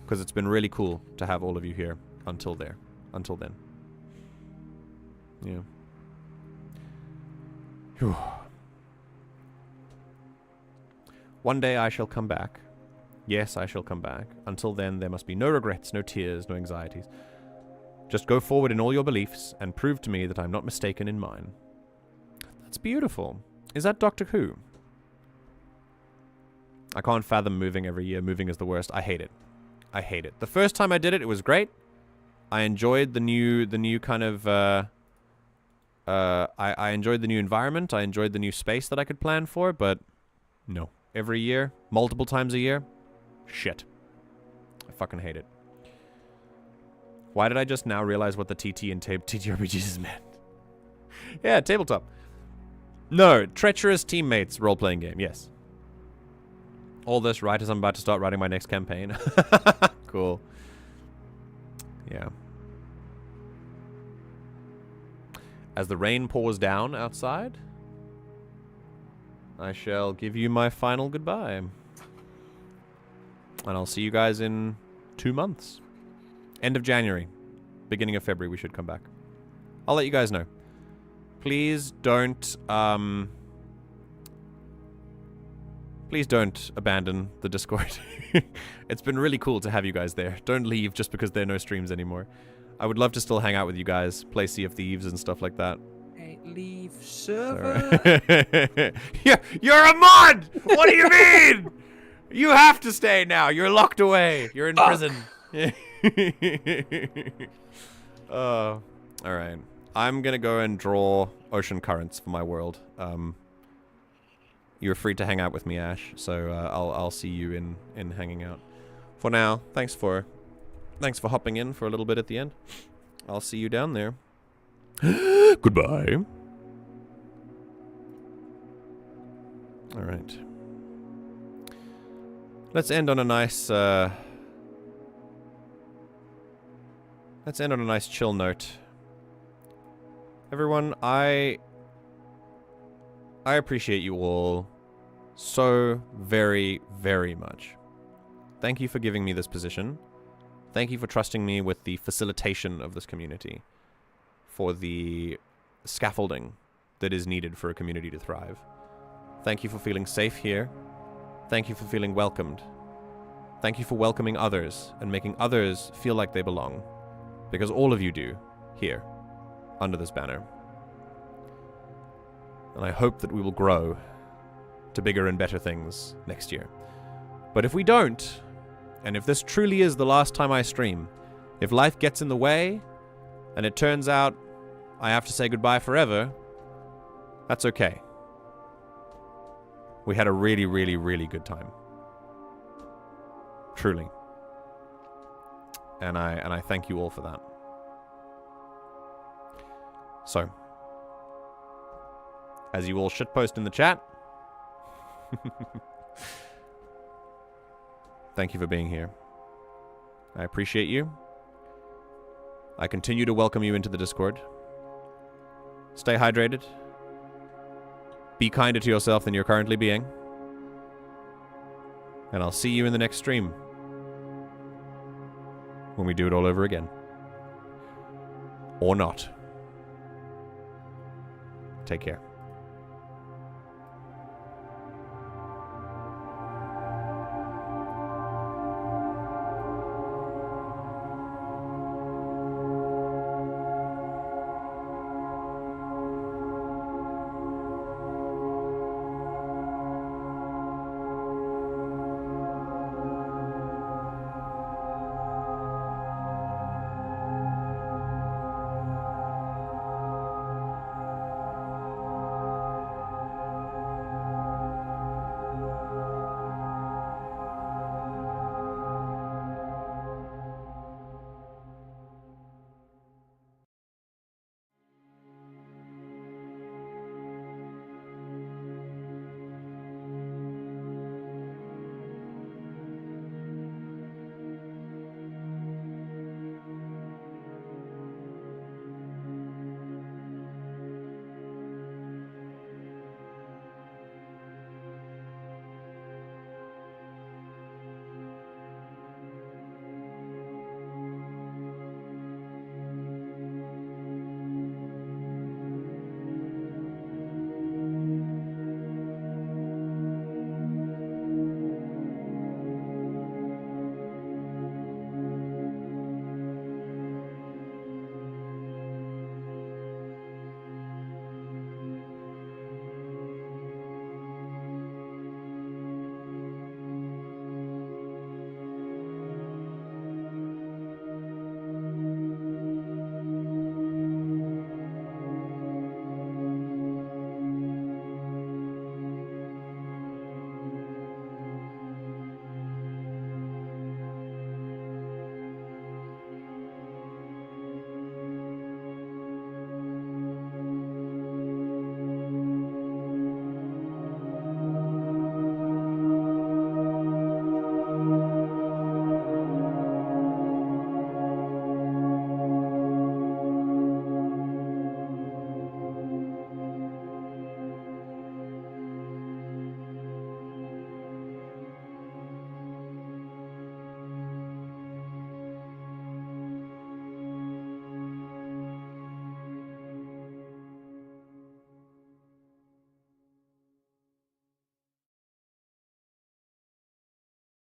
because it's been really cool to have all of you here until then. Yeah. Whew. One day I shall come back. Yes, I shall come back. Until then, there must be no regrets, no tears, no anxieties. Just go forward in all your beliefs and prove to me that I'm not mistaken in mine. That's beautiful. Is that Doctor Who? I can't fathom moving every year. Moving is the worst. I hate it. I hate it. The first time I did it, it was great. I enjoyed the new kind of, I enjoyed the new environment. I enjoyed the new space that I could plan for, but no. Every year, multiple times a year, shit. I fucking hate it. Why did I just now realize what the TT and TTRPGs meant? Yeah, tabletop. No, treacherous teammates role-playing game, yes. All this right as I'm about to start writing my next campaign. Cool. Yeah. As the rain pours down outside, I shall give you my final goodbye. And I'll see you guys in 2 months. End of January. Beginning of February, we should come back. I'll let you guys know. Please don't, please don't abandon the Discord. It's been really cool to have you guys there. Don't leave just because there are no streams anymore. I would love to still hang out with you guys, play Sea of Thieves and stuff like that. Hey, leave server. You're a mod! What do you mean? You have to stay now. You're locked away. You're in prison. Alright. I'm gonna go and draw ocean currents for my world. You're free to hang out with me, Ash, so I'll see you in hanging out. For now, thanks for hopping in for a little bit at the end. I'll see you down there. Goodbye. Alright. Let's end on a nice chill note. Everyone, I appreciate you all so very, very much. Thank you for giving me this position. Thank you for trusting me with the facilitation of this community. For the scaffolding that is needed for a community to thrive. Thank you for feeling safe here. Thank you for feeling welcomed. Thank you for welcoming others and making others feel like they belong. Because all of you do, here, under this banner. And I hope that we will grow to bigger and better things next year. But if we don't, and if this truly is the last time I stream, if life gets in the way, and it turns out I have to say goodbye forever, that's okay. We had a really, really, really good time. Truly. And I thank you all for that. So, as you all shitpost in the chat, thank you for being here. I appreciate you. I continue to welcome you into the Discord. Stay hydrated. Be kinder to yourself than you're currently being. And I'll see you in the next stream. When we do it all over again. Or not. Take care.